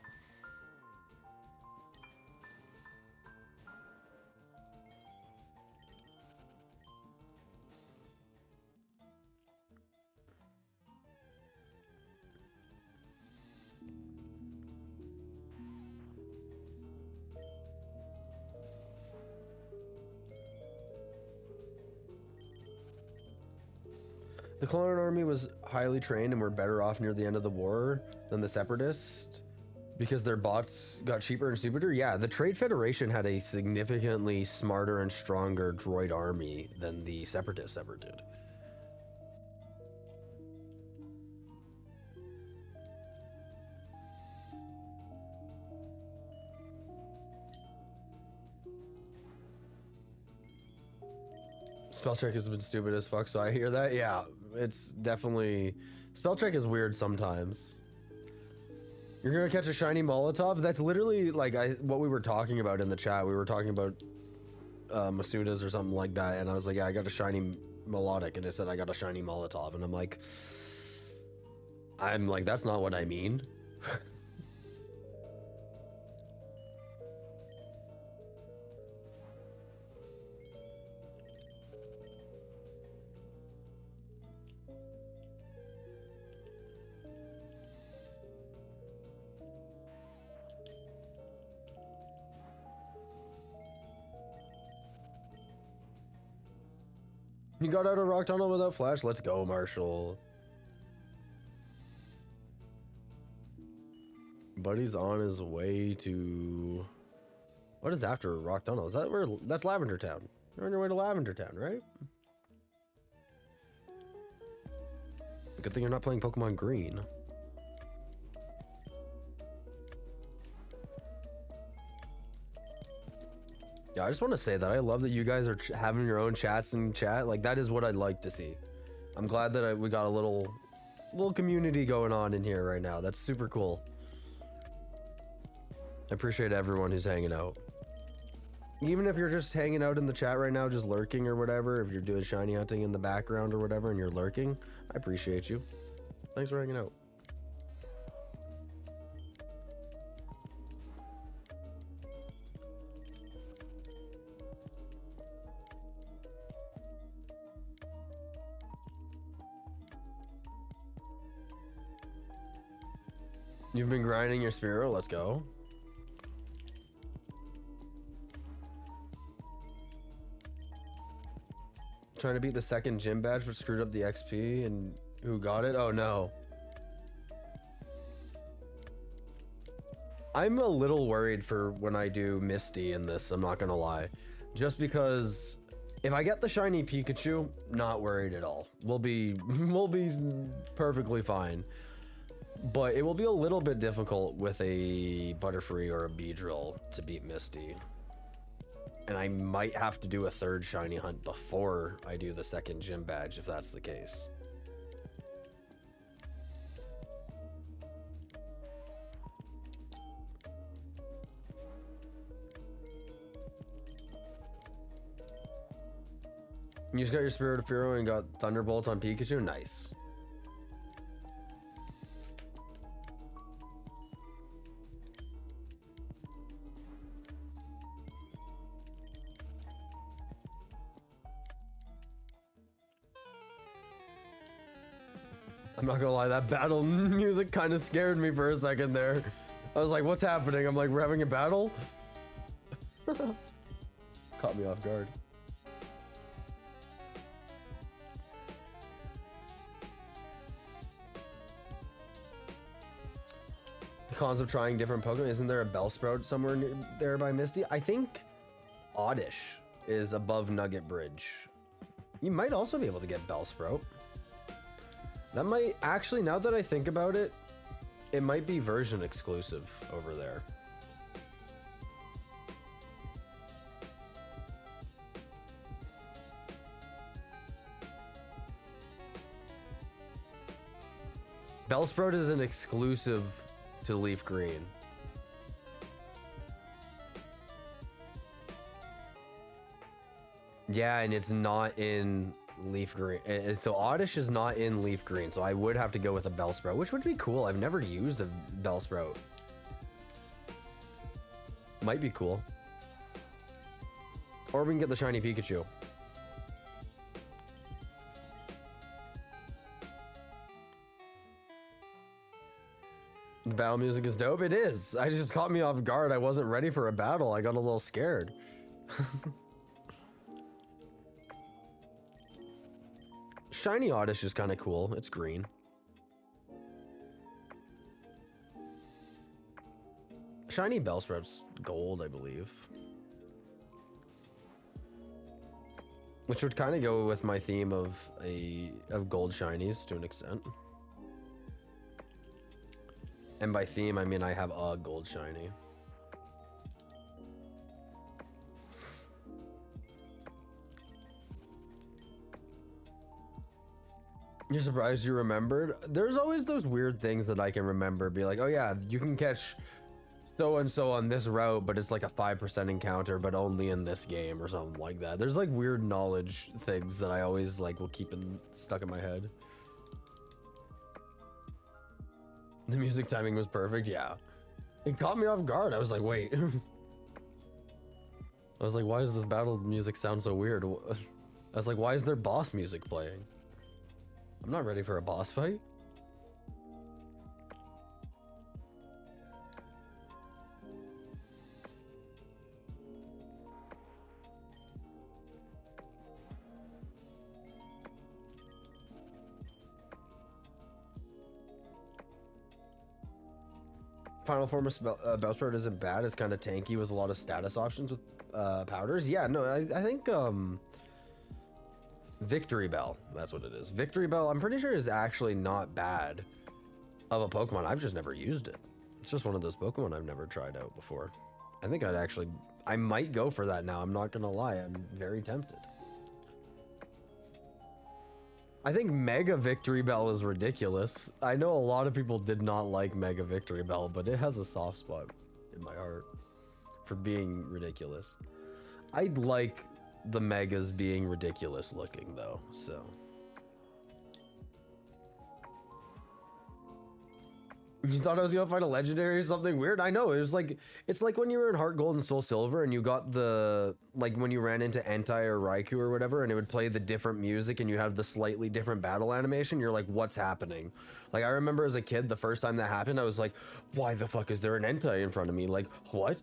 The Clone Army was highly trained and were better off near the end of the war than the Separatists because their bots got cheaper and stupider. Yeah, the Trade Federation had a significantly smarter and stronger droid army than the Separatists ever did. Spell check has been stupid as fuck, so I hear that. Yeah, it's definitely... Spell check is weird sometimes. You're gonna catch a shiny Molotov? That's literally like what we were talking about in the chat. We were talking about Masuda's or something like that, and I was like, yeah, I got a shiny Melodic, and it said I got a shiny Molotov, and I'm like, that's not what I mean. You got out of Rock Tunnel without flash? Let's go, Marshall. Buddy's on his way to... What is after Rock Tunnel? Is that where... That's Lavender Town. You're on your way to Lavender Town, right? Good thing you're not playing Pokemon Green. Yeah, I just want to say that I love that you guys are having your own chats in chat. Like, that is what I'd like to see. I'm glad that we got a little community going on in here right now. That's super cool. I appreciate everyone who's hanging out. Even if you're just hanging out in the chat right now, just lurking or whatever, if you're doing shiny hunting in the background or whatever and you're lurking, I appreciate you. Thanks for hanging out. You've been grinding your Spearow? Let's go. Trying to beat the second gym badge but screwed up the XP, and who got it? Oh no. I'm a little worried for when I do Misty in this, I'm not gonna lie. Just because if I get the shiny Pikachu, not worried at all. We'll be perfectly fine. But it will be a little bit difficult with a Butterfree or a Beedrill to beat Misty. And I might have to do a third shiny hunt before I do the second gym badge if that's the case. You just got your Spirit of Fearow and got Thunderbolt on Pikachu? Nice. I'm not gonna lie, that battle music kind of scared me for a second there. I was like, what's happening? I'm like, we're having a battle? Caught me off guard. The cons of trying different Pokemon. Isn't there a Bellsprout somewhere there by Misty? I think Oddish is above Nugget Bridge. You might also be able to get Bellsprout. That might actually, now that I think about it, it might be version exclusive over there. Bellsprout is an exclusive to Leaf Green. Yeah, and it's not in Leaf Green. So Oddish is not in Leaf Green, so I would have to go with a Bellsprout, which would be cool. I've never used a Bellsprout. Might be cool. Or we can get the shiny Pikachu. The battle music is dope. It is. I just caught me off guard. I wasn't ready for a battle. I got a little scared. Shiny Oddish is kind of cool. It's green. Shiny Bellsprout's gold, I believe. Which would kind of go with my theme of gold shinies to an extent. And by theme, I mean I have a gold shiny. You're surprised you remembered? There's always those weird things that I can remember. Be like, oh yeah, you can catch so-and-so on this route, but it's like a 5% encounter, but only in this game or something like that. There's like weird knowledge things that I always like will keep stuck in my head. The music timing was perfect, yeah. It caught me off guard. I was like, wait. I was like, why does this battle music sound so weird? I was like, why is there boss music playing? I'm not ready for a boss fight. final form of Bellsprout isn't bad. It's kind of tanky with a lot of status options with powders. Yeah, no, I think Victory Bell, that's what it is. Victory Bell, I'm pretty sure is actually not bad of a Pokemon. I've just never used it. It's just one of those Pokemon I've never tried out before. I think I might go for that now. I'm not gonna lie, I'm very tempted. I think Mega Victory Bell is ridiculous. I know a lot of people did not like Mega Victory Bell, but it has a soft spot in my heart for being ridiculous. I like the Megas being ridiculous looking though, so. You thought I was gonna find a legendary or something weird? I know, it was like, it's like when you were in Heart Gold and Soul Silver and you got the, like when you ran into Entei or Raikou or whatever and it would play the different music and you have the slightly different battle animation, you're like, what's happening? Like, I remember as a kid, the first time that happened, I was like, why the fuck is there an Entei in front of me? Like, what?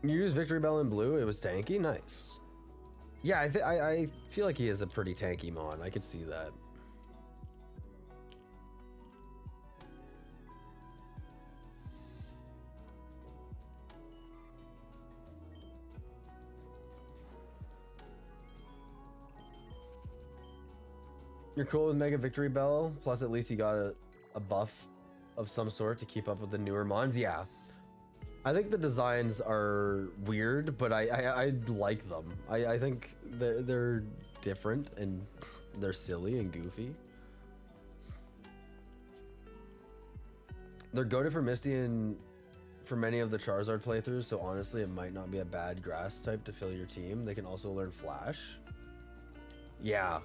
You use Victory Bell in blue, it was tanky? Nice. Yeah, I feel like he is a pretty tanky mon. I could see that. You're cool with Mega Victory Bell, plus at least you got a buff of some sort to keep up with the newer mons. Yeah. I think the designs are weird, but I like them. I think they're different and they're silly and goofy. They're goated for Misty and for many of the Charizard playthroughs, so honestly it might not be a bad grass type to fill your team. They can also learn Flash. Yeah.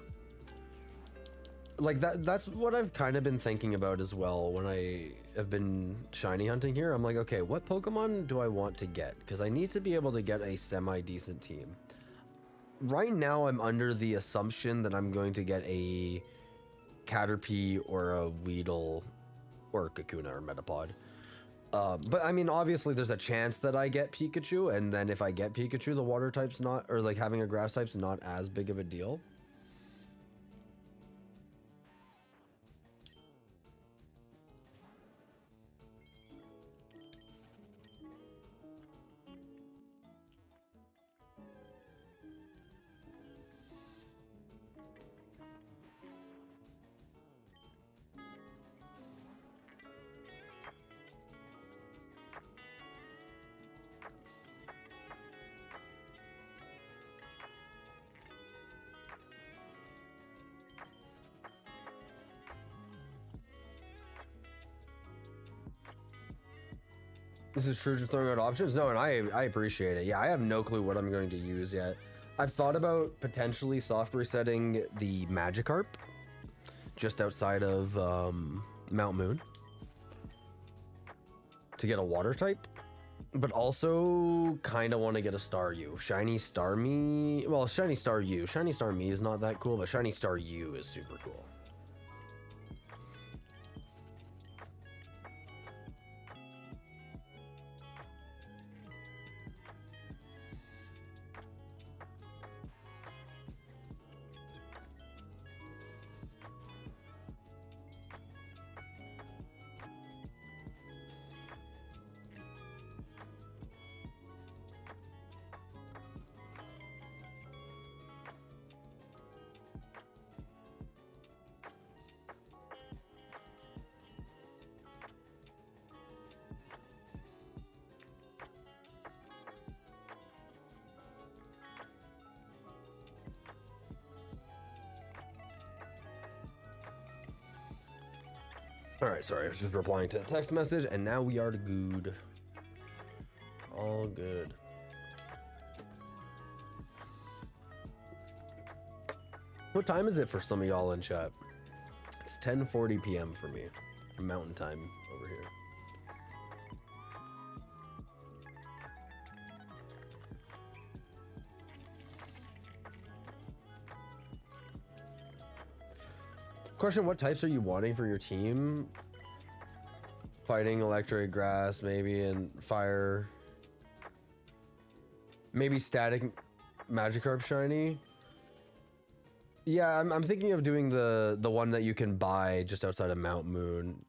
Like that's what I've kind of been thinking about as well when I have been shiny hunting here. I'm like, okay, what Pokemon do I want to get? Because I need to be able to get a semi-decent team. Right now, I'm under the assumption that I'm going to get a Caterpie or a Weedle or a Kakuna or Metapod. But I mean, obviously there's a chance that I get Pikachu, and then if I get Pikachu, the water type's not, or like having a grass type's not as big of a deal. This is true, just throwing out options. No, and I appreciate it. Yeah, I have no clue what I'm going to use yet. I've thought about potentially soft resetting the Magikarp just outside of Mount Moon to get a water type, but also kind of want to get a Staryu. Shiny Starmie, well, Shiny Staryu. Shiny Starmie is not that cool, but Shiny Staryu is super cool. All right, sorry, I was just replying to a text message, and now we are good. All good. What time is it for some of y'all in chat? It's 10:40 p.m. for me, Mountain Time over here. Question, what types are you wanting for your team? Fighting, electric, grass, maybe, and fire. Maybe static Magikarp shiny. Yeah, I'm thinking of doing the one that you can buy just outside of Mount Moon,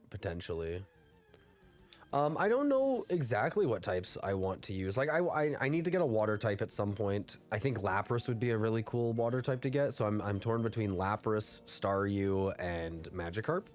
potentially. I don't know exactly what types I want to use. Like I need to get a water type at some point. I think Lapras would be a really cool water type to get. So I'm torn between Lapras, Staryu, and Magikarp.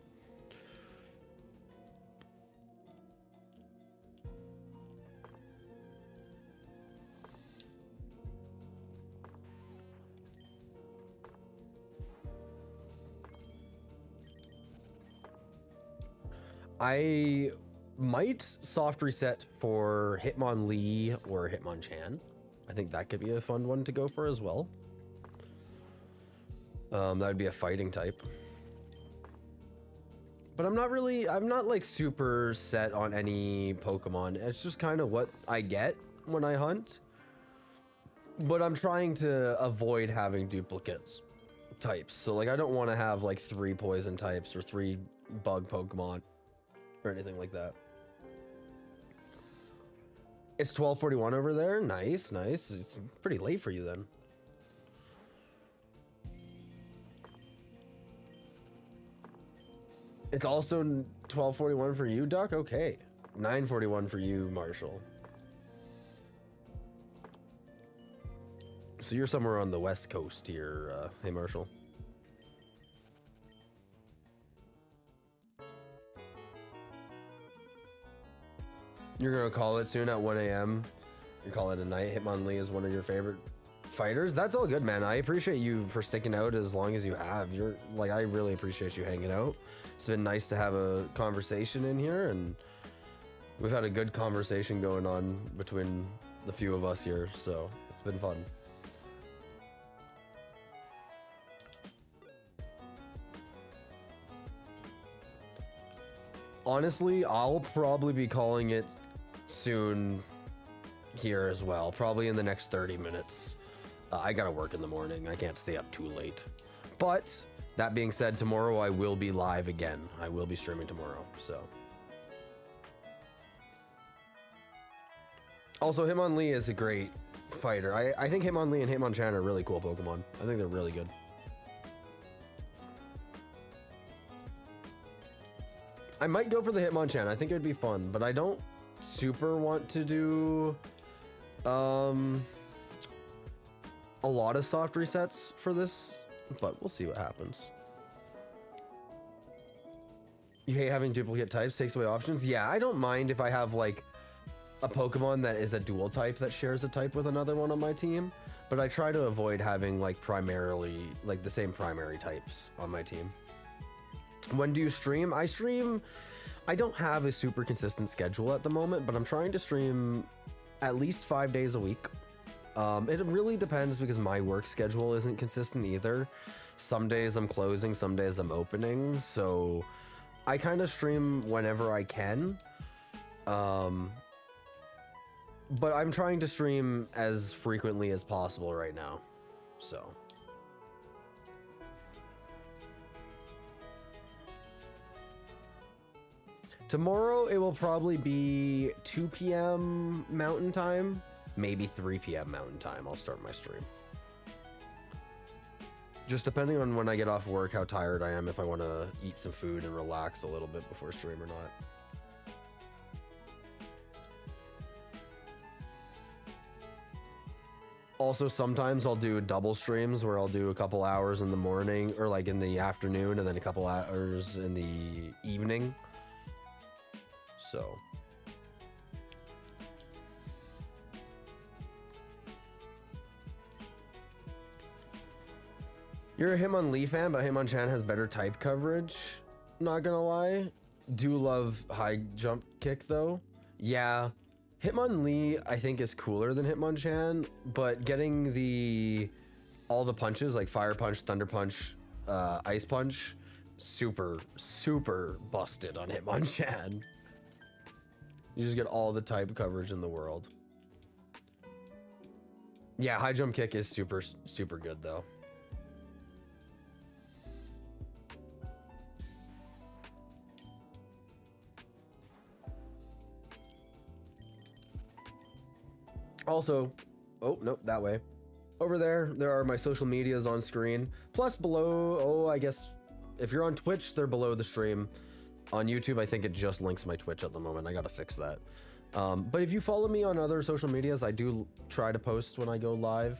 I might soft reset for Hitmonlee or Hitmonchan. I think that could be a fun one to go for as well. That would be a fighting type. But I'm not like super set on any Pokemon. It's just kind of what I get when I hunt. But I'm trying to avoid having duplicates types. So like I don't want to have like 3 poison types or 3 bug Pokemon or anything like that. It's 12:41 over there. Nice, nice. It's pretty late for you then. It's also 12:41 for you, Duck? Okay. 9:41 for you, Marshall. So you're somewhere on the west coast here, hey Marshall. You're gonna call it soon at 1 a.m. You call it a night. Hitmonlee is one of your favorite fighters. That's all good, man. I appreciate you for sticking out as long as you have. You're like, I really appreciate you hanging out. It's been nice to have a conversation in here, and we've had a good conversation going on between the few of us here, so it's been fun. Honestly, I'll probably be calling it soon here as well, probably in the next 30 minutes. I gotta work in the morning. I can't stay up too late. But that being said, tomorrow I will be live again. I will be streaming tomorrow, so. Also, Hitmonlee is a great fighter. I think Hitmonlee and Hitmonchan are really cool Pokemon. I think they're really good. I might go for the Hitmonchan. I think it would be fun, but I don't super want to do a lot of soft resets for this, but we'll see what happens. You hate having duplicate types, takes away options? Yeah, I don't mind if I have like a Pokemon that is a dual type that shares a type with another one on my team, but I try to avoid having like primarily like the same primary types on my team. When do you stream? I don't have a super consistent schedule at the moment, but I'm trying to stream at least 5 days a week. It really depends because my work schedule isn't consistent either. Some days I'm closing, some days I'm opening, so I kind of stream whenever I can. But I'm trying to stream as frequently as possible right now, so. Tomorrow it will probably be 2 p.m. Mountain Time, maybe 3 p.m. Mountain Time. I'll start my stream. Just depending on when I get off work, how tired I am, if I want to eat some food and relax a little bit before stream or not. Also, sometimes I'll do double streams where I'll do a couple hours in the morning or like in the afternoon and then a couple hours in the evening. So you're a Hitmonlee fan, but Hitmonchan has better type coverage. Not gonna lie. Do love high jump kick though. Yeah. Hitmonlee I think is cooler than Hitmonchan, but getting all the punches like Fire Punch, Thunder Punch, Ice Punch, super busted on Hitmonchan. You just get all the type coverage in the world. Yeah, high jump kick is super good though. Also, oh, nope, that way. over there are my social medias on screen. Plus below, oh, I guess if you're on Twitch, they're below the stream. On YouTube, I think it just links my Twitch at the moment. I gotta fix that. But if you follow me on other social medias, I do try to post when I go live.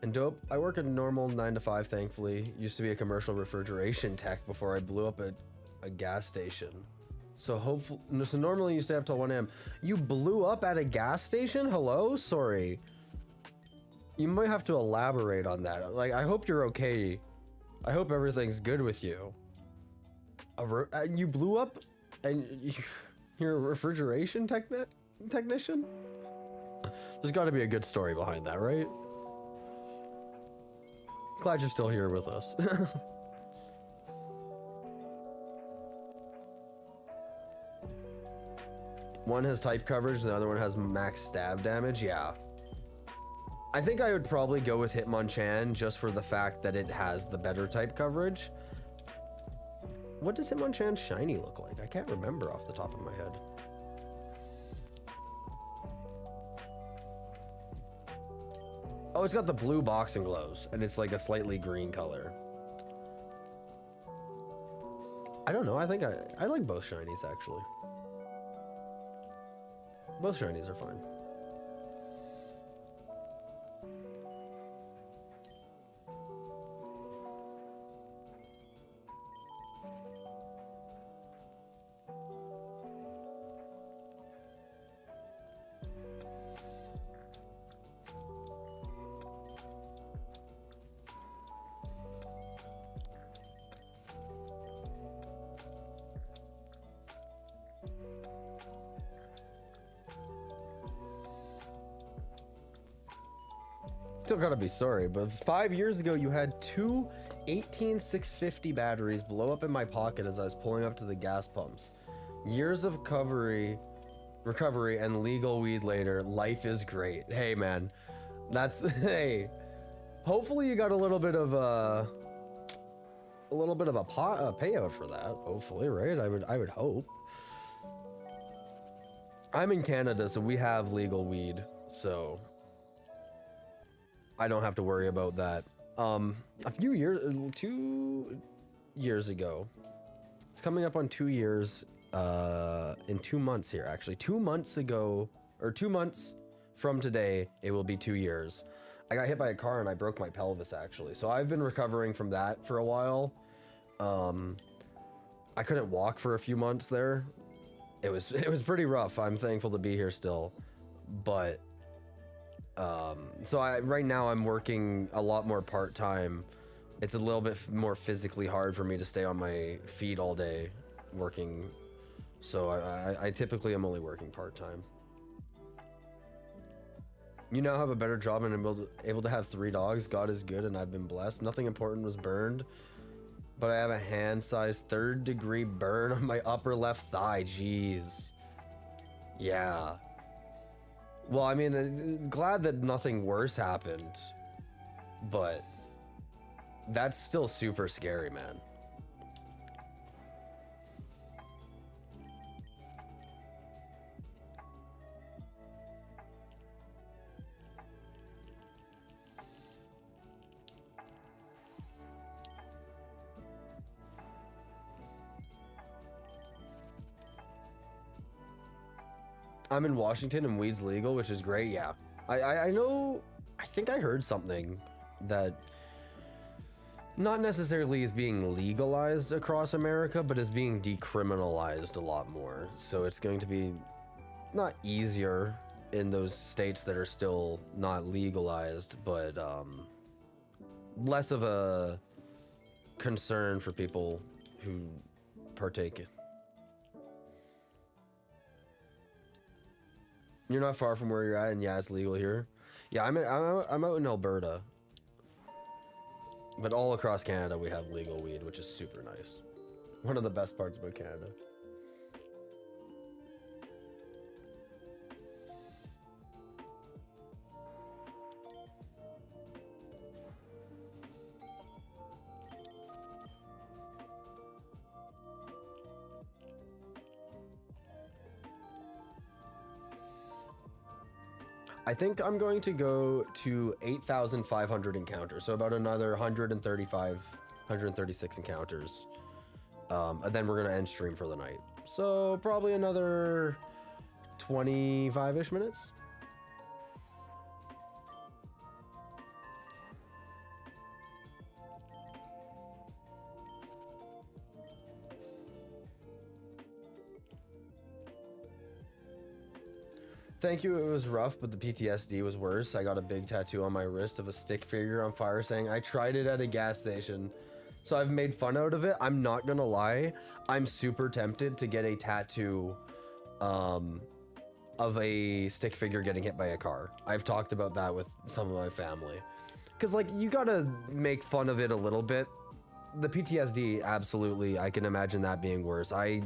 And dope, I work a normal 9 to 5, thankfully. Used to be a commercial refrigeration tech before I blew up a gas station. So hopefully, so normally you stay up till 1 a.m. You blew up at a gas station? Hello? Sorry. You might have to elaborate on that. Like, I hope you're okay. I hope everything's good with you. You blew up and you're a refrigeration technician? There's gotta be a good story behind that, right? Glad you're still here with us. One has type coverage, the other one has max stab damage. Yeah. I think I would probably go with Hitmonchan just for the fact that it has the better type coverage. What does Hitmonchan's shiny look like? I can't remember off the top of my head. Oh, it's got the blue boxing gloves, and it's like a slightly green color. I don't know, I think I like both shinies, actually. Both shinies are fine. Still gotta be sorry, but 5 years ago you had two 18650 batteries blow up in my pocket as I was pulling up to the gas pumps. Years of recovery and legal weed later, life is great. Hey man, that's hey. Hopefully you got a little bit of a payout for that. Hopefully, right? I would hope. I'm in Canada, so we have legal weed, so I don't have to worry about that. A few years, 2 years ago, it's coming up on 2 years, in 2 months here, actually. 2 months ago, or 2 months from today, it will be 2 years. I got hit by a car and I broke my pelvis, actually. So I've been recovering from that for a while. I couldn't walk for a few months there. It was pretty rough. I'm thankful to be here still, but so right now I'm working a lot more part-time. It's a little bit more physically hard for me to stay on my feet all day working. So I typically am only working part-time. You now have a better job and I'm able to have 3 dogs. God is good and I've been blessed. Nothing important was burned, but I have a hand-sized 3rd-degree burn on my upper left thigh. Jeez. Yeah. Well, I mean, glad that nothing worse happened, but that's still super scary, man. I'm in Washington and weed's legal, which is great. Yeah, I know. I think I heard something that not necessarily is being legalized across America, but is being decriminalized a lot more. So it's going to be not easier in those states that are still not legalized, but less of a concern for people who partake. You're not far from where you're at, and yeah, it's legal here. Yeah, I'm out in Alberta, but all across Canada we have legal weed, which is super nice. One of the best parts about Canada. I think I'm going to go to 8,500 encounters. So about another 135, 136 encounters. And then we're going to end stream for the night. So probably another 25-ish minutes. Thank you, it was rough, but the PTSD was worse. I got a big tattoo on my wrist of a stick figure on fire saying, I tried it at a gas station. So I've made fun out of it. I'm not gonna lie. I'm super tempted to get a tattoo of a stick figure getting hit by a car. I've talked about that with some of my family. Cause like, you gotta make fun of it a little bit. The PTSD, absolutely, I can imagine that being worse. I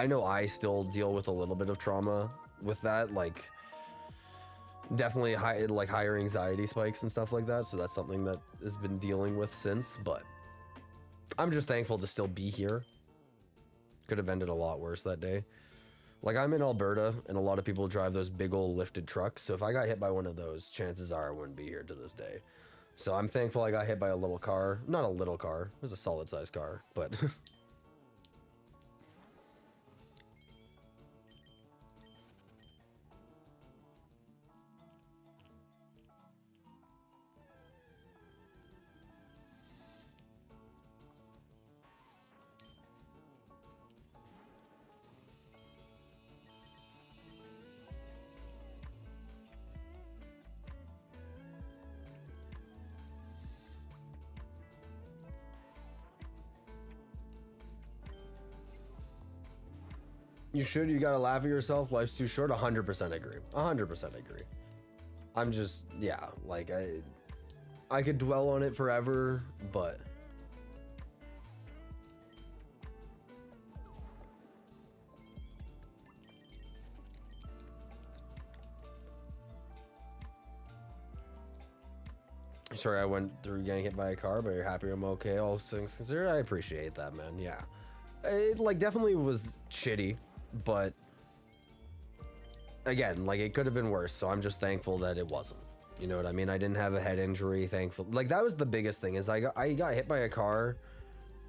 know I still deal with a little bit of trauma with that, like definitely higher anxiety spikes and stuff like that, so that's something that has been dealing with since, but I'm just thankful to still be here. Could have ended a lot worse that day. Like, I'm in Alberta and a lot of people drive those big old lifted trucks, so if I got hit by one of those, chances are I wouldn't be here to this day. So I'm thankful I got hit by a little car. Not a little car, it was a solid sized car, but you should, you gotta laugh at yourself, life's too short. 100% agree. 100% agree. I'm just, yeah, like I could dwell on it forever, but sorry I went through getting hit by a car, but you're happy I'm okay, all things considered. I appreciate that, man. Yeah, it like definitely was shitty, but again, like it could have been worse, so I'm just thankful that it wasn't. You know what I mean? I didn't have a head injury, thankful. Like that was the biggest thing, is I got hit by a car,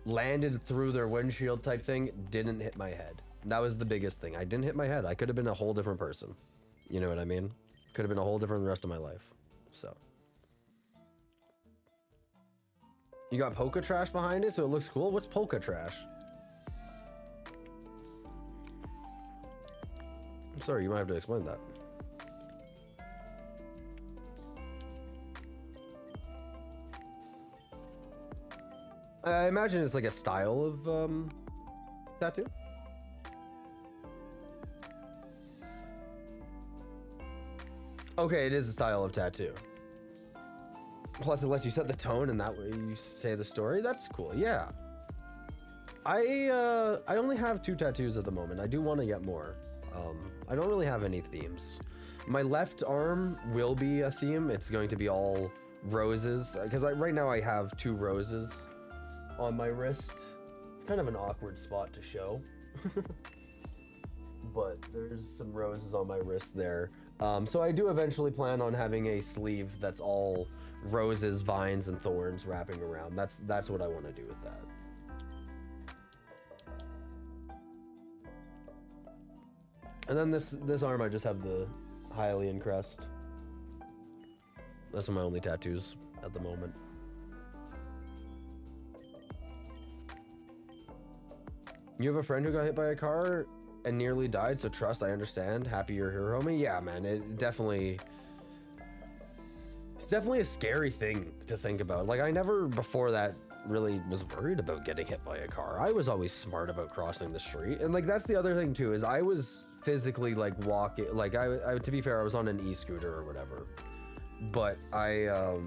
landed through their windshield type thing, didn't hit my head. That was the biggest thing. I didn't hit my head. I could have been a whole different person. You know what I mean? Could have been a whole different rest of my life. So you got polka trash behind it, so it looks cool. What's polka trash? I'm sorry, you might have to explain that. I imagine it's like a style of tattoo. Okay, it is a style of tattoo. Plus, it lets you set the tone, and that way you say the story. That's cool. Yeah. I only have 2 tattoos at the moment. I do want to get more. I don't really have any themes. My left arm will be a theme. It's going to be all roses, because right now I have 2 roses on my wrist. It's kind of an awkward spot to show. But there's some roses on my wrist there. So I do eventually plan on having a sleeve that's all roses, vines, and thorns wrapping around. That's what I want to do with that. And then this arm, I just have the Hylian crest. Those are my only tattoos at the moment. You have a friend who got hit by a car and nearly died, so trust, I understand. Happy you're here, homie. Yeah, man, it's definitely a scary thing to think about. Like, I never before that really was worried about getting hit by a car. I was always smart about crossing the street. And like, that's the other thing too, is I was physically like walking, like I to be fair, I was on an e-scooter or whatever, but I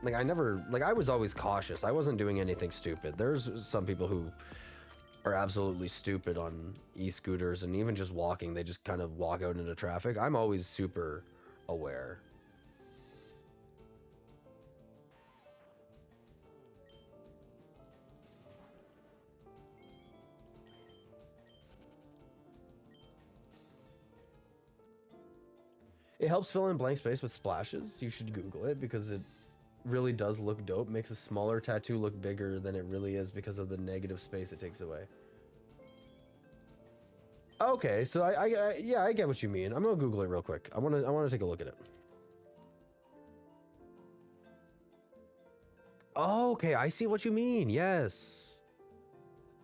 was always cautious. I wasn't doing anything stupid. There's some people who are absolutely stupid on e-scooters, and even just walking, they just kind of walk out into traffic. I'm always super aware. It helps fill in blank space with splashes. You should Google it because it really does look dope. Makes a smaller tattoo look bigger than it really is because of the negative space it takes away. Okay, so yeah, I get what you mean. I'm gonna Google it real quick. I wanna take a look at it. Oh, okay, I see what you mean. Yes.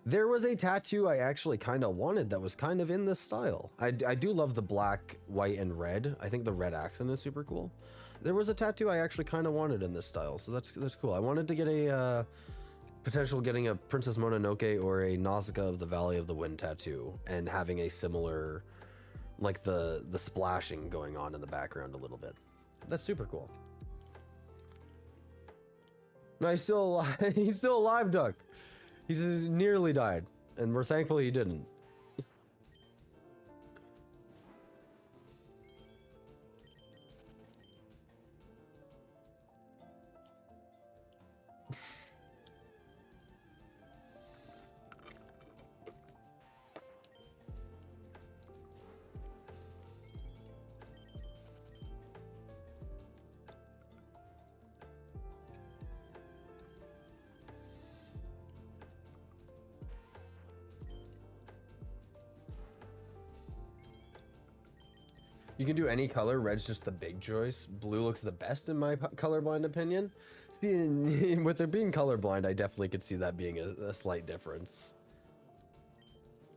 There was a tattoo I actually kind of wanted that was kind of in this style. I do love the black, white, and red. I think the red accent is super cool. There was a tattoo I actually kind of wanted in this style, so that's cool. I wanted to get a potential getting a Princess Mononoke or a Nausicaa of the Valley of the Wind tattoo and having a similar, like the splashing going on in the background a little bit. That's super cool. No, he's still alive. He's still alive, Duck. He's nearly died, and we're thankful he didn't. You can do any color. Red's just the big choice. Blue looks the best in my colorblind opinion. See, with there being colorblind, I definitely could see that being a slight difference.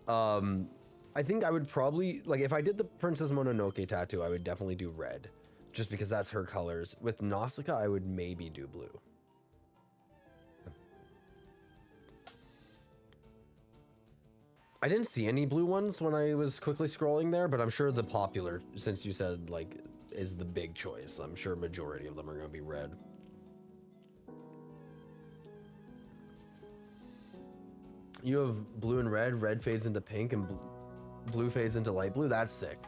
I think I would probably, like, if I did the Princess Mononoke tattoo, I would definitely do red, just because that's her colors. With Nausicaa, I would maybe do blue. I didn't see any blue ones when I was quickly scrolling there, but I'm sure the popular, since you said, like, is the big choice. I'm sure majority of them are going to be red. You have blue and red fades into pink, and blue fades into light blue. That's sick.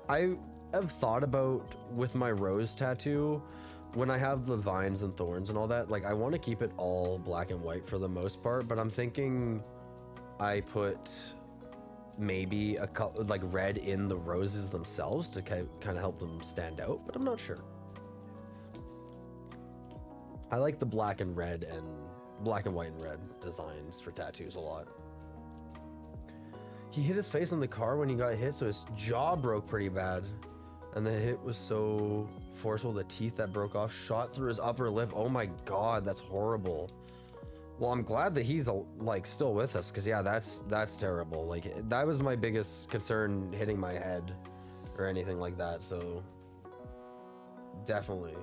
I have thought about, with my rose tattoo, when I have the vines and thorns and all that, like, I want to keep it all black and white for the most part, but I'm thinking I put maybe a color like red in the roses themselves to kind of help them stand out, but I'm not sure. I like the black and red and black and white and red designs for tattoos a lot. He hit his face on the car when he got hit, so his jaw broke pretty bad, and the hit was so forceful the teeth that broke off shot through his upper lip. Oh my god, that's horrible. Well, I'm glad that he's like still with us, because yeah, that's terrible. Like, that was my biggest concern, hitting my head or anything like that, so definitely.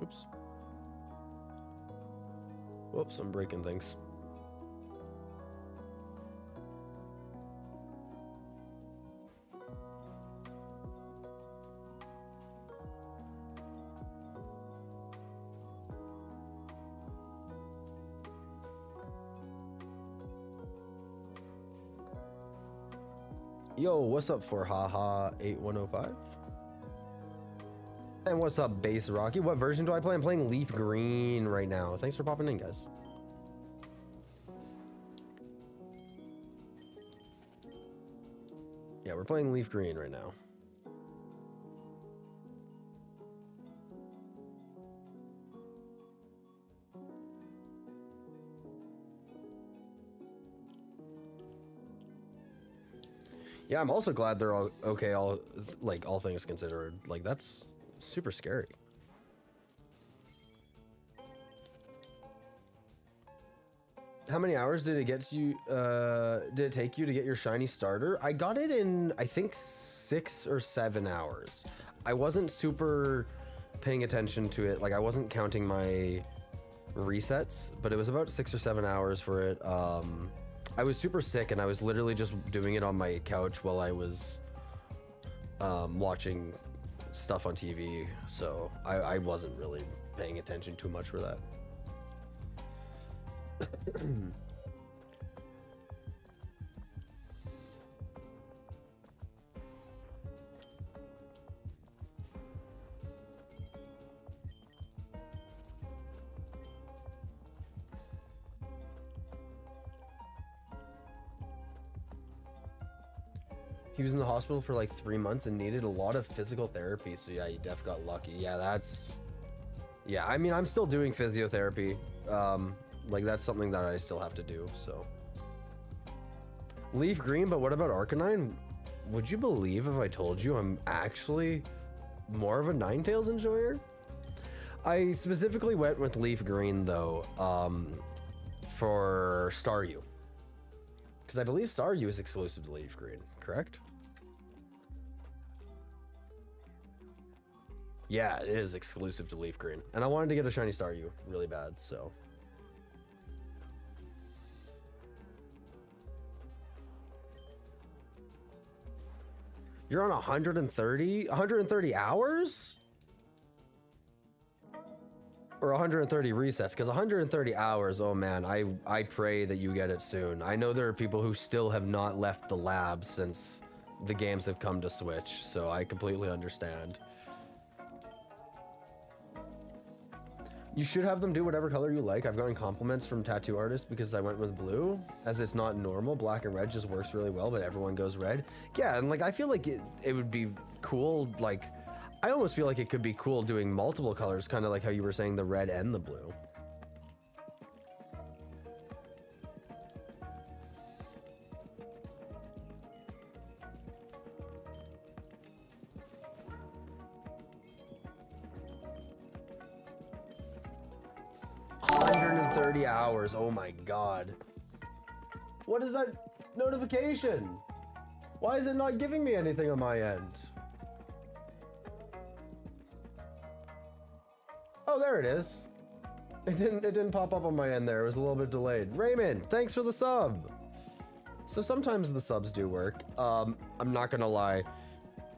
Oops. Whoops, I'm breaking things. Yo, what's up for haha 8105? And what's up, Base Rocky? What version do I play? I'm playing Leaf Green right now. Thanks for popping in, guys. Yeah, we're playing Leaf Green right now. Yeah, I'm also glad they're all okay, all things considered. Like, that's super scary. How many hours did it get you, did it take you to get your shiny starter? I got it in, I think, 6 or 7 hours. I wasn't super paying attention to it. Like, I wasn't counting my resets, but it was about 6 or 7 hours for it. I was super sick, and I was literally just doing it on my couch while I was watching stuff on TV, so I wasn't really paying attention too much for that. He was in the hospital for like 3 months and needed a lot of physical therapy. So yeah, you def got lucky. Yeah, that's... Yeah, I mean, I'm still doing physiotherapy. Like, that's something that I still have to do, so... Leaf green, but what about Arcanine? Would you believe if I told you I'm actually more of a Ninetales enjoyer? I specifically went with leaf green, though, for Staryu. Because I believe Staryu is exclusive to leaf green, correct? Yeah, it is exclusive to leaf green. And I wanted to get a shiny Staryu really bad, so... You're on 130 hours? Or 130 resets, because 130 hours, oh man, I pray that you get it soon. I know there are people who still have not left the lab since the games have come to Switch, so I completely understand. You should have them do whatever color you like. I've gotten compliments from tattoo artists because I went with blue, as it's not normal. Black and red just works really well, but everyone goes red. Yeah, and like I feel like it would be cool, like I almost feel like it could be cool doing multiple colors, kind of like how you were saying the red and the blue. Hours, oh my god. What is that notification? Why is it not giving me anything on my end? Oh, there it is. It didn't pop up on my end there. It was a little bit delayed. Raymond, thanks for the sub. So sometimes the subs do work. I'm not gonna lie.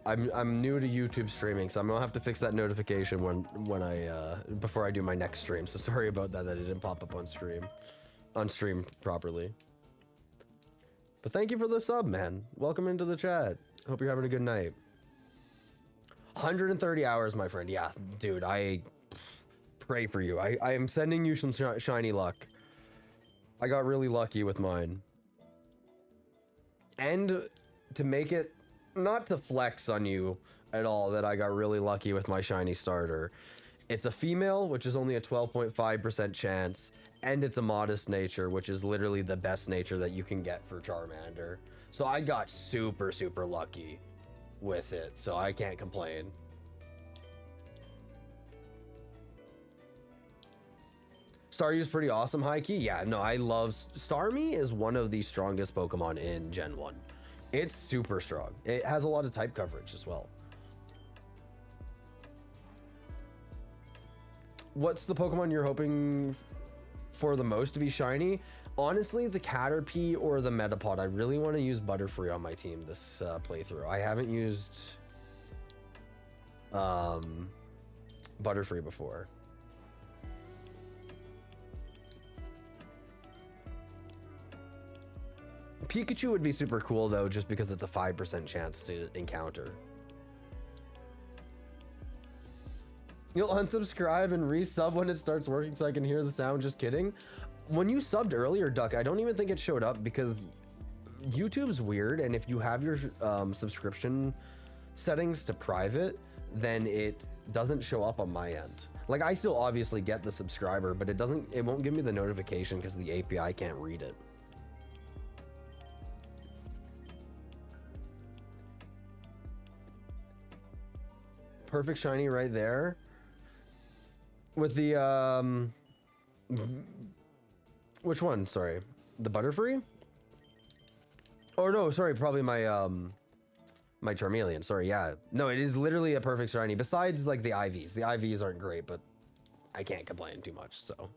I'm new to YouTube streaming, so I'm gonna have to fix that notification when I before I do my next stream. So sorry about that it didn't pop up on stream properly. But thank you for the sub, man. Welcome into the chat. Hope you're having a good night. 130 hours, my friend. Yeah, dude, I pray for you. I am sending you some shiny luck. I got really lucky with mine. And to make it, not to flex on you at all, that I got really lucky with my shiny starter. It's a female, which is only a 12.5% chance, and it's a modest nature, which is literally the best nature that you can get for Charmander. So I got super, super lucky with it, so I can't complain. Staryu's pretty awesome, high key. Yeah, no, I love Starmie is one of the strongest Pokemon in Gen 1. It's super strong. It has a lot of type coverage as well. What's the Pokemon you're hoping for the most to be shiny? Honestly, the Caterpie or the Metapod. I really want to use Butterfree on my team this playthrough. I haven't used Butterfree before. Pikachu would be super cool though, just because it's a 5% chance to encounter. You'll unsubscribe and resub when it starts working so I can hear the sound. Just kidding. When you subbed earlier, Duck, I don't even think it showed up because YouTube's weird, and if you have your subscription settings to private, then it doesn't show up on my end. Like, I still obviously get the subscriber, but it won't give me the notification because the API can't read it. Perfect shiny right there. With the which one? Sorry, the Butterfree? Oh no, sorry, probably my my Charmeleon. Sorry, yeah. No, it is literally a perfect shiny. Besides like the IVs. The IVs aren't great, but I can't complain too much, so.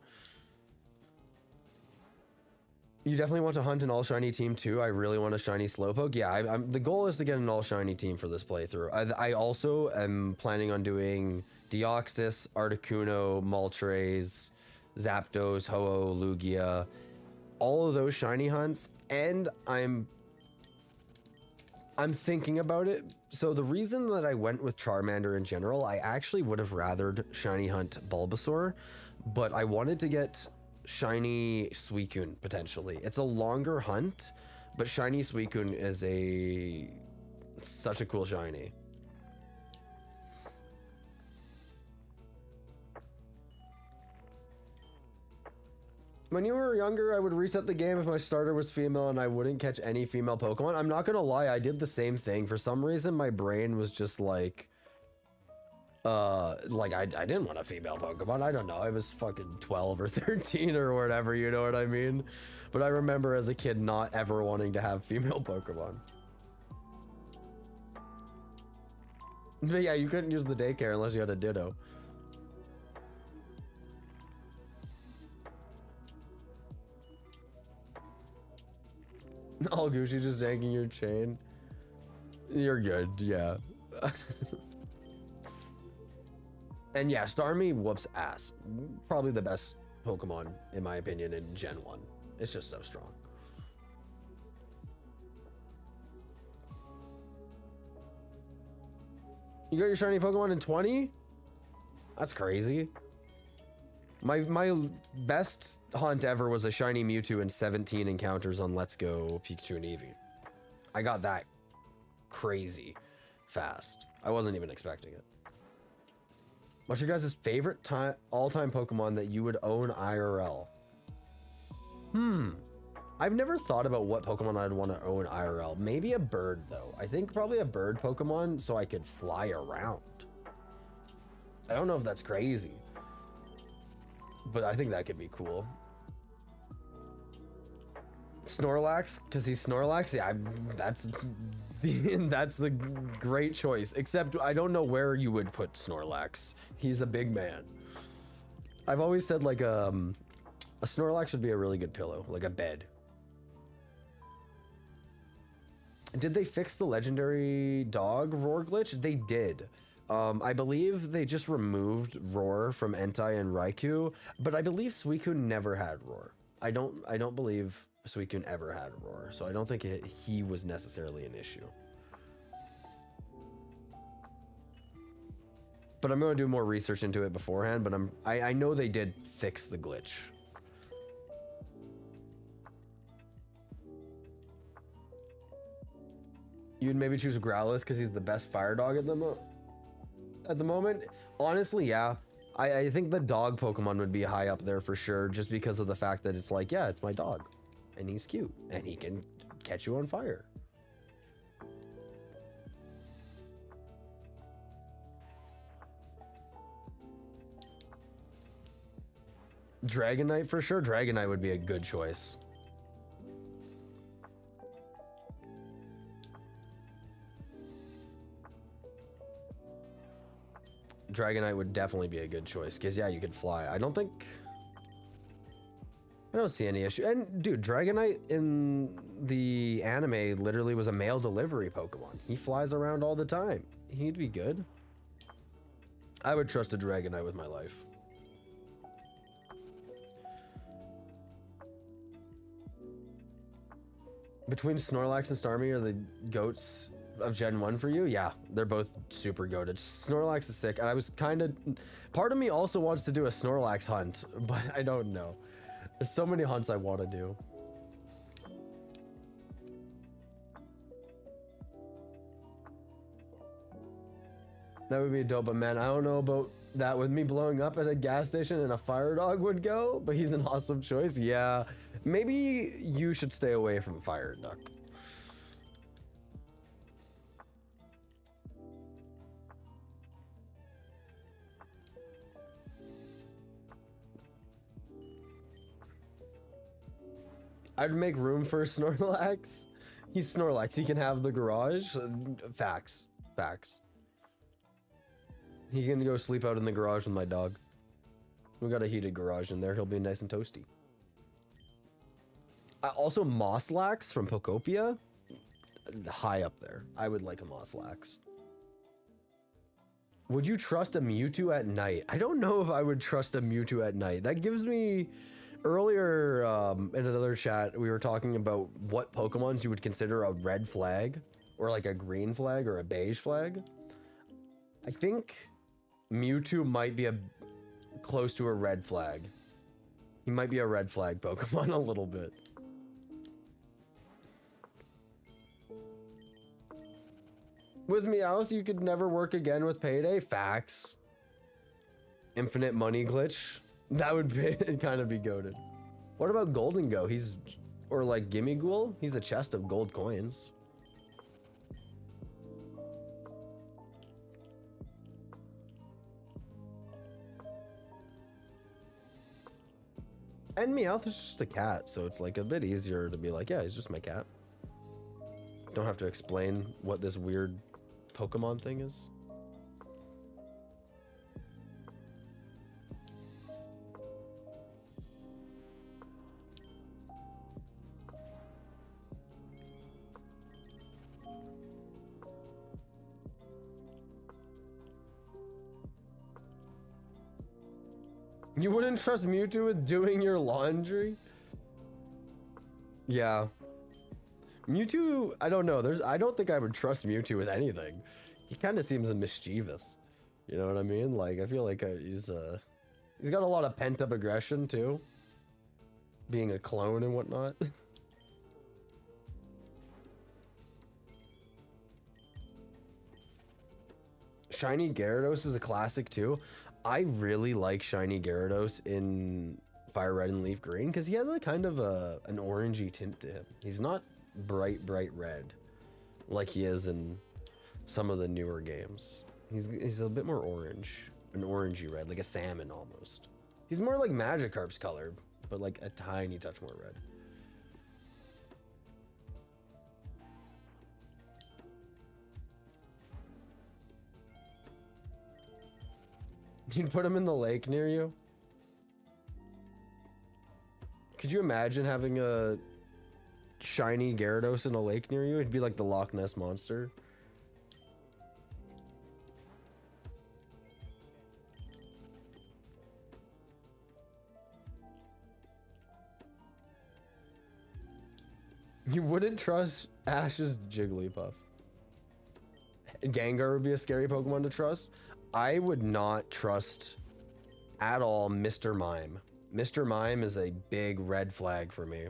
You definitely want to hunt an all shiny team too. I really want a shiny Slowpoke. Yeah, the goal is to get an all shiny team for this playthrough. I also am planning on doing Deoxys, Articuno, Moltres, Zapdos, Ho-Oh, Lugia, all of those shiny hunts, and I'm thinking about it. So the reason that I went with Charmander in general, I actually would have rathered shiny hunt Bulbasaur, but I wanted to get shiny Suicune potentially. It's a longer hunt, but shiny Suicune is a It's such a cool shiny. When you were younger, I would reset the game if my starter was female and I wouldn't catch any female Pokemon. I'm not gonna lie, I did the same thing. For some reason, my brain was just like I didn't want a female Pokemon. I don't know. I was fucking 12 or 13 or whatever, you know what I mean? But I remember as a kid not ever wanting to have female Pokemon. But yeah, you couldn't use the daycare unless you had a Ditto. All Gucci just yanking your chain. You're good, yeah. And yeah, Starmie whoops ass. Probably the best Pokemon, in my opinion, in Gen 1. It's just so strong. You got your shiny Pokemon in 20? That's crazy. My best hunt ever was a shiny Mewtwo in 17 encounters on Let's Go Pikachu and Eevee. I got that crazy fast. I wasn't even expecting it. What's your guys' favorite all-time Pokemon that you would own IRL? I've never thought about what Pokemon I'd want to own IRL. Maybe a bird, though. I think probably a bird Pokemon so I could fly around. I don't know if that's crazy, but I think that could be cool. Snorlax, because he's Snorlax? Yeah, that's a great choice. Except I don't know where you would put Snorlax. He's a big man. I've always said like a Snorlax would be a really good pillow, like a bed. Did they fix the legendary dog roar glitch? They did. I believe they just removed roar from Entei and Raikou, but I believe Suicune never had roar. I don't believe Suicune ever had roar, so I don't think he was necessarily an issue. But I'm going to do more research into it beforehand, but I know they did fix the glitch. You'd maybe choose Growlithe because he's the best fire dog at the moment. Honestly, yeah. I think the dog Pokemon would be high up there for sure, just because of the fact that it's like, yeah, it's my dog, and he's cute, and he can catch you on fire. Dragonite for sure. Dragonite would be a good choice. Dragonite would definitely be a good choice because yeah, you could fly. I don't see any issue. And dude, Dragonite in the anime literally was a mail delivery Pokemon. He flies around all the time. He'd be good. I would trust a Dragonite with my life. Between Snorlax and Starmie are the goats of Gen 1 for you? Yeah, they're both super goated. Snorlax is sick, and I was kind of... Part of me also wants to do a Snorlax hunt, but I don't know. There's so many hunts I want to do. That would be dope, but man, I don't know about that with me blowing up at a gas station and a fire dog would go, but he's an awesome choice. Yeah, maybe you should stay away from fire duck. I'd make room for Snorlax. He's Snorlax. He can have the garage. Facts. Facts. He can go sleep out in the garage with my dog. We got a heated garage in there. He'll be nice and toasty. Also, Mosslax from Pokopia. High up there. I would like a Mosslax. Would you trust a Mewtwo at night? I don't know if I would trust a Mewtwo at night. That gives me... Earlier in another chat, we were talking about what Pokemons you would consider a red flag, or like a green flag, or a beige flag. I think Mewtwo might be close to a red flag. He might be a red flag Pokemon a little bit. With Meowth, you could never work again with Payday. Facts. Infinite money glitch. That would be kind of be goated. What about Golden Go? He's, or like Gimme Ghoul? He's a chest of gold coins. And Meowth is just a cat, so it's like a bit easier to be like, yeah, he's just my cat. Don't have to explain what this weird Pokemon thing is. You wouldn't trust Mewtwo with doing your laundry? Yeah. Mewtwo, I don't know. I don't think I would trust Mewtwo with anything. He kind of seems mischievous. You know what I mean? Like, I feel like he's got a lot of pent-up aggression too. Being a clone and whatnot. Shiny Gyarados is a classic too. I really like Shiny Gyarados in Fire Red and Leaf Green because he has a kind of an orangey tint to him. He's not bright red like he is in some of the newer games. He's a bit more orange, an orangey red, like a salmon almost. He's more like Magikarp's color, but like a tiny touch more red. You'd put him in the lake near you? Could you imagine having a shiny Gyarados in a lake near you? It'd be like the Loch Ness Monster. You wouldn't trust Ash's Jigglypuff. Gengar would be a scary Pokemon to trust. I would not trust at all Mr. Mime. Mr. Mime is a big red flag for me.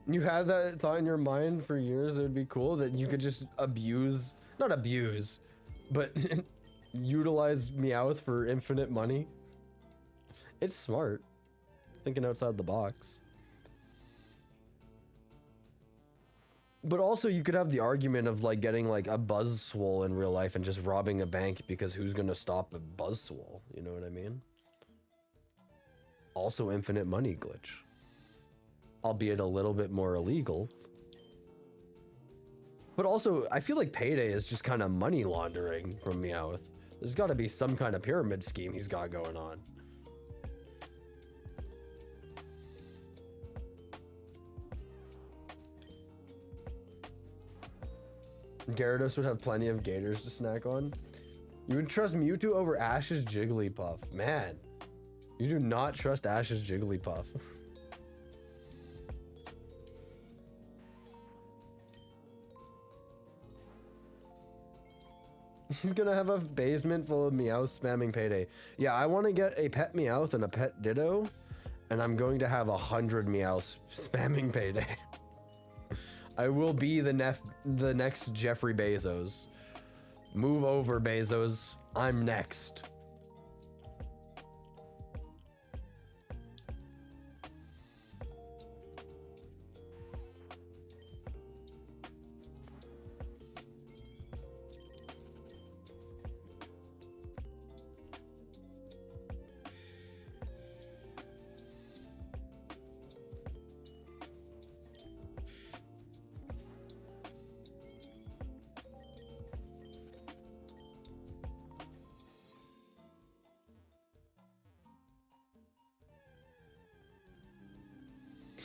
You had that thought in your mind for years. It would be cool that you could just abuse, not abuse, but utilize Meowth for infinite money. It's smart. Thinking outside the box. But also you could have the argument of like getting like a Buzzwole in real life and just robbing a bank because who's gonna stop a Buzzwole? You know what I mean? Also infinite money glitch. Albeit a little bit more illegal. But also, I feel like Payday is just kind of money laundering from Meowth. There's got to be some kind of pyramid scheme he's got going on. Gyarados would have plenty of gators to snack on. You would trust Mewtwo over Ash's Jigglypuff. Man, you do not trust Ash's Jigglypuff. He's gonna have a basement full of Meowth spamming Payday. Yeah, I want to get a pet Meowth and a pet Ditto, and I'm going to have 100 Meowths spamming Payday. I will be the next Jeffrey Bezos. Move over, Bezos. I'm next.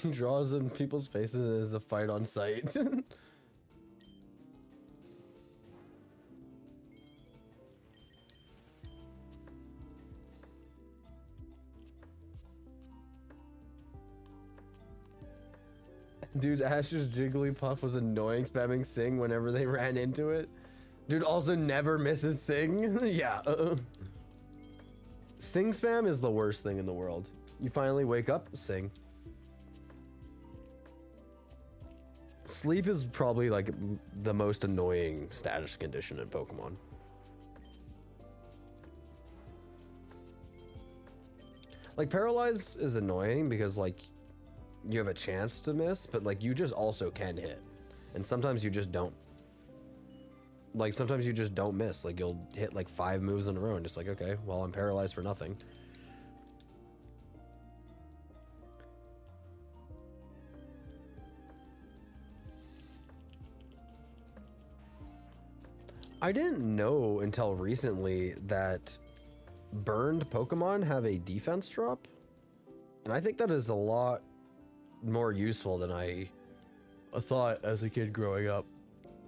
He draws in people's faces as a fight on sight. Dude, Ash's Jigglypuff was annoying, spamming Sing whenever they ran into it. Dude also never misses Sing. Yeah. Sing spam is the worst thing in the world. You finally wake up, Sing. Sleep is probably like the most annoying status condition in Pokemon. Like Paralyze is annoying because like you have a chance to miss, but like you just also can hit. And sometimes you just don't. Like sometimes you just don't miss. Like you'll hit like 5 moves in a row and just like, okay, well I'm paralyzed for nothing. I didn't know until recently that burned Pokemon have a defense drop. And I think that is a lot more useful than I thought as a kid growing up.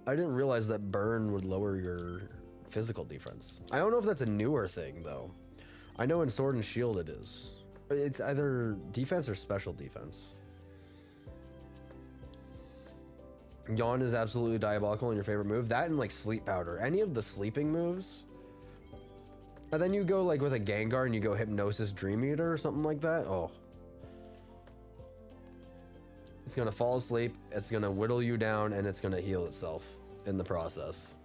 I didn't realize that burn would lower your physical defense. I don't know if that's a newer thing though. I know in Sword and Shield it is. It's either defense or special defense. Yawn is absolutely diabolical in your favorite move. That and like Sleep Powder. Any of the sleeping moves. And then you go like with a Gengar and you go Hypnosis Dream Eater or something like that. Oh. It's gonna fall asleep, it's gonna whittle you down, and it's gonna heal itself in the process.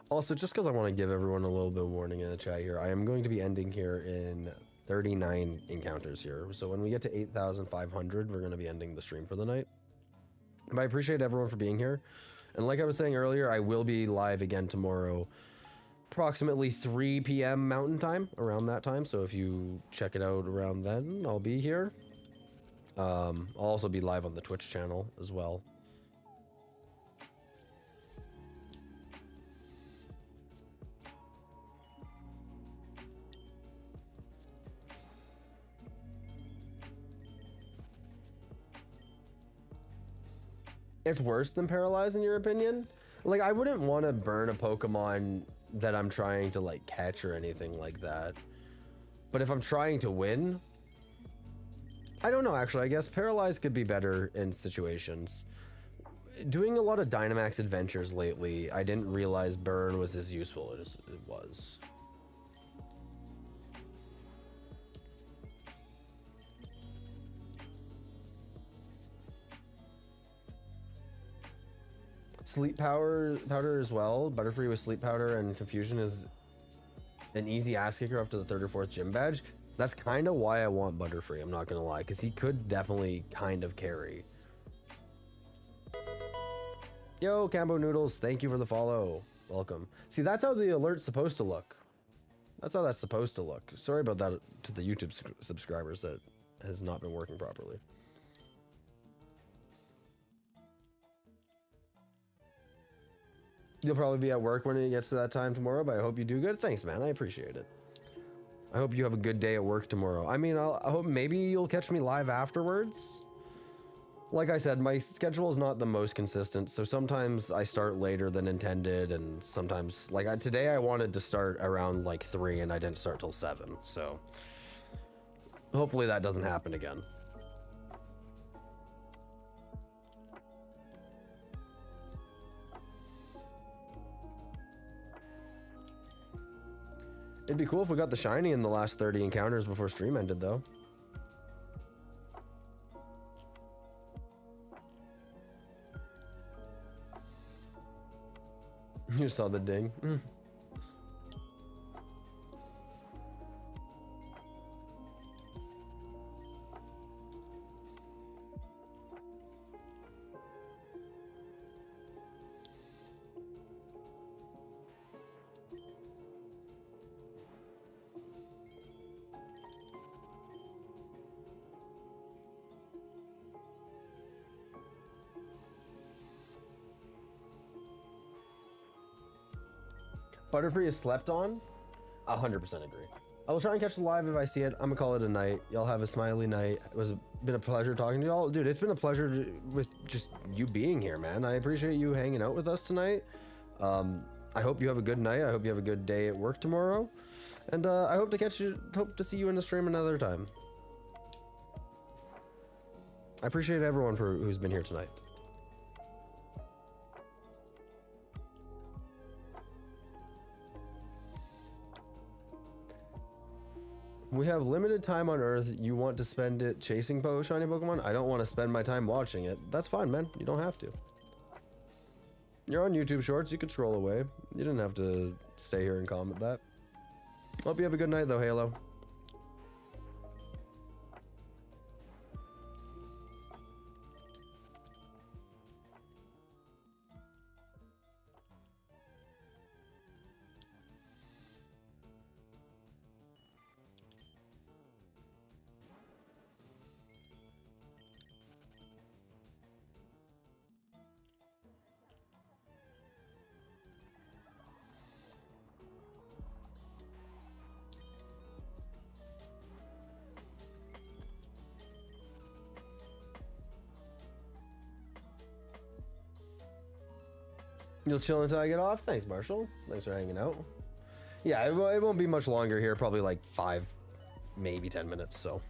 Also, just because I want to give everyone a little bit of warning in the chat here, I am going to be ending here in 39 encounters here. So when we get to 8,500, we're going to be ending the stream for the night. But I appreciate everyone for being here. And like I was saying earlier, I will be live again tomorrow, approximately 3 p.m. Mountain Time, around that time. So if you check it out around then, I'll be here. I'll also be live on the Twitch channel as well. It's worse than Paralyze in your opinion? Like, I wouldn't want to burn a Pokemon that I'm trying to like catch or anything like that. But if I'm trying to win, I don't know actually. I guess Paralyze could be better in situations. Doing a lot of Dynamax adventures lately, I didn't realize burn was as useful as it was. Sleep powder as well. Butterfree with Sleep Powder and Confusion is an easy ass kicker up to the 3rd or 4th gym badge. That's kind of why I want Butterfree, I'm not gonna lie, because he could definitely kind of carry. Yo, Cambo Noodles, thank you for the follow. Welcome. See, that's how the alert's supposed to look. That's how that's supposed to look. Sorry about that to the YouTube subscribers that has not been working properly. You'll probably be at work when it gets to that time tomorrow, but I hope you do good. Thanks, man. I appreciate it. I hope you have a good day at work tomorrow. I mean, I hope maybe you'll catch me live afterwards. Like I said, my schedule is not the most consistent, so sometimes I start later than intended, and sometimes, like today I wanted to start around like 3 and I didn't start till 7, so hopefully that doesn't happen again. It'd be cool if we got the shiny in the last 30 encounters before stream ended, though. You saw the ding. Butterfree is slept on? 100% agree. I will try and catch the live if I see it. I'm gonna call it a night. Y'all have a smiley night. Been a pleasure talking to y'all. Dude, it's been a pleasure with just you being here, man. I appreciate you hanging out with us tonight. I hope you have a good night. I hope you have a good day at work tomorrow. And I hope to see you in the stream another time. I appreciate everyone who's been here tonight. We have limited time on Earth. You want to spend it chasing shiny Pokemon? I don't want to spend my time watching it. That's fine, man. You don't have to. You're on YouTube Shorts. You could scroll away. You didn't have to stay here and comment that. Hope you have a good night, though, Halo. You'll chill until I get off? Thanks, Marshall. Thanks for hanging out. Yeah, it won't be much longer here. Probably like 5, maybe 10 minutes, so.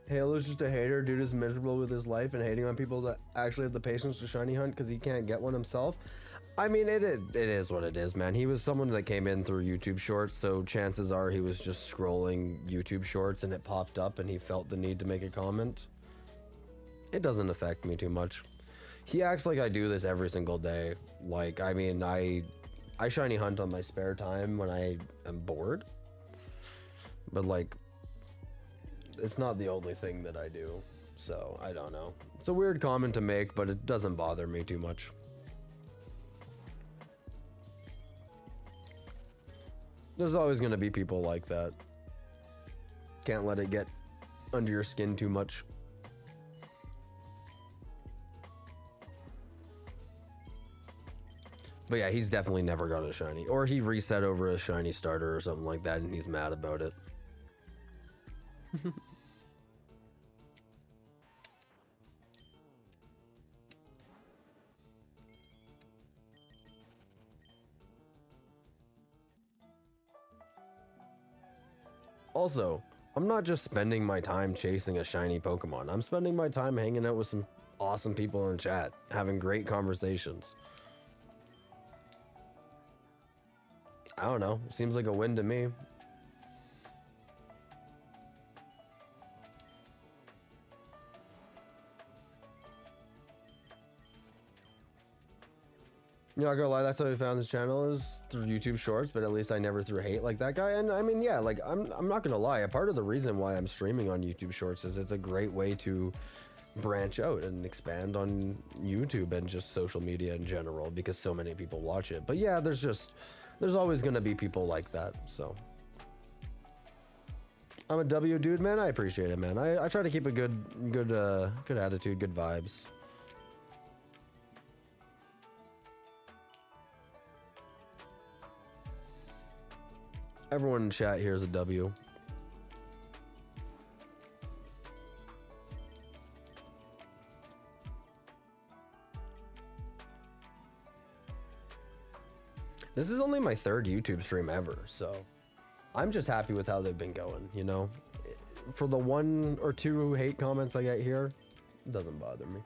Halo's just a hater. Dude is miserable with his life and hating on people that actually have the patience to shiny hunt because he can't get one himself. I mean, it is what it is, man. He was someone that came in through YouTube Shorts, so chances are he was just scrolling YouTube Shorts and it popped up and he felt the need to make a comment. It doesn't affect me too much. He acts like I do this every single day. Like, I mean, I shiny hunt on my spare time when I am bored. But like, it's not the only thing that I do, so I don't know. It's a weird comment to make, but it doesn't bother me too much. There's always going to be people like that. Can't let it get under your skin too much. But yeah, he's definitely never got a shiny. Or he reset over a shiny starter or something like that and he's mad about it. Also, I'm not just spending my time chasing a shiny Pokemon. I'm spending my time hanging out with some awesome people in chat, having great conversations. I don't know. Seems like a win to me. You're not gonna lie, that's how I found this channel, is through YouTube Shorts, but at least I never threw hate like that guy. And I mean, yeah, like I'm not gonna lie, a part of the reason why I'm streaming on YouTube Shorts is it's a great way to branch out and expand on YouTube and just social media in general because so many people watch it. But yeah, there's always gonna be people like that, so. I'm a W dude, man. I appreciate it, man. I try to keep a good attitude, good vibes. Everyone in chat here is a W. This is only my 3rd YouTube stream ever, so I'm just happy with how they've been going, you know? For the 1 or 2 hate comments I get here, it doesn't bother me.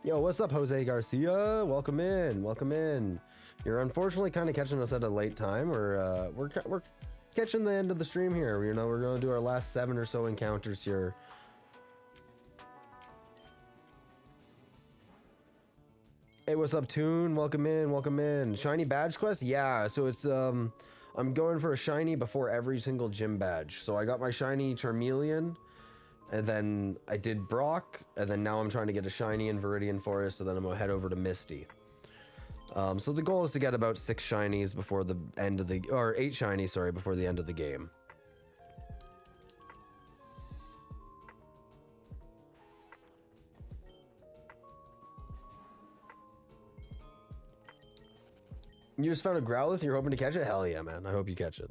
Yo, what's up, Jose Garcia? Welcome in, welcome in. You're unfortunately kind of catching us at a late time. We're catching the end of the stream here. You know, we're going to do our last 7 or so encounters here. Hey, what's up, Toon? Welcome in, welcome in. Shiny badge quest? Yeah, so it's I'm going for a shiny before every single gym badge. So I got my shiny Charmeleon, and then I did Brock, and then now I'm trying to get a shiny in Viridian Forest, and then I'm gonna head over to Misty. So the goal is to get about 6 shinies before the end of the, or 8 shinies, sorry, before the end of the game. You just found a Growlithe, you're hoping to catch it? Hell yeah, man. I hope you catch it.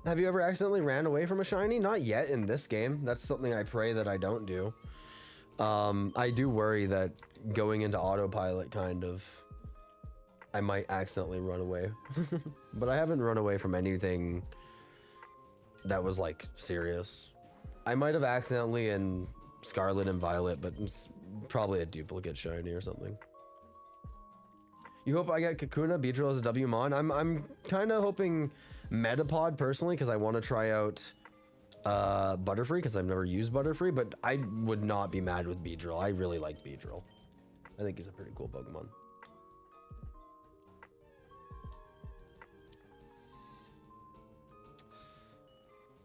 Have you ever accidentally ran away from a shiny? Not yet in this game. That's something I pray that I don't do. I do worry that going into autopilot kind of, I might accidentally run away. But I haven't run away from anything that was like serious. I might have accidentally in Scarlet and Violet, but it's probably a duplicate shiny or something. You hope I get Kakuna, Beedrill as a Wmon? I'm kind of hoping Metapod personally, because I want to try out Butterfree, because I've never used Butterfree, but I would not be mad with Beedrill. I really like Beedrill. I think he's a pretty cool Pokemon.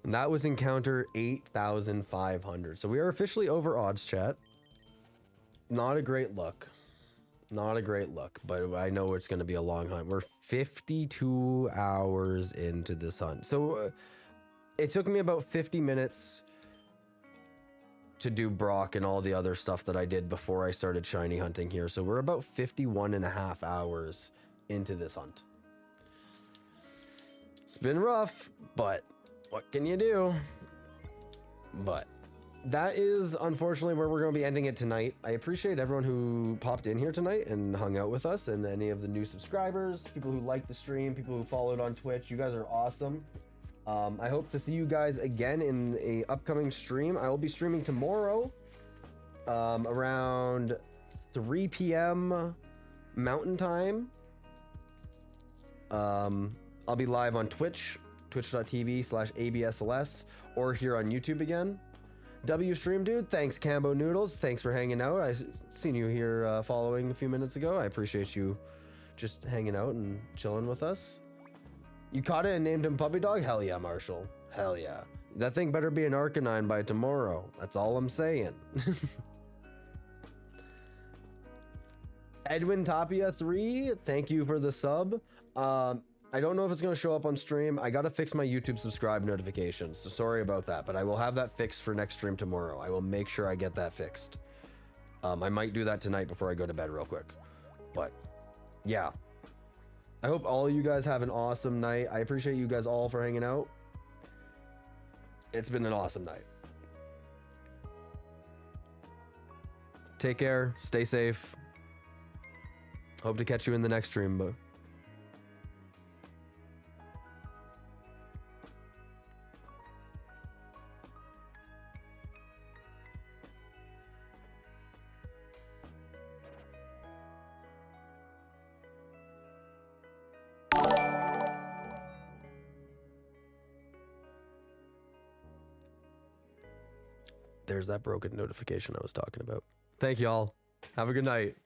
And that was encounter 8,500. So we are officially over odds, chat. Not a great look. Not a great look, but I know it's going to be a long hunt. We're 52 hours into this hunt. So it took me about 50 minutes to do Brock and all the other stuff that I did before I started shiny hunting here. So we're about 51.5 hours into this hunt. It's been rough, but what can you do? But that is unfortunately where we're going to be ending it tonight. I appreciate everyone who popped in here tonight and hung out with us, and any of the new subscribers, people who liked the stream, people who followed on Twitch. You guys are awesome. I hope to see you guys again in a upcoming stream. I will be streaming tomorrow around 3 p.m. Mountain Time. I'll be live on Twitch, twitch.tv/absls, or here on YouTube again. W stream, dude. Thanks, Cambo Noodles. Thanks for hanging out. I seen you here following a few minutes ago. I appreciate you just hanging out and chilling with us. You caught it and named him Puppy Dog? Hell yeah, Marshall. Hell yeah. That thing better be an Arcanine by tomorrow. That's all I'm saying. Edwin Tapia 3, thank you for the sub. I don't know if it's going to show up on stream. I got to fix my YouTube subscribe notifications, so sorry about that, but I will have that fixed for next stream tomorrow. I will make sure I get that fixed. I might do that tonight before I go to bed real quick. But yeah, I hope all of you guys have an awesome night. I appreciate you guys all for hanging out. It's been an awesome night. Take care, stay safe. Hope to catch you in the next stream, but there's that broken notification I was talking about. Thank y'all. Have a good night.